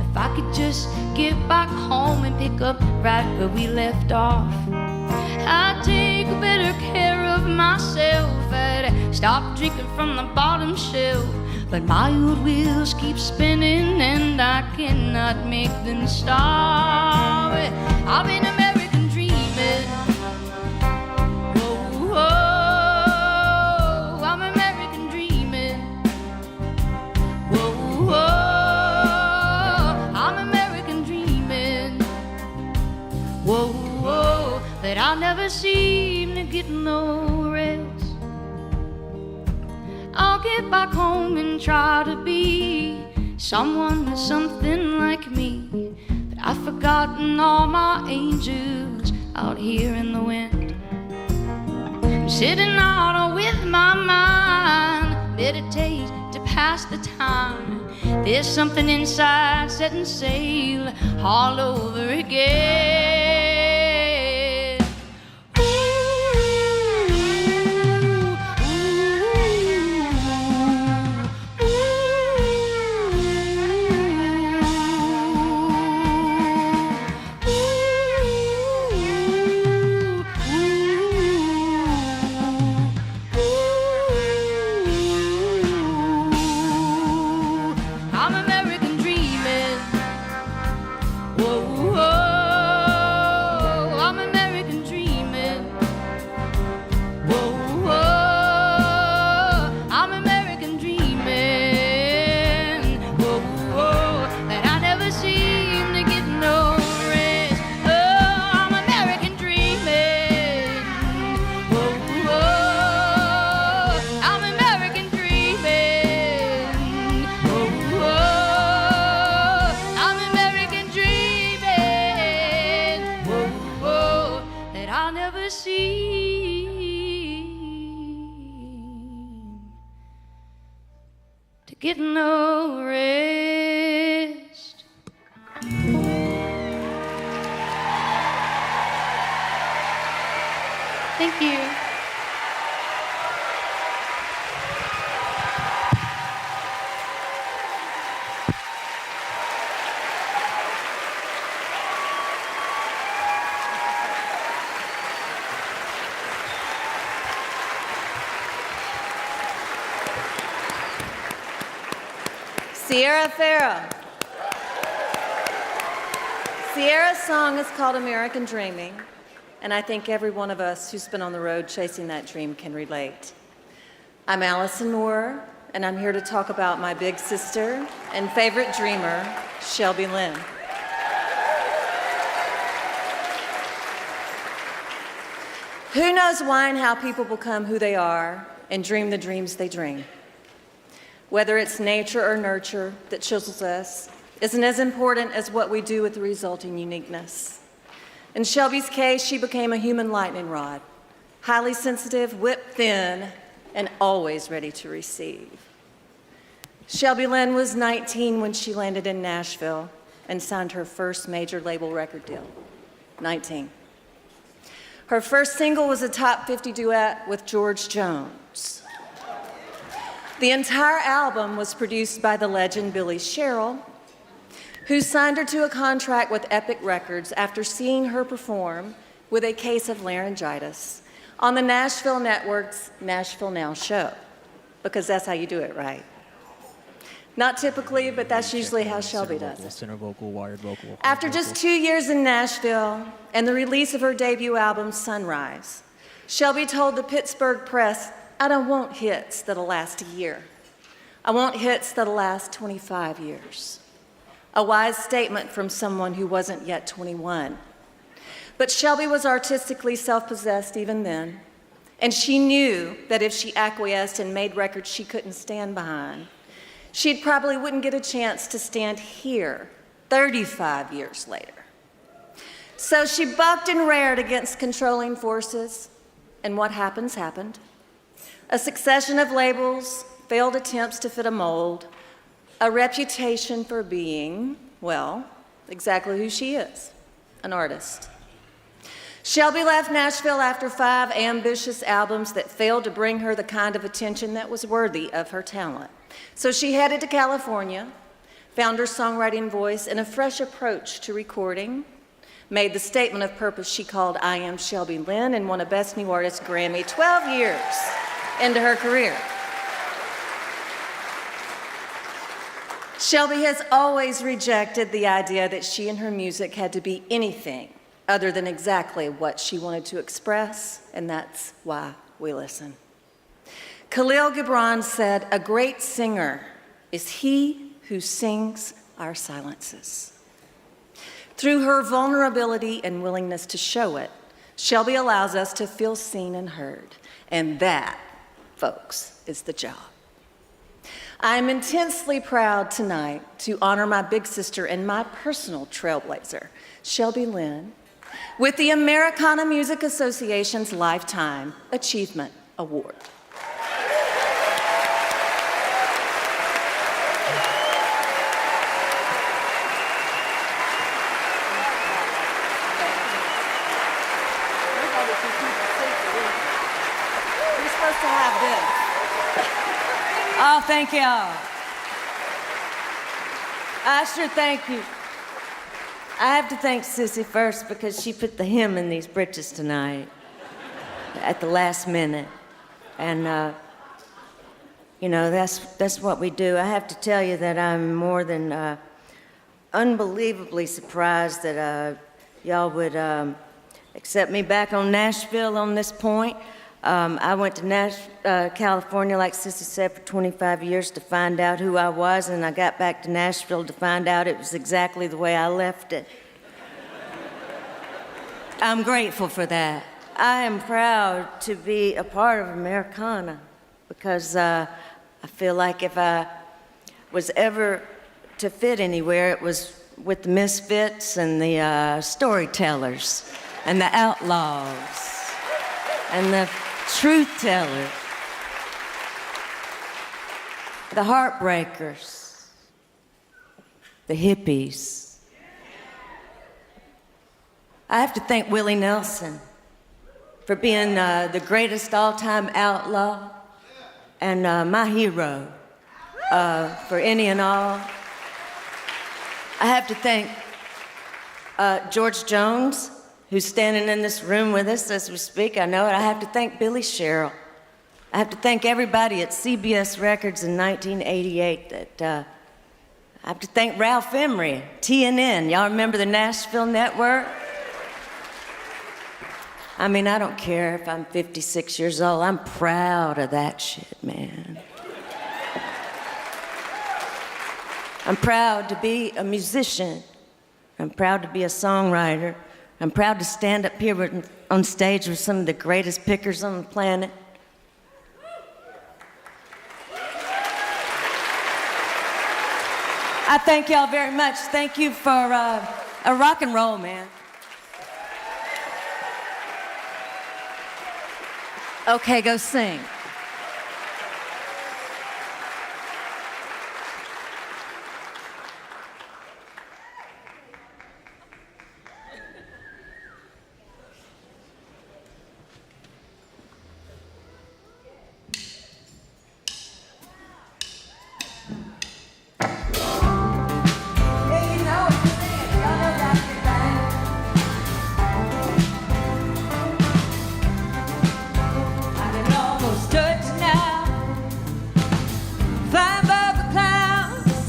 S16: If I could just get back home and pick up right where we left off, I'd take better care of myself. I'd stop drinking from the bottom shelf. But my old wheels keep spinning and I cannot make them stop. I've been American dreaming. Whoa, whoa, I'm American dreaming. Whoa, whoa, I'm American dreaming. Whoa, whoa, but I never seem to get no rest. I'll get back home and try to be someone or something like me. But I've forgotten all my angels out here in the wind. I'm sitting out with my mind, meditate to pass the time. There's something inside setting sail all over again. I never seem to get no rest. Thank you.
S18: Sierra Ferrell. Sierra's song is called American Dreaming, and I think every one of us who's been on the road chasing that dream can relate. I'm Allison Moore, and I'm here to talk about my big sister and favorite dreamer, Shelby Lynne. Who knows why and how people become who they are and dream the dreams they dream? Whether it's nature or nurture that chisels us, isn't as important as what we do with the resulting uniqueness. In Shelby's case, she became a human lightning rod, highly sensitive, whipped thin, and always ready to receive. Shelby Lynne was 19 when she landed in Nashville and signed her first major label record deal. 19. Her first single was a top 50 duet with George Jones. The entire album was produced by the legend Billy Sherrill, who signed her to a contract with Epic Records after seeing her perform with a case of laryngitis on the Nashville Network's Nashville Now show, because that's how you do it, right? Not typically, but that's usually how Shelby does it.
S19: Center vocal, wired vocal.
S18: After just 2 years in Nashville and the release of her debut album, Sunrise, Shelby told the Pittsburgh Press, "I don't want hits that'll last a year. I want hits that'll last 25 years." A wise statement from someone who wasn't yet 21. But Shelby was artistically self-possessed even then, and she knew that if she acquiesced and made records she couldn't stand behind, she probably wouldn't get a chance to stand here 35 years later. So she bucked and reared against controlling forces, and what happens happened. A succession of labels, failed attempts to fit a mold, a reputation for being, well, exactly who she is, an artist. Shelby left Nashville after 5 ambitious albums that failed to bring her the kind of attention that was worthy of her talent. So she headed to California, found her songwriting voice and a fresh approach to recording, made the statement of purpose she called I Am Shelby Lynne, and won a Best New Artist Grammy 12 years into her career. Shelby has always rejected the idea that she and her music had to be anything other than exactly what she wanted to express, and that's why we listen. Khalil Gibran said, "A great singer is he who sings our silences." Through her vulnerability and willingness to show it, Shelby allows us to feel seen and heard, and that, folks, is the job. I'm intensely proud tonight to honor my big sister and my personal trailblazer, Shelby Lynne, with the Americana Music Association's Lifetime Achievement Award. You're supposed to have this. Oh, thank y'all. I sure thank you. I have to thank Sissy first because she put the hem in these britches tonight at the last minute. And, you know, that's what we do. I have to tell you that I'm more than unbelievably surprised that y'all would accept me back on Nashville on this point. I went to California, like Sissy said, for 25 years to find out who I was, and I got back to Nashville to find out it was exactly the way I left it. I'm grateful for that. I am proud to be a part of Americana because I feel like if I was ever to fit anywhere, it was with the misfits and the storytellers.
S17: and the outlaws and the truth tellers, the heartbreakers, the hippies. I have to thank Willie Nelson for being the greatest all-time outlaw and my hero for any and all. I have to thank George Jones, who's standing in this room with us as we speak. I know it. I have to thank Billy Sherrill. I have to thank everybody at CBS Records in 1988. I have to thank Ralph Emery, TNN. Y'all remember the Nashville network? I mean, I don't care if I'm 56 years old. I'm proud of that shit, man. I'm proud to be a musician. I'm proud to be a songwriter. I'm proud to stand up here on stage with some of the greatest pickers on the planet. I thank y'all very much. Thank you for a rock and roll, man. Okay, go sing.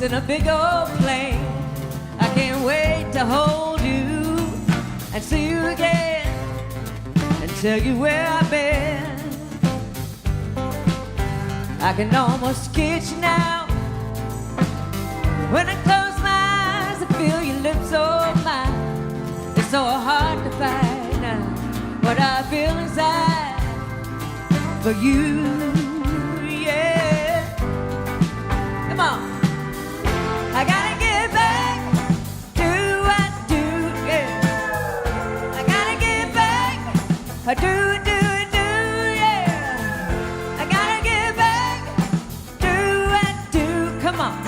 S17: In a big old plane, I can't wait to hold you and see you again and tell you where I've been. I can almost kiss you now. When I close my eyes, I feel your lips on mine. It's so hard to find now what I feel inside for you, yeah. Come on. I gotta get back, do I do, yeah. I gotta get back, I do, yeah. I gotta get back, do I do, come on.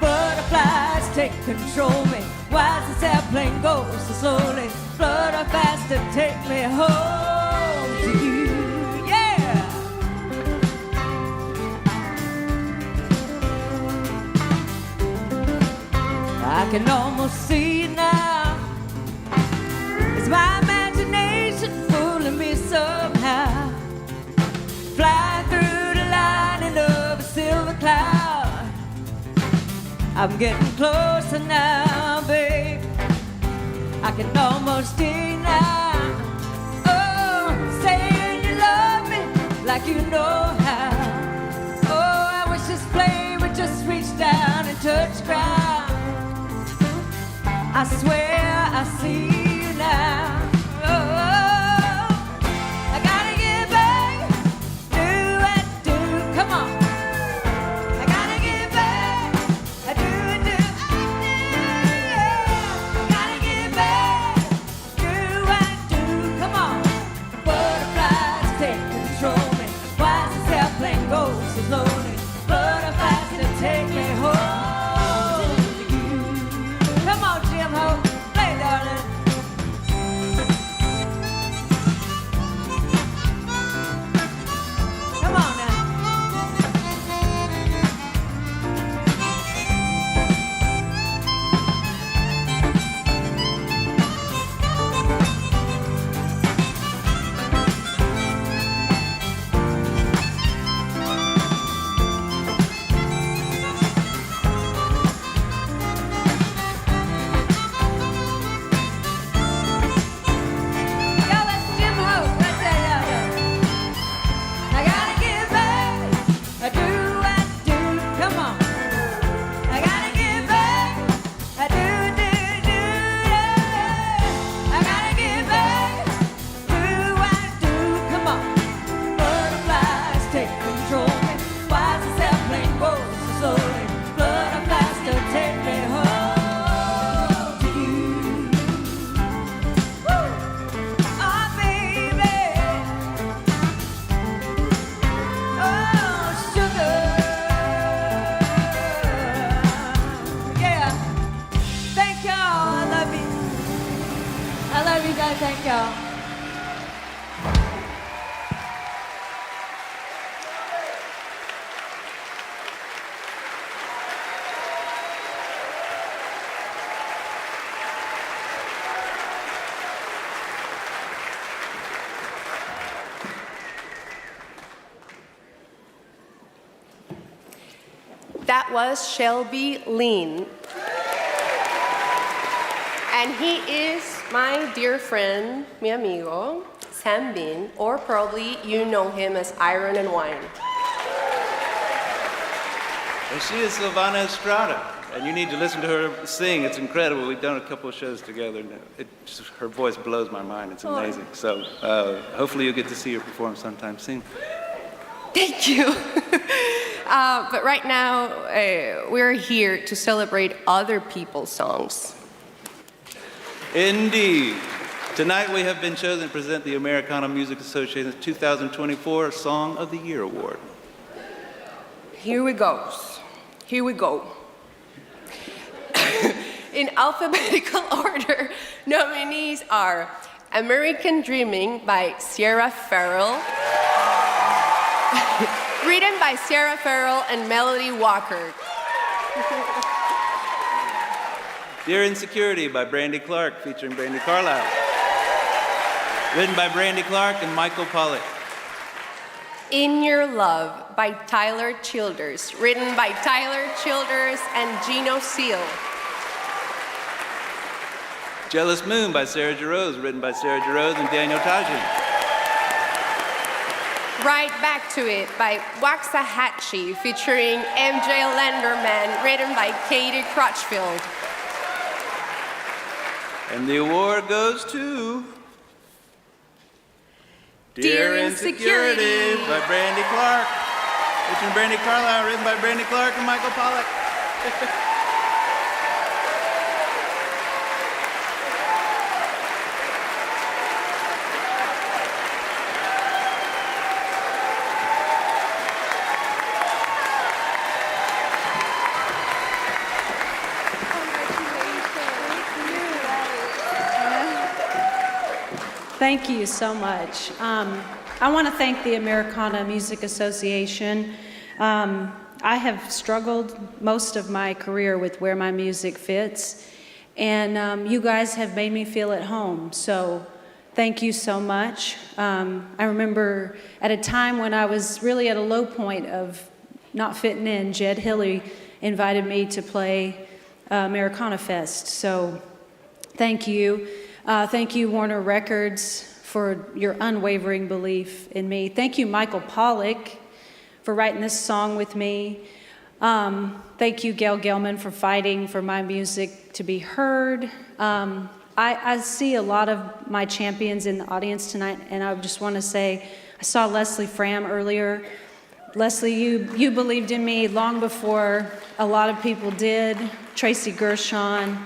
S17: Butterflies take control me, why does this airplane go so slowly? Flutter faster, take me home to you, yeah. I can almost see it now. It's my imagination fooling me somehow. Fly through the lining of a silver cloud. I'm getting closer now, babe. I can almost hear you now. Oh, saying you love me like you know how. Oh, I wish this plane would just reach down and touch ground. I swear I see you now. Oh, I gotta get back, do I do, come on. I gotta get back, I do, yeah. I gotta get back, do I
S6: That was Shelby Lynne. And he is my dear friend, mi amigo, Sam Bean, or probably you know him as Iron and Wine.
S19: And she is Silvana Estrada, and you need to listen to her sing. It's incredible. We've done a couple of shows together. And her voice blows my mind. It's amazing. So hopefully you'll get to see her perform sometime soon.
S6: Thank you. But right now, we're here to celebrate other people's songs.
S19: Indeed. Tonight we have been chosen to present the Americana Music Association's 2024 Song of the Year Award.
S6: Here we go. In alphabetical order, nominees are American Dreaming by Sierra Ferrell, written by Sierra Ferrell and Melody Walker.
S19: Dear Insecurity by Brandy Clark, featuring Brandy Carlisle. Written by Brandy Clark and Michael Pollack.
S6: In Your Love by Tyler Childers, written by Tyler Childers and Gino Seal.
S19: Jealous Moon by Sarah Jarosz, written by Sarah Jarosz and Daniel Tajin.
S6: Right Back to It by Waxahatchee, featuring MJ Lenderman, written by Katie Crutchfield.
S19: And the award goes to Dear Insecurity by Brandy Clark, featuring Brandy Carlisle, written by Brandy Clark and Michael Pollack.
S20: Thank you so much. I want to thank the Americana Music Association. I have struggled most of my career with where my music fits, and you guys have made me feel at home, so thank you so much. I remember at a time when I was really at a low point of not fitting in, Jed Hilley invited me to play Americana Fest, so thank you. Thank you, Warner Records, for your unwavering belief in me. Thank you, Michael Pollack, for writing this song with me. Thank you, Gail Gelman, for fighting for my music to be heard. I see a lot of my champions in the audience tonight, and I just want to say, I saw Leslie Fram earlier. Leslie, you believed in me long before a lot of people did. Tracy Gershon.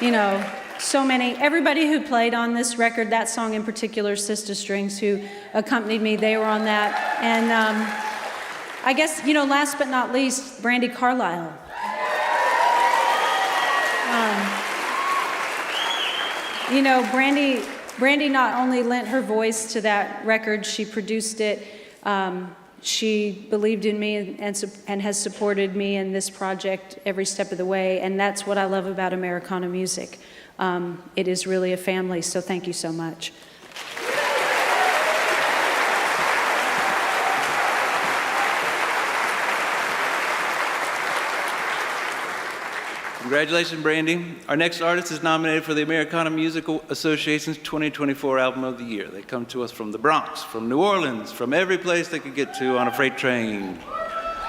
S20: You know, so many, everybody who played on this record, that song in particular, SistaStrings, who accompanied me, they were on that. And I guess, you know, last but not least, Brandy Carlisle. You know, Brandy not only lent her voice to that record, she produced it. She believed in me and has supported me in this project every step of the way, and that's what I love about Americana music. It is really a family, so thank you so much.
S19: Congratulations, Brandy. Our next artist is nominated for the Americana Music Association's 2024 Album of the Year. They come to us from the Bronx, from New Orleans, from every place they could get to on a freight train.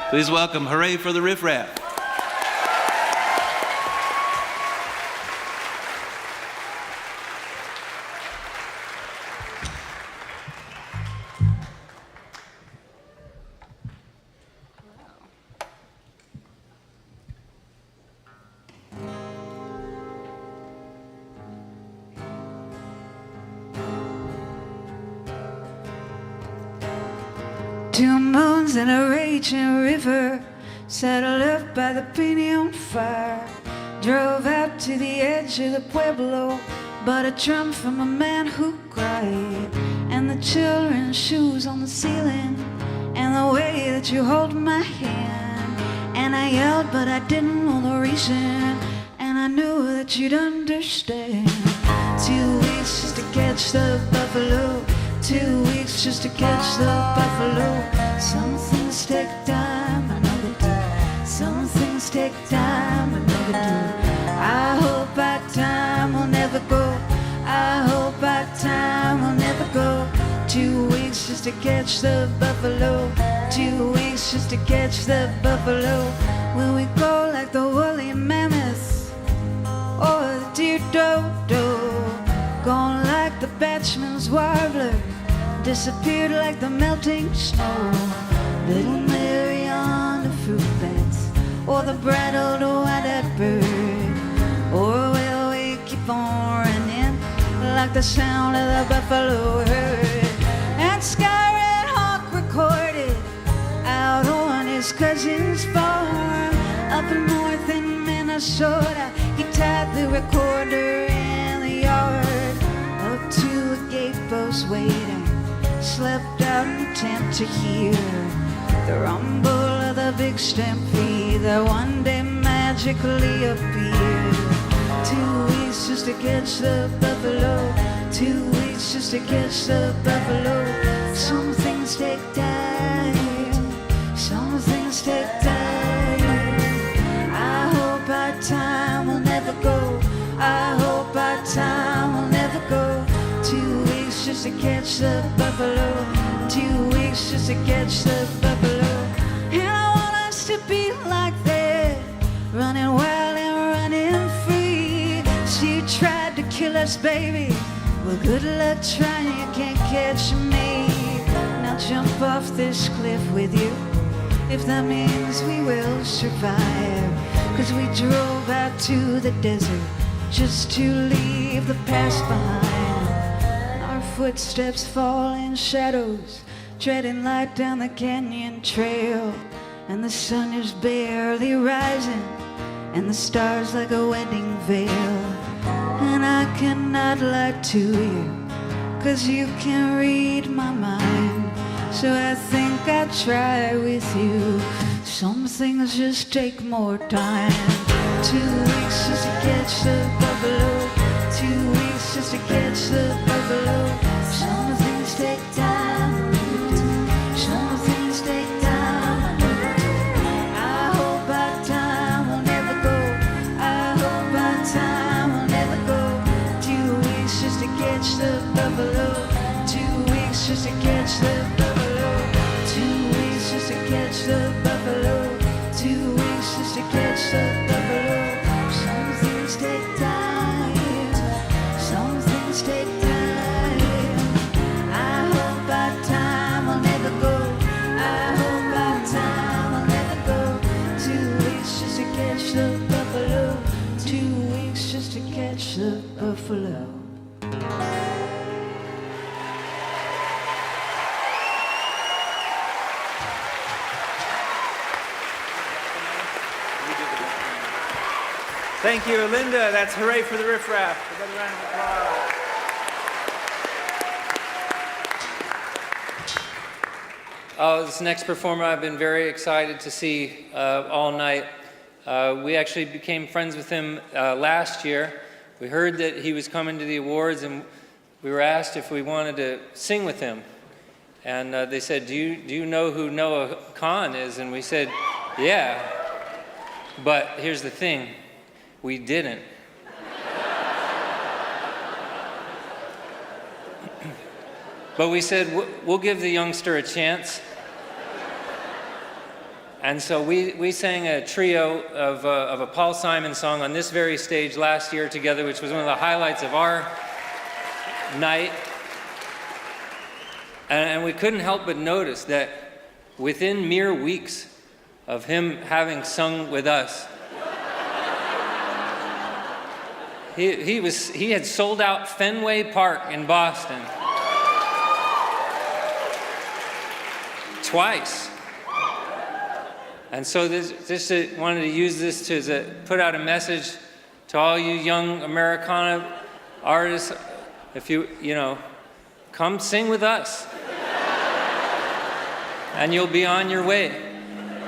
S19: Please welcome Hurray for the Riff Raff.
S1: Two moons and a raging river, settled up by the Pinion fire. Drove out to the edge of the Pueblo, bought a drum from a man who cried. And the children's shoes on the ceiling, and the way that you hold my hand. And I yelled, but I didn't know the reason, and I knew that you'd understand. 2 weeks just to catch the buffalo, 2 weeks just to catch the buffalo. Some things take time, I know
S17: things take time, but never do. I hope our time will never go. I hope our time will never go. 2 weeks just to catch the buffalo. 2 weeks just to catch the buffalo. Will we go like the woolly mammoth or the deer dodo? Gone like the batchman's warbler, disappeared like the melting snow. Little Mary on the fruit bats, or the bright old white-eyed bird, or will we keep on running like the sound of the buffalo herd? And Sky Red Hawk recorded out on his cousin's farm up in north in Minnesota. He tied the recorder in the yard up to a gate post waiting. Slept out in the tent to hear the rumble of the big stampede that one day magically appeared. 2 weeks just to catch the buffalo. 2 weeks just to catch the buffalo. Some things take time. Some things take time. I hope our time will never go. I hope our time will never go. 2 weeks just to catch the buffalo. 2 weeks just to catch the buffalo. And I want us to be like that, running wild and running free. She tried to kill us, baby. Well, good luck trying, you can't catch me. Now jump off this cliff with you, if that means we will survive. 'Cause we drove out to the desert just to leave the past behind. Our footsteps fall in shadows, treading light down the canyon trail. And the sun is barely rising, and the stars like a wedding veil. And I cannot lie to you, 'cause you can read my mind. So I think I'll try with you. Some things just take more time. 2 weeks just to catch the buffalo. 2 weeks just to catch the buffalo. Some things take time. Some things take time. I hope our time will never go. I hope our time will never go. 2 weeks just to catch the buffalo. 2 weeks just to catch the buffalo. 2 weeks just to catch the buffalo. 2 weeks just to catch the buffalo. Some things take time. Some things take time. I hope our time will never go. I hope our time will never go. 2 weeks just to catch the buffalo. 2 weeks just to catch the buffalo.
S15: Thank you, Linda. That's Hurray for the Riff Raff. Everybody round of applause.
S5: Oh, this next performer I've been very excited to see all night. We actually became friends with him last year. We heard that he was coming to the awards, and we were asked if we wanted to sing with him. And they said, do you know who Noah Kahan is? And we said, yeah. But here's the thing. We didn't. But we said, we'll give the youngster a chance. And so we sang a trio of a Paul Simon song on this very stage last year together, which was one of the highlights of our night. And we couldn't help but notice that within mere weeks of him having sung with us, he had sold out Fenway Park in Boston twice. And so wanted to use this to put out a message to all you young Americana artists. If you come sing with us, and you'll be on your way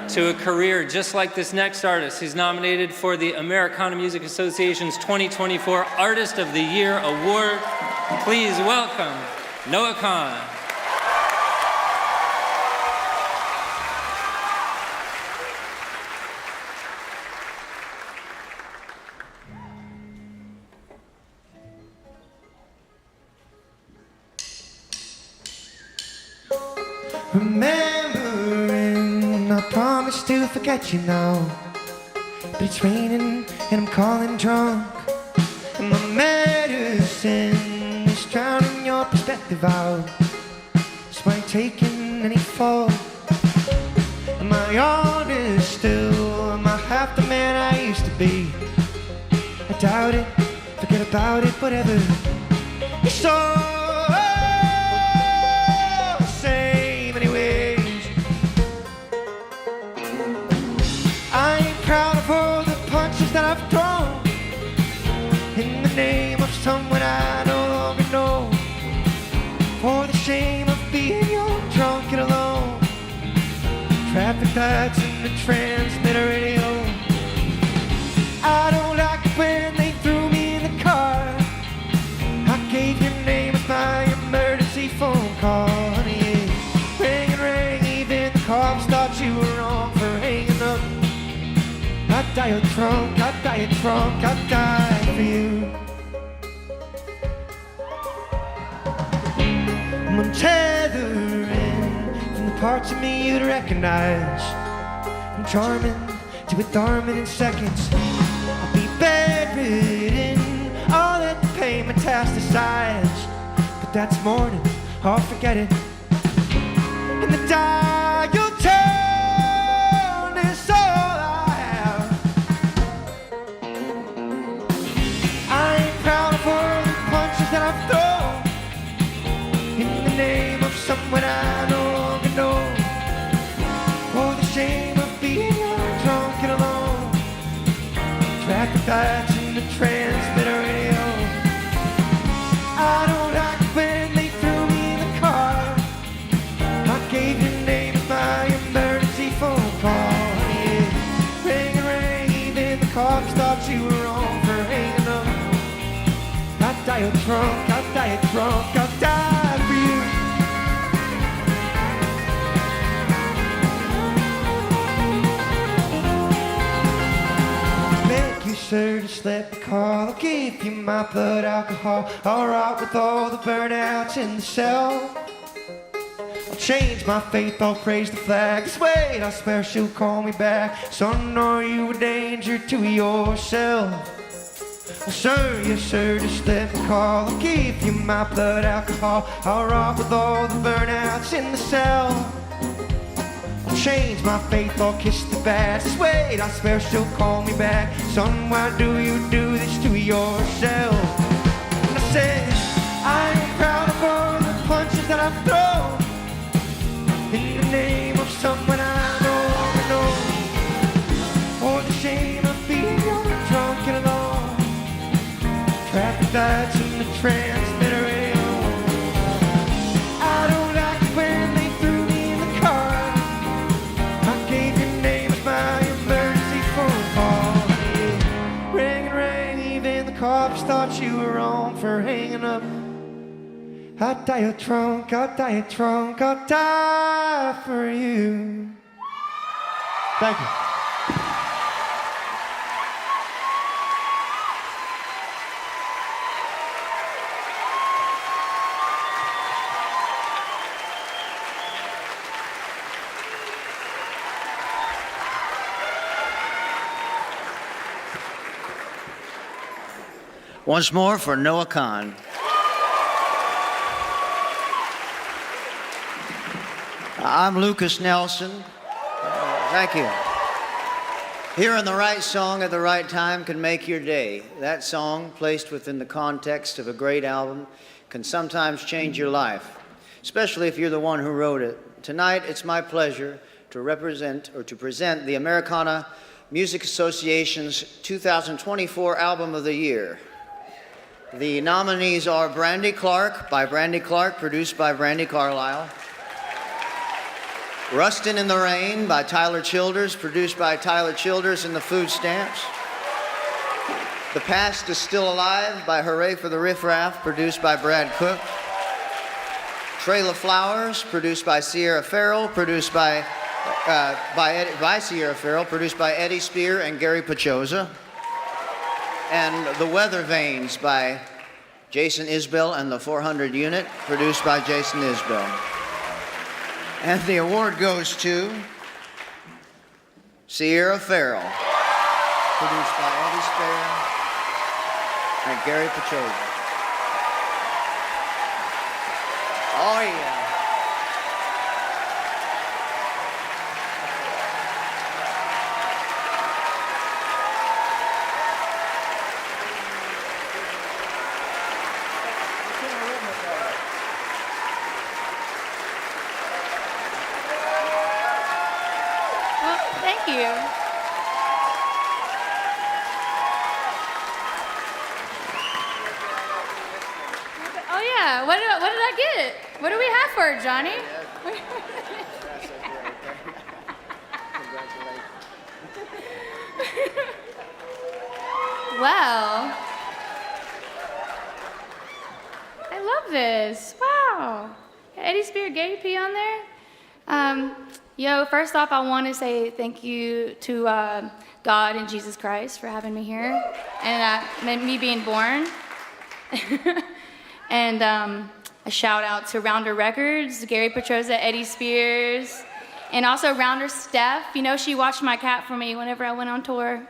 S5: to a career just like this next artist. He's nominated for the Americana Music Association's 2024 Artist of the Year Award. Please welcome Noah Kahan.
S13: Remembering, I promise to forget you now. But it's raining and I'm calling drunk. And my medicine is drowning your perspective out. So I ain't taking any fault. Am I honest still? Am I half the man I used to be? I doubt it, forget about it, whatever. It's all the same anyways. I ain't proud of all the punches that I've thrown in the name of someone I no longer know. For the shame of being young, drunk and alone. Traffic lights in the transmitter radio. I don't like it when they threw me in the car. I gave your name as my emergency phone call. Honey, ring and ring, even the cops thought you were wrong for hanging up. I died drunk, I died drunk, I died for you. I'm untethering from the parts of me you'd recognize. From charming to a dormant in seconds. I'll be bedridden, I'll let the pain metastasize. But that's morning, I'll forget it. And the dial tone is all I have. I ain't proud of all the punches that I've thrown in the name of someone I no longer know. For the shame of being drunk and alone. Traffic lights in the transmitter radio. I don't like it when they threw me in the car. I gave your name as my emergency phone call. Yeah. Ring and ring, even the cops thought you were wrong for hanging up. I died drunk, I died drunk, I died for you. Sir, just let me call. I'll give you my blood alcohol. I'll rock with all the burnouts in the cell. I'll change my faith, I'll praise the flag. Just wait, I swear she'll call me back. Son, are you a danger to yourself? Well, sir, yes sir, just let me call. I'll give you my blood alcohol. I'll rock with all the burnouts in the cell. I'll change my faith, I'll kiss the bad. Just wait, I swear she'll call me back. Son, why do you do this to yourself? And I said, I ain't proud of all the punches that I've thrown in the name of someone I no longer know. For the shame of being young, drunk and alone. Traffic lights in the transmitter radio. I don't like it when they threw me in the car. I gave your name as my emergency phone call. Yeah. Ring and ring, even the cops thought you were wrong for hanging up. I died drunk, I died drunk, I die for you. Thank you.
S2: Once more for Noah Kahan. I'm Lucas Nelson. Thank you. Hearing the right song at the right time can make your day. That song, placed within the context of a great album, can sometimes change your life, especially if you're the one who wrote it. Tonight, it's my pleasure to present the Americana Music Association's 2024 Album of the Year. The nominees are Brandy Clark by Brandy Clark, produced by Brandy Carlisle. Rustin' in the Rain by Tyler Childers, produced by Tyler Childers and the Food Stamps. The Past is Still Alive by Hurray for the Riff Raff, produced by Brad Cook. Trail of Flowers, produced by Sierra Ferrell, produced by Sierra Ferrell, produced by Eddie Spear and Gary Pachoza. And The Weather Vanes by Jason Isbell and the 400 Unit, produced by Jason Isbell. And the award goes to Sierra Ferrell, produced by Eddie Spear and Gary Petrosian. Oh, yeah.
S16: Thank you. Oh yeah, what did I get? What do we have for her, Johnny? Wow. I love this. Wow. Eddie Spear, Gary P on there. First off, I want to say thank you to God and Jesus Christ for having me here and me being born. And a shout out to Rounder Records, Gary Petrosa, Eddie Spears, and also Rounder Steph. You know, she watched my cat for me whenever I went on tour.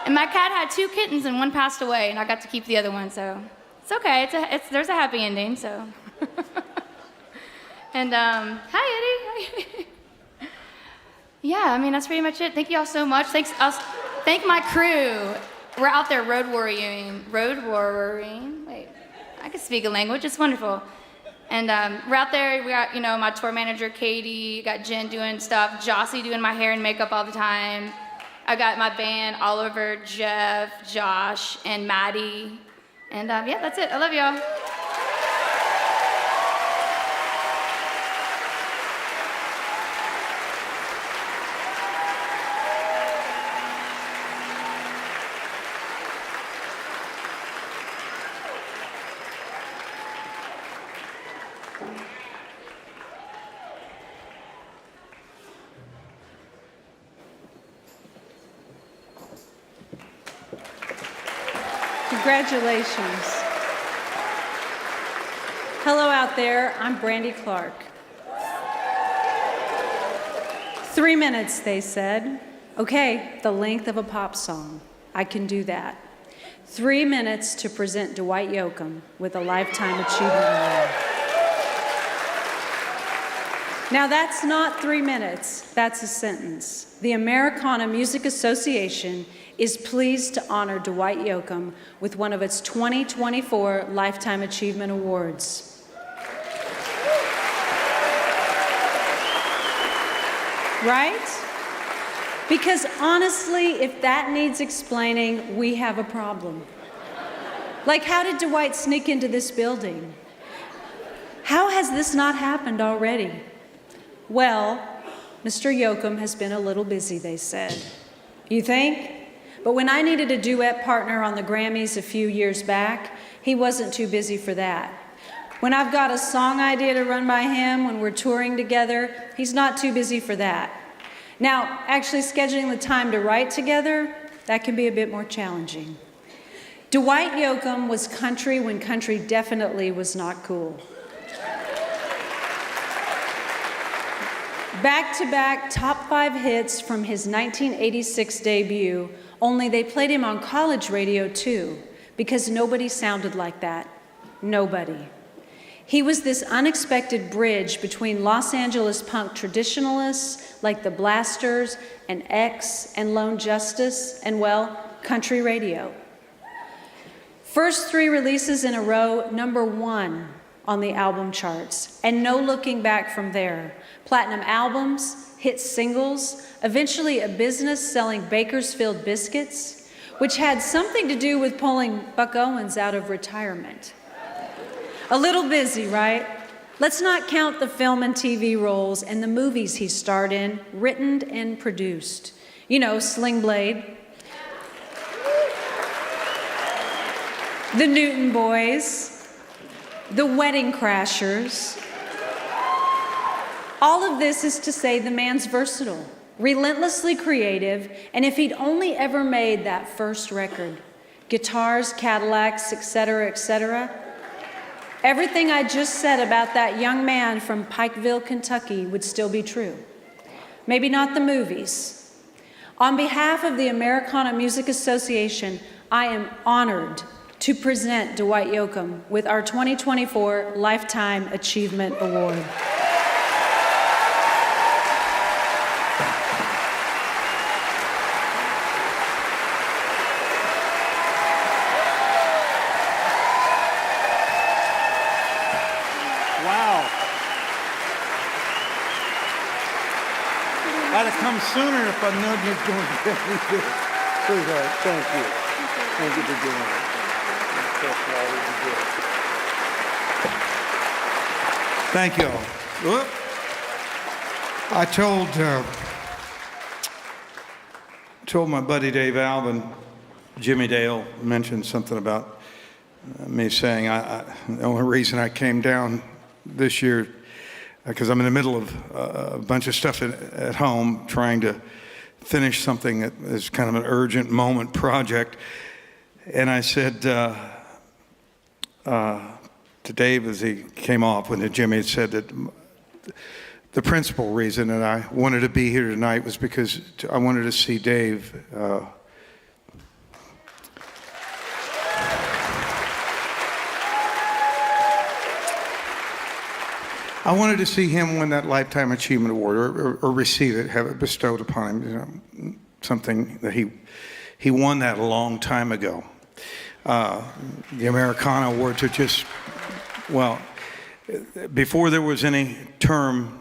S16: And my cat had 2 kittens and one passed away, and I got to keep the other one, so it's okay. There's a happy ending, so. And hi, Eddie. Yeah, I mean, that's pretty much it. Thank you all so much. Thank my crew. We're out there road warrioring. Wait, I can speak a language. It's wonderful. And we're out there. We got, my tour manager, Katie. Got Jen doing stuff. Jossie doing my hair and makeup all the time. I got my band, Oliver, Jeff, Josh, and Maddie. And yeah, that's it. I love y'all.
S20: Congratulations. Hello out there, I'm Brandy Clark. 3 minutes, they said. Okay, the length of a pop song. I can do that. 3 minutes to present Dwight Yoakam with a Lifetime Achievement Award. Now that's not 3 minutes, that's a sentence. The Americana Music Association is pleased to honor Dwight Yoakam with one of its 2024 Lifetime Achievement Awards. Right? Because honestly, if that needs explaining, we have a problem. Like, how did Dwight sneak into this building? How has this not happened already? Well, Mr. Yoakam has been a little busy, they said. You think? But when I needed a duet partner on the Grammys a few years back, he wasn't too busy for that. When I've got a song idea to run by him when we're touring together, he's not too busy for that. Now, actually scheduling the time to write together, that can be a bit more challenging. Dwight Yoakam was country when country definitely was not cool. Back-to-back top 5 hits from his 1986 debut, only they played him on college radio too, because nobody sounded like that. Nobody. He was this unexpected bridge between Los Angeles punk traditionalists like the Blasters and X and Lone Justice and, well, country radio. First 3 releases in a row, #1 on the album charts, and no looking back from there. Platinum albums, hit singles, eventually a business selling Bakersfield biscuits, which had something to do with pulling Buck Owens out of retirement. A little busy, right? Let's not count the film and TV roles and the movies he starred in, written and produced. You know, Sling Blade, The Newton Boys, The Wedding Crashers. All of this is to say the man's versatile, relentlessly creative, and if he'd only ever made that first record, guitars, Cadillacs, etc., etc., everything I just said about that young man from Pikeville, Kentucky would still be true. Maybe not the movies. On behalf of the Americana Music Association, I am honored to present Dwight Yoakam with our 2024 Lifetime Achievement Award.
S7: I'd have come sooner if I known you were going to get me this. Sweetheart, thank you. Thank you for doing it. Thank you all. Whoop. I told my buddy Dave Alvin, Jimmy Dale mentioned something about me saying the only reason I came down this year because I'm in the middle of a bunch of stuff at home trying to finish something that is kind of an urgent moment project. And I said to Dave as he came off, when Jimmy had said that the principal reason that I wanted to be here tonight was because I wanted to see Dave I wanted to see him win that Lifetime Achievement Award or receive it, have it bestowed upon him, you know, something that he won that a long time ago. The Americana Awards are just, well, before there was any term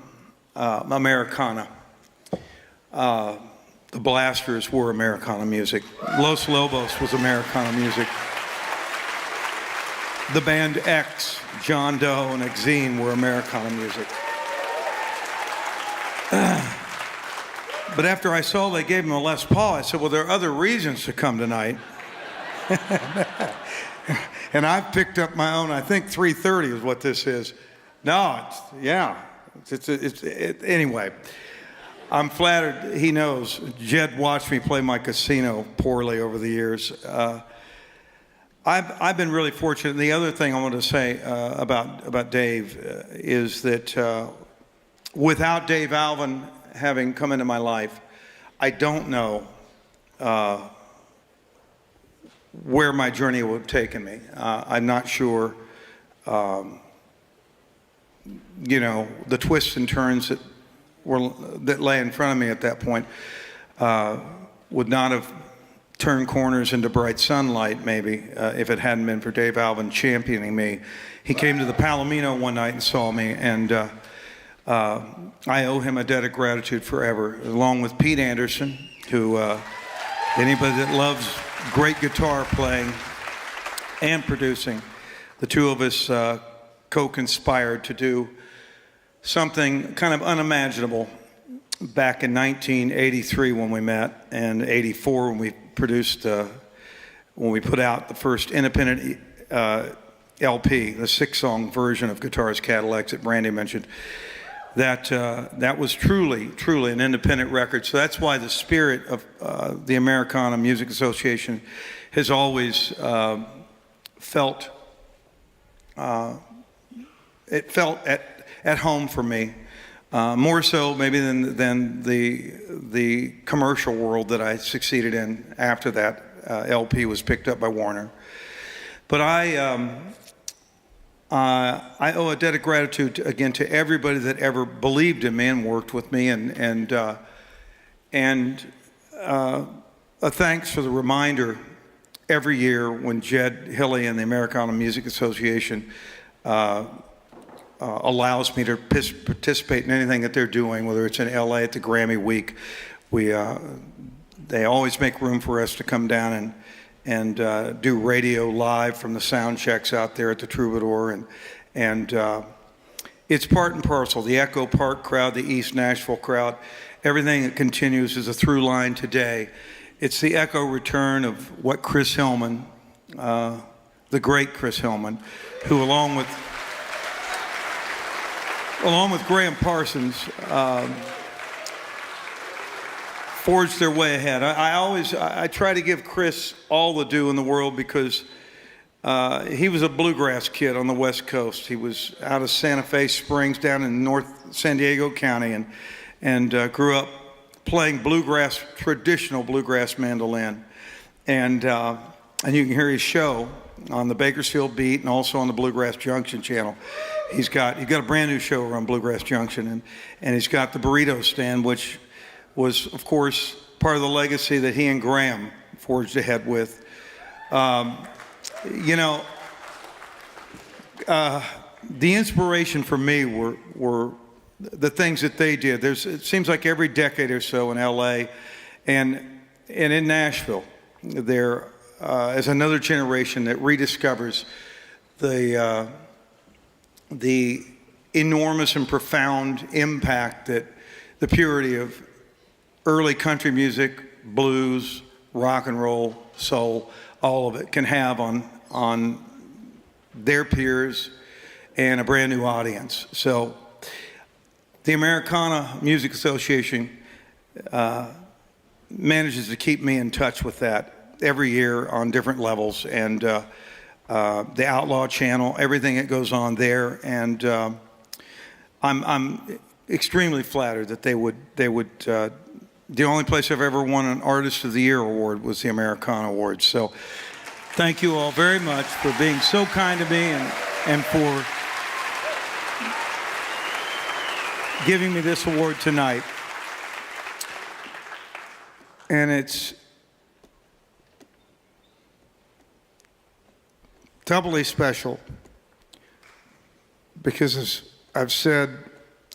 S7: Americana, the Blasters were Americana music. Los Lobos was Americana music. The band X, John Doe and Exene were Americana music. But after I saw they gave him a Les Paul, I said, well, there are other reasons to come tonight. And I picked up my own, I think 330 is what this is. No, anyway. I'm flattered, he knows. Jed watched me play my casino poorly over the years. I've been really fortunate. The other thing I want to say about Dave is that without Dave Alvin having come into my life, I don't know where my journey would have taken me. I'm not sure, you know, the twists and turns that lay in front of me at that point would not have turned corners into bright sunlight, maybe, if it hadn't been for Dave Alvin championing me. He came to the Palomino one night and saw me, and I owe him a debt of gratitude forever, along with Pete Anderson, who, anybody that loves great guitar playing and producing, the two of us co-conspired to do something kind of unimaginable back in 1983 when we met, and 84 when we produced, when we put out the first independent LP, the 6-song version of Guitars Cadillacs that Brandy mentioned. That was truly an independent record. So that's why the spirit of the Americana Music Association has always felt at home for me. More so maybe than the commercial world that I succeeded in after that LP was picked up by Warner. But I owe a debt of gratitude again to everybody that ever believed in me and worked with me, and a thanks for the reminder every year when Jed Hilly and the Americana Music Association allows me to participate in anything that they're doing, whether it's in LA at the Grammy Week. They always make room for us to come down and do radio live from the sound checks out there at the Troubadour, and it's part and parcel. The Echo Park crowd, the East Nashville crowd, everything that continues is a through line today. It's the echo return of what Chris Hillman, the great Chris Hillman, who along with Graham Parsons, forged their way ahead. I try to give Chris all the due in the world because he was a bluegrass kid on the West Coast. He was out of Santa Fe Springs down in North San Diego County and grew up playing bluegrass, traditional bluegrass mandolin. And you can hear his show on the Bakersfield Beat and also on the Bluegrass Junction channel. He's got a brand new show on Bluegrass Junction, and he's got the burrito stand, which was, of course, part of the legacy that he and Graham forged ahead with. You know, the inspiration for me were the things that they did. It seems like every decade or so in LA and in Nashville, there is another generation that rediscovers the enormous and profound impact that the purity of early country music, blues, rock and roll, soul, all of it can have on their peers and a brand new audience. So the Americana Music Association manages to keep me in touch with that every year on different levels, and the Outlaw Channel, everything that goes on there, and I'm extremely flattered that they would. The only place I've ever won an Artist of the Year award was the Americana Awards. So thank you all very much for being so kind to me and for giving me this award tonight. And it's doubly special because, as I've said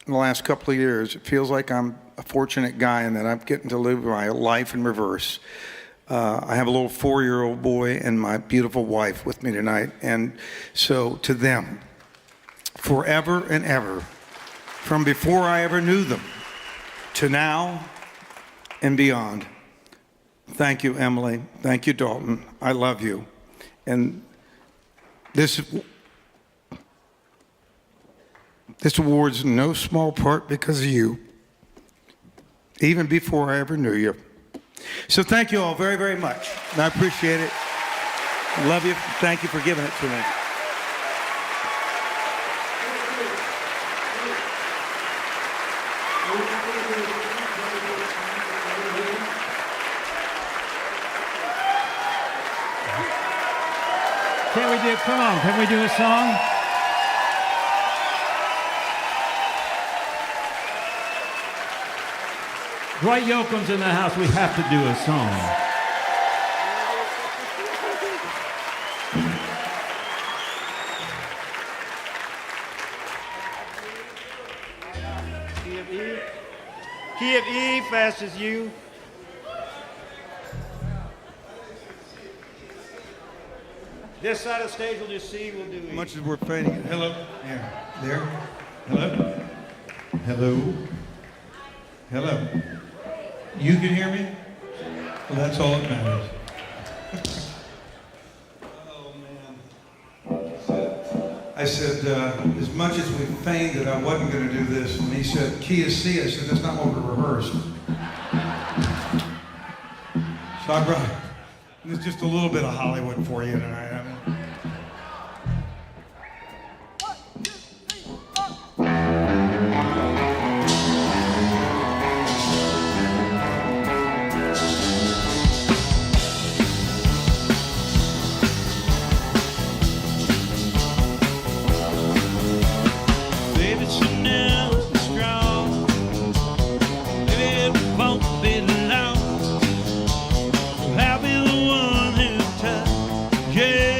S7: in the last couple of years, it feels like I'm a fortunate guy in that I'm getting to live my life in reverse. I have a little 4-year-old boy and my beautiful wife with me tonight. And so to them, forever and ever, from before I ever knew them to now and beyond, thank you, Emily. Thank you, Dalton. I love you. And this award's in no small part because of you, even before I ever knew you. So thank you all very, very much. And I appreciate it. Love you. Thank you for giving it to me.
S10: Can we do a song? Dwight Yoakam's in the house. We have to do a song. Key of E. Key of E, fast as you. This side of the stage will do C, we'll do E.
S7: As much as we're fading it. Hello. Yeah. There. Hello. Hello. Hello. You can hear me? Well, that's all that matters. Oh, man. I said, as much as we feigned that I wasn't going to do this, and he said, key is C, I said, that's not what we rehearsed. So I brought, there's just a little bit of Hollywood for you tonight. I mean,
S10: yeah.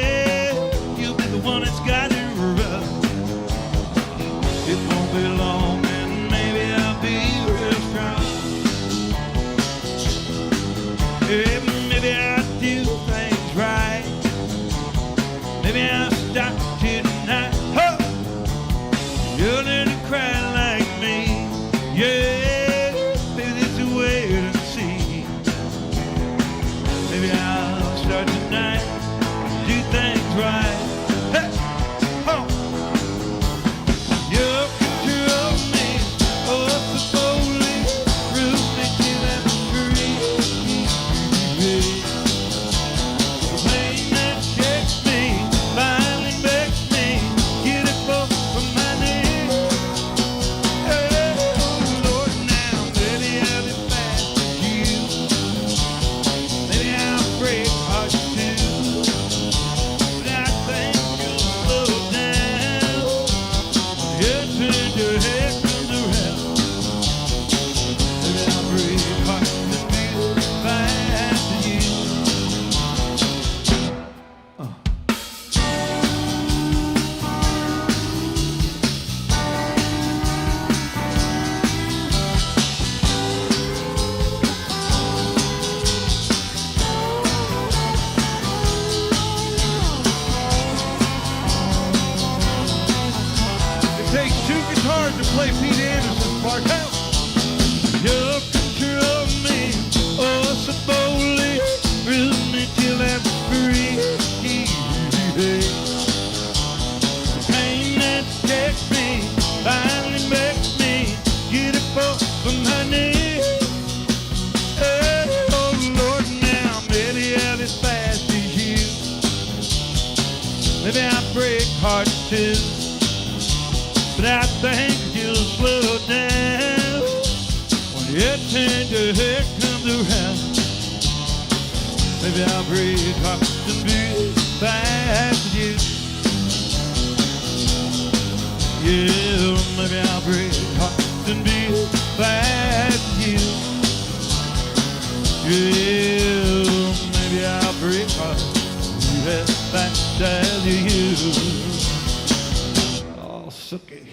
S10: hard to play Pete Anderson's part. Help! Your control me, oh so boldly, thrill me till I'm free. The pain that takes me finally makes me get up from my knees. Oh Lord, now maybe I'll be as fast as you. Maybe I break hearts too, but I think you'll slow down when your tender head comes around. Maybe I'll break hearts and be fast as you. Yeah, maybe I'll break hearts and be fast as you. Yeah, maybe I'll break hearts and be as fast as you. Oh, Sookie.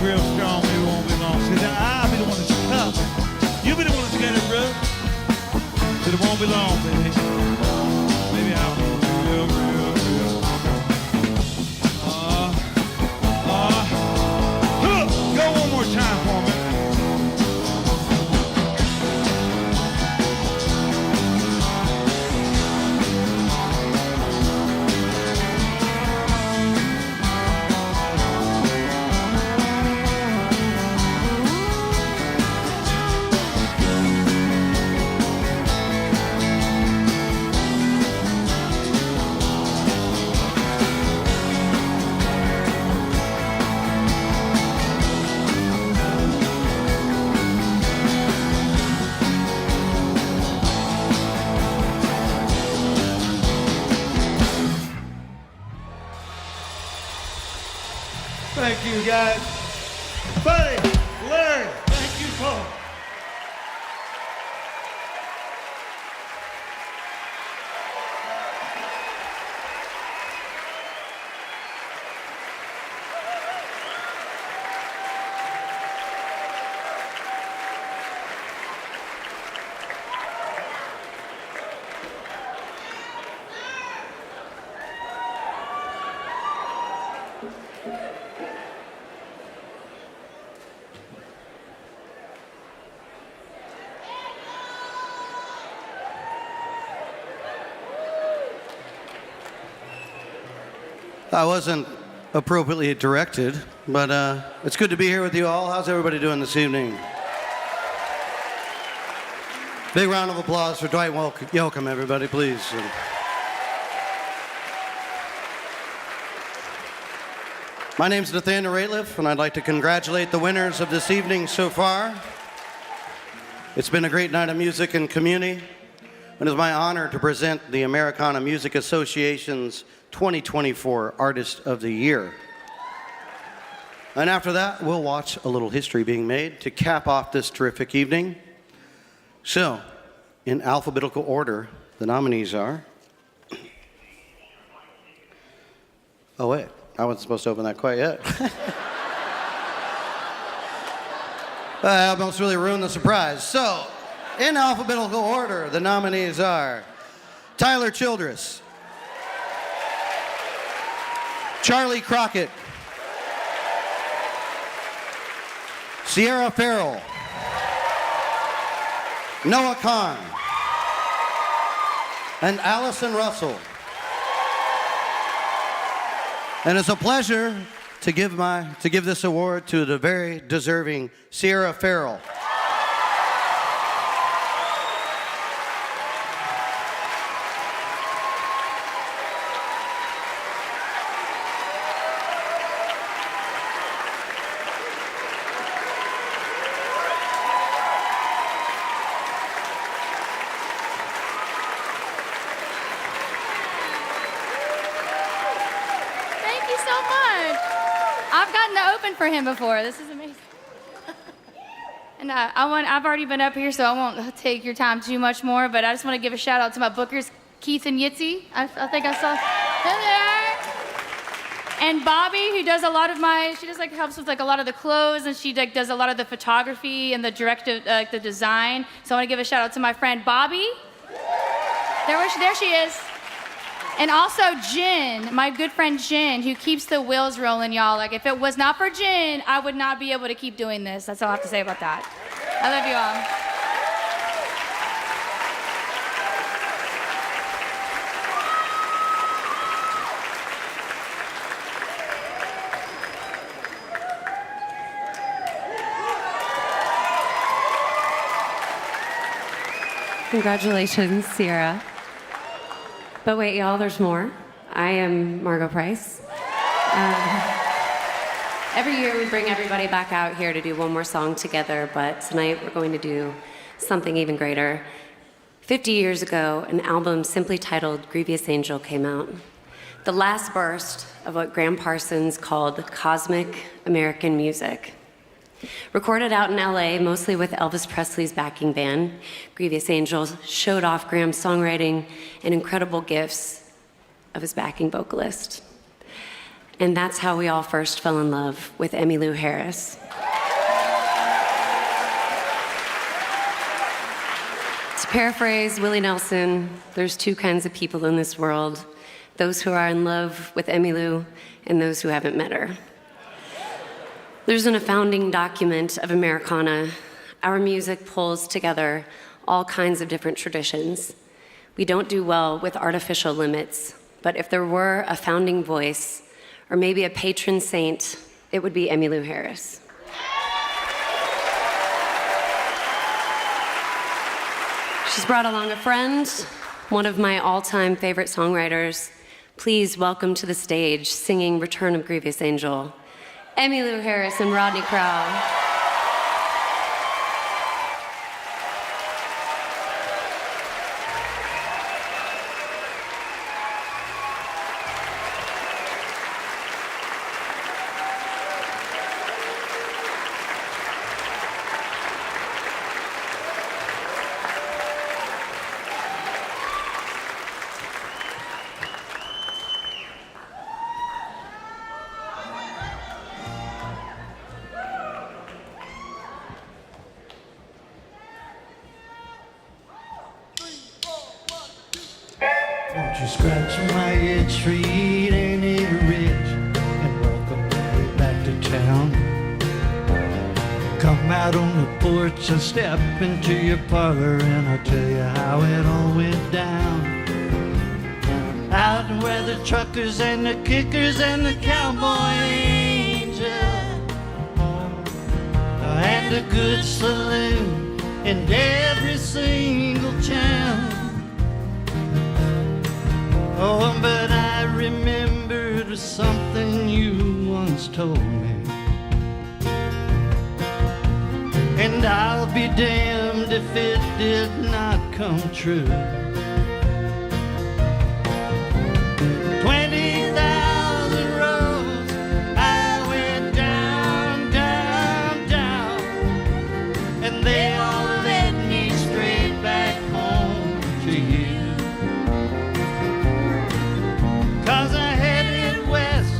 S10: Real strong, we won't be long. See, I'll be the one that's tough. You'll be the one that's got it rough. But it won't be long, baby. Maybe I'll be real. Go one more time for me. Thank you, guys. Buddy, Larry, thank you, Paul.
S2: I wasn't appropriately directed, but it's good to be here with you all. How's everybody doing this evening? Big round of applause for Dwight Yoakam, everybody, please. My name's Nathaniel Rateliff, and I'd like to congratulate the winners of this evening so far. It's been a great night of music and community, and it's my honor to present the Americana Music Association's 2024 Artist of the Year. And after that, we'll watch a little history being made to cap off this terrific evening. So, in alphabetical order, the nominees are... Oh, wait. I wasn't supposed to open that quite yet. I almost really ruined the surprise. So, in alphabetical order, the nominees are Tyler Childress, Charlie Crockett, Sierra Ferrell, Noah Kahn, and Allison Russell. And it's a pleasure to give this award to the very deserving Sierra Ferrell.
S16: opened for him before. This is amazing. And I've already been up here, so I won't take your time too much more, but I just want to give a shout out to my bookers, Keith and Yitzy. I think I saw there. And Bobby, who does a lot of she does like helps with like a lot of the clothes, and she like does a lot of the photography and the the design. So I want to give a shout out to my friend Bobby. There she is. And also Jen, my good friend Jen, who keeps the wheels rolling, y'all. Like, if it was not for Jen, I would not be able to keep doing this. That's all I have to say about that. I love you all.
S21: Congratulations, Sierra. But wait, y'all, there's more. I am Margot Price. Every year we bring everybody back out here to do one more song together, but tonight we're going to do something even greater. 50 years ago, an album simply titled Grievous Angel came out. The last burst of what Graham Parsons called cosmic American music. Recorded out in LA, mostly with Elvis Presley's backing band, Grievous Angels showed off Graham's songwriting and incredible gifts of his backing vocalist. And that's how we all first fell in love with Emmylou Harris. To paraphrase Willie Nelson, there's two kinds of people in this world, those who are in love with Emmylou and those who haven't met her. There's a founding document of Americana. Our music pulls together all kinds of different traditions. We don't do well with artificial limits, but if there were a founding voice, or maybe a patron saint, it would be Emmylou Harris. She's brought along a friend, one of my all-time favorite songwriters. Please welcome to the stage, singing Return of Grievous Angel, Emmylou Harris and Rodney Crowell.
S13: Won't you scratch my itch, treat ain't it rich, and welcome me back to town. Come out on the porch and step into your parlor, and I'll tell you how it all went down. Out where the truckers and the kickers and the cowboy angel, and a good saloon in every single town. Oh, but I remembered something you once told me, and I'll be damned if it did not come true. 20,000 roads I went down, down, down, and they all led me straight back home to you. 'Cause I headed west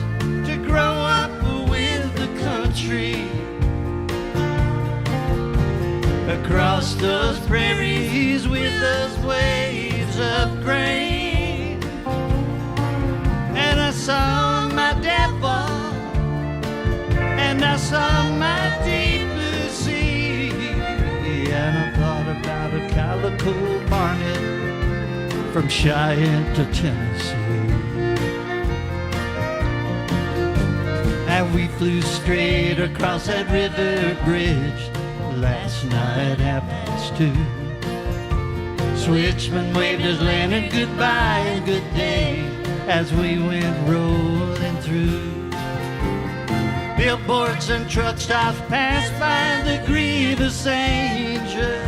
S13: to grow up with the country, across those prairies with those waves of grain. And I saw my devil, and I saw my deep blue sea, and I thought about a calico barnet from Cheyenne to Tennessee. And we flew straight across that river bridge. Last night happens too. Switchman waved his lantern goodbye and good day as we went rolling through. Billboards and truck stops passed by the Grievous Angel,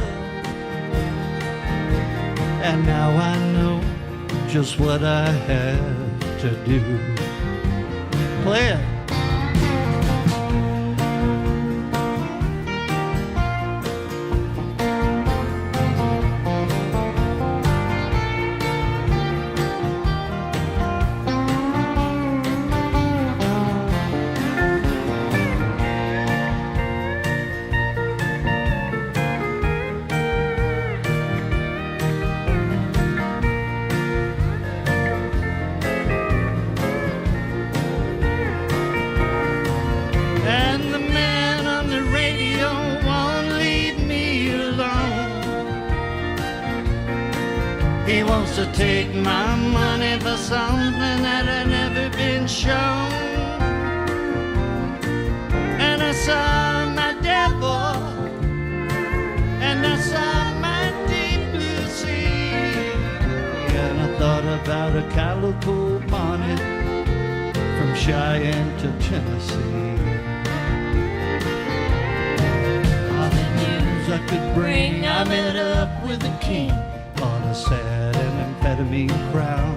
S13: and now I know just what I have to do. Play it. He wants to take my money for something that had never been shown. And I saw my devil, and I saw my deep blue sea. And I thought about a calico bonnet from Cheyenne to Tennessee. All the news I could bring, I met up with the king on a sad and amphetamine crown.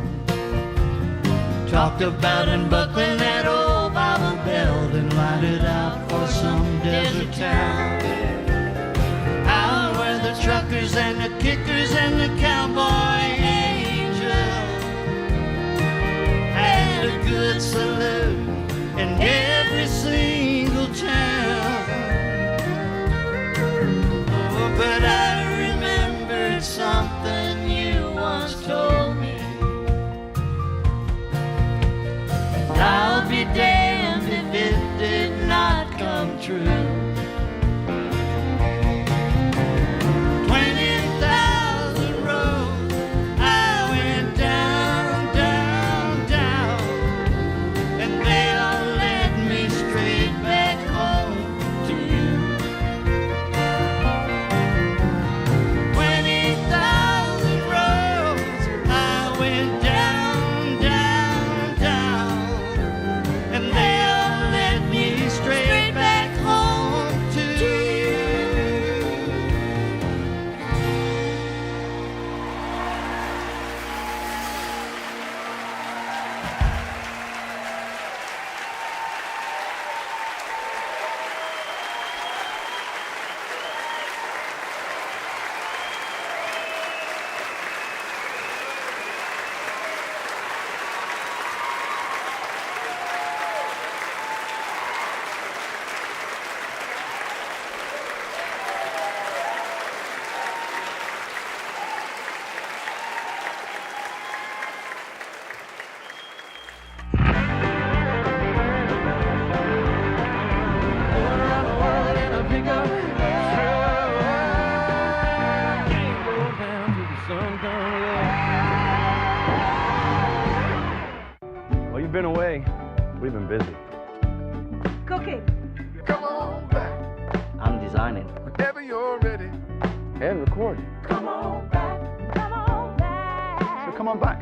S13: Talked about unbuckling that old Bible belt and light it out for some desert town. Out where the truckers and the kickers and the cowboy angels had a good salute in every single town. Oh, but I remembered something you once told me. I'll be damned if it did not come true. 20,000 roads I went down, down, down, and they all led me straight back home to you. 20,000 roads I went down, down, down, and they all led me straight back home to you.
S4: Well, you've been away. We've been busy.
S22: Cooking.
S4: Come on back. I'm designing. Whenever you're ready. And recording.
S22: Come on back. Come on back.
S4: So come on back.